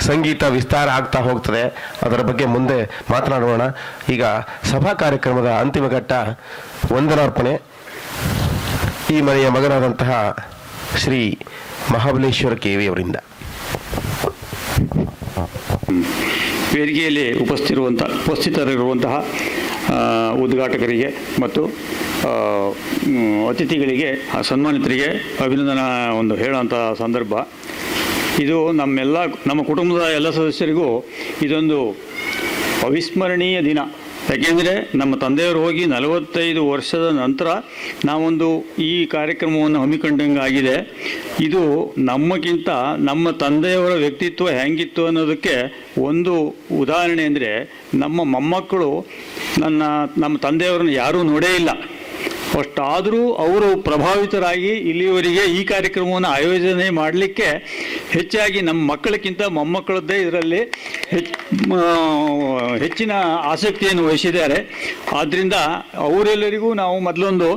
ಸಂಗೀತ ವಿಸ್ತಾರ ಆಗ್ತಾ ಹೋಗ್ತದೆ. ಅದರ ಬಗ್ಗೆ ಮುಂದೆ ಮಾತನಾಡೋಣ. ಈಗ ಸಭಾ ಕಾರ್ಯಕ್ರಮದ ಅಂತಿಮ ಘಟ್ಟ ವಂದನಾರ್ಪಣೆ. ಈ ಮನೆಯ ಮಗನಾದಂತಹ ಶ್ರೀ ಮಹಾಬಲೇಶ್ವರ KV ಅವರಿಂದ. ವೇದಿಕೆಯಲ್ಲಿ ಉಪಸ್ಥಿತರಿರುವಂತಹ ಉದ್ಘಾಟಕರಿಗೆ ಮತ್ತು ಅತಿಥಿಗಳಿಗೆ, ಸನ್ಮಾನಿತರಿಗೆ ಅಭಿನಂದನಾ ಹೇಳುವಂಥ ಸಂದರ್ಭ ಇದು. ನಮ್ಮ ಕುಟುಂಬದ ಎಲ್ಲ ಸದಸ್ಯರಿಗೂ ಇದೊಂದು ಅವಿಸ್ಮರಣೀಯ ದಿನ. ಯಾಕೆಂದರೆ ನಮ್ಮ ತಂದೆಯವರು ಹೋಗಿ 45 ವರ್ಷದ ನಂತರ ನಾವೊಂದು ಈ ಕಾರ್ಯಕ್ರಮವನ್ನು ಹಮ್ಮಿಕೊಂಡಂಗಾಗಿದೆ. ಇದು ನಮ್ಮಕ್ಕಿಂತ ನಮ್ಮ ತಂದೆಯವರ ವ್ಯಕ್ತಿತ್ವ ಹೆಂಗಿತ್ತು ಅನ್ನೋದಕ್ಕೆ ಒಂದು ಉದಾಹರಣೆ ಅಂದರೆ, ನಮ್ಮ ಮೊಮ್ಮಕ್ಕಳು ನಮ್ಮ ತಂದೆಯವರನ್ನು ಯಾರೂ ನೋಡೇ ಇಲ್ಲ. ಅಷ್ಟಾದರೂ ಅವರು ಪ್ರಭಾವಿತರಾಗಿ ಇಲ್ಲಿಯವರೆಗೆ ಈ ಕಾರ್ಯಕ್ರಮವನ್ನು ಆಯೋಜನೆ ಮಾಡಲಿಕ್ಕೆ ಹೆಚ್ಚಾಗಿ ನಮ್ಮ ಮಕ್ಕಳಕ್ಕಿಂತ ಮೊಮ್ಮಕ್ಕಳದ್ದೇ ಇದರಲ್ಲಿ ಹೆಚ್ಚಿನ ಆಸಕ್ತಿಯನ್ನು ವಹಿಸಿದ್ದಾರೆ. ಆದ್ದರಿಂದ ಅವರೆಲ್ಲರಿಗೂ ನಾವು ಮೊದಲೊಂದು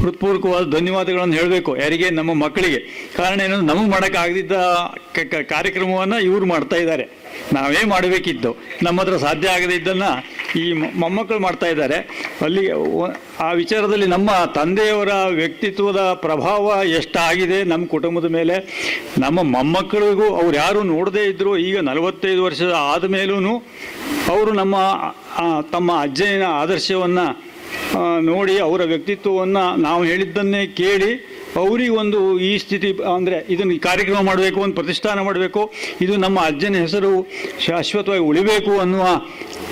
ಹೃತ್ಪೂರ್ವಕವಾದ ಧನ್ಯವಾದಗಳನ್ನು ಹೇಳಬೇಕು. ಯಾರಿಗೆ? ನಮ್ಮ ಮಕ್ಕಳಿಗೆ. ಕಾರಣ ಏನು, ನಮಗೆ ಮಾಡೋಕ್ಕಾಗದಿದ್ದ ಕಾರ್ಯಕ್ರಮವನ್ನು ಇವರು ಮಾಡ್ತಾ ಇದ್ದಾರೆ. ನಾವೇ ಮಾಡಬೇಕಿತ್ತು, ನಮ್ಮ ಹತ್ರ ಸಾಧ್ಯ ಆಗದೇ ಇದ್ದನ್ನು ಈ ಮೊಮ್ಮಕ್ಕಳು ಮಾಡ್ತಾ ಇದ್ದಾರೆ. ಅಲ್ಲಿ ಆ ವಿಚಾರದಲ್ಲಿ ನಮ್ಮ ತಂದೆಯವರ ವ್ಯಕ್ತಿತ್ವದ ಪ್ರಭಾವ ಎಷ್ಟಾಗಿದೆ ನಮ್ಮ ಕುಟುಂಬದ ಮೇಲೆ. ನಮ್ಮ ಮೊಮ್ಮಕ್ಕಳಿಗೂ ಅವ್ರು ಯಾರು ನೋಡದೇ ಇದ್ದರೂ ಈಗ 45 ವರ್ಷದ ಆದ ಮೇಲೂ ಅವರು ತಮ್ಮ ಅಜ್ಜನ ಆದರ್ಶವನ್ನು ನೋಡಿ, ಅವರ ವ್ಯಕ್ತಿತ್ವವನ್ನು ನಾವು ಹೇಳಿದ್ದನ್ನೇ ಕೇಳಿ ಅವರಿಗೊಂದು ಈ ಸ್ಥಿತಿ ಅಂದರೆ ಇದನ್ನು ಕಾರ್ಯಕ್ರಮ ಮಾಡಬೇಕು, ಒಂದು ಪ್ರತಿಷ್ಠಾನ ಮಾಡಬೇಕು, ಇದು ನಮ್ಮ ಅಜ್ಜನ ಹೆಸರು ಶಾಶ್ವತವಾಗಿ ಉಳಿಬೇಕು ಅನ್ನುವ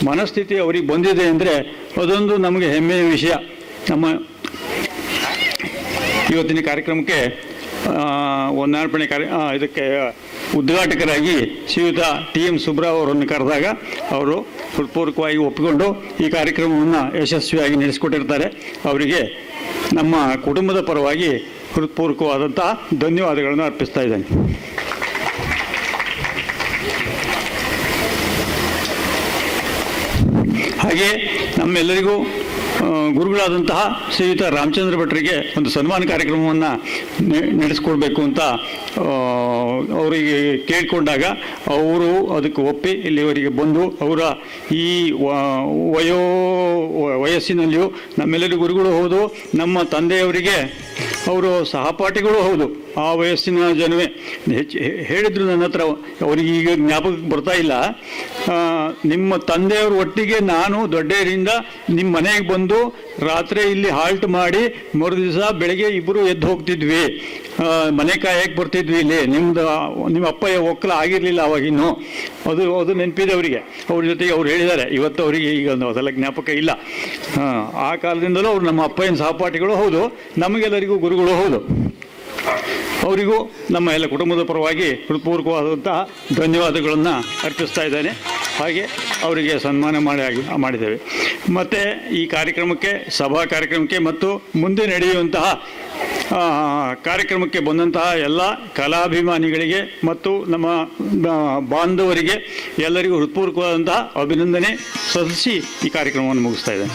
ಮನಸ್ಥಿತಿ ಅವರಿಗೆ ಬಂದಿದೆ ಅಂದರೆ ಅದೊಂದು ನಮಗೆ ಹೆಮ್ಮೆಯ ವಿಷಯ. ನಮ್ಮ ಇವತ್ತಿನ ಕಾರ್ಯಕ್ರಮಕ್ಕೆ ವಂದನಾರ್ಪಣೆ ಇದಕ್ಕೆ ಉದ್ಘಾಟಕರಾಗಿ ಶ್ರೀಯುತ TM ಸುಬ್ರಾವ್ ಅವರನ್ನು ಕರೆದಾಗ ಅವರು ಹೃತ್ಪೂರ್ವಕವಾಗಿ ಒಪ್ಪಿಕೊಂಡು ಈ ಕಾರ್ಯಕ್ರಮವನ್ನು ಯಶಸ್ವಿಯಾಗಿ ನಡೆಸಿಕೊಟ್ಟಿರ್ತಾರೆ. ಅವರಿಗೆ ನಮ್ಮ ಕುಟುಂಬದ ಪರವಾಗಿ ಹೃತ್ಪೂರ್ವಕವಾದಂತಹ ಧನ್ಯವಾದಗಳನ್ನು ಅರ್ಪಿಸ್ತಾ ಇದ್ದೇನೆ. ಹಾಗೆ ನಮ್ಮೆಲ್ಲರಿಗೂ ಗುರುಗಳಾದಂತಹ ಶ್ರೀಯುತ ರಾಮಚಂದ್ರ ಭಟ್ರಿಗೆ ಒಂದು ಸನ್ಮಾನ ಕಾರ್ಯಕ್ರಮವನ್ನು ನಡೆಸ್ಕೊಡ್ಬೇಕು ಅಂತ ಅವರಿಗೆ ಕೇಳಿಕೊಂಡಾಗ ಅವರು ಅದಕ್ಕೆ ಒಪ್ಪಿ ಇಲ್ಲಿವರೆಗೆ ಬಂದು ಅವರ ಈ ವಯಸ್ಸಿನಲ್ಲಿಯೂ ನಮ್ಮೆಲ್ಲರಿಗೂ ಗುರುಗಳು ಹೌದು, ನಮ್ಮ ತಂದೆಯವರಿಗೆ ಅವರು ಸಹಪಾಠಿಗಳು ಹೌದು. ಆ ವಯಸ್ಸಿನ ಜನವೇ ಹೇಳಿದ್ರು ನನ್ನ ಹತ್ರ, ಅವರಿಗೆ ಈಗ ಜ್ಞಾಪಕಕ್ಕೆ ಬರ್ತಾ ಇಲ್ಲ. ನಿಮ್ಮ ತಂದೆಯವ್ರ ಒಟ್ಟಿಗೆ ನಾನು ದೊಡ್ಡೇರಿಂದ ನಿಮ್ಮ ಮನೆಗೆ ಬಂದು ರಾತ್ರಿ ಇಲ್ಲಿ ಹಾಲ್ಟ್ ಮಾಡಿ ಮರುದಿವಸ ಬೆಳಗ್ಗೆ ಇಬ್ಬರು ಎದ್ದು ಹೋಗ್ತಿದ್ವಿ, ಮನೆ ಕಾಯಕ್ಕೆ ಬರ್ತಿದ್ವಿ ಇಲ್ಲಿ. ನಿಮ್ಮ ಅಪ್ಪ ಒಕ್ಕಲ ಆಗಿರಲಿಲ್ಲ ಅವಾಗಿನ್ನು. ಅದು ನೆನಪಿದೆ ಅವರಿಗೆ. ಅವ್ರ ಜೊತೆಗೆ ಅವ್ರು ಹೇಳಿದ್ದಾರೆ. ಇವತ್ತು ಅವರಿಗೆ ಈಗ ಅದೆಲ್ಲ ಜ್ಞಾಪಕ ಇಲ್ಲ. ಆ ಕಾಲದಿಂದಲೂ ಅವ್ರು ನಮ್ಮ ಅಪ್ಪನ ಸಹಪಾಠಿಗಳು ಹೌದು, ನಮಗೆಲ್ಲರಿಗೂ ಗುರುಗಳು ಹೌದು. ಅವರಿಗೂ ನಮ್ಮ ಎಲ್ಲ ಕುಟುಂಬದ ಪರವಾಗಿ ಹೃತ್ಪೂರ್ವಕವಾದಂತಹ ಧನ್ಯವಾದಗಳನ್ನು ಅರ್ಪಿಸ್ತಾ ಇದ್ದೇನೆ. ಹಾಗೆ ಅವರಿಗೆ ಸನ್ಮಾನ ಮಾಡಿದ್ದೇವೆ. ಮತ್ತು ಈ ಕಾರ್ಯಕ್ರಮಕ್ಕೆ, ಸಭಾ ಕಾರ್ಯಕ್ರಮಕ್ಕೆ ಮತ್ತು ಮುಂದೆ ನಡೆಯುವಂತಹ ಕಾರ್ಯಕ್ರಮಕ್ಕೆ ಬಂದಂತಹ ಎಲ್ಲ ಕಲಾಭಿಮಾನಿಗಳಿಗೆ ಮತ್ತು ನಮ್ಮ ಬಾಂಧವರಿಗೆ ಎಲ್ಲರಿಗೂ ಹೃತ್ಪೂರ್ವಕವಾದಂತಹ ಅಭಿನಂದನೆ ಸಲ್ಲಿಸಿ ಈ ಕಾರ್ಯಕ್ರಮವನ್ನು ಮುಗಿಸ್ತಾ ಇದ್ದೇನೆ.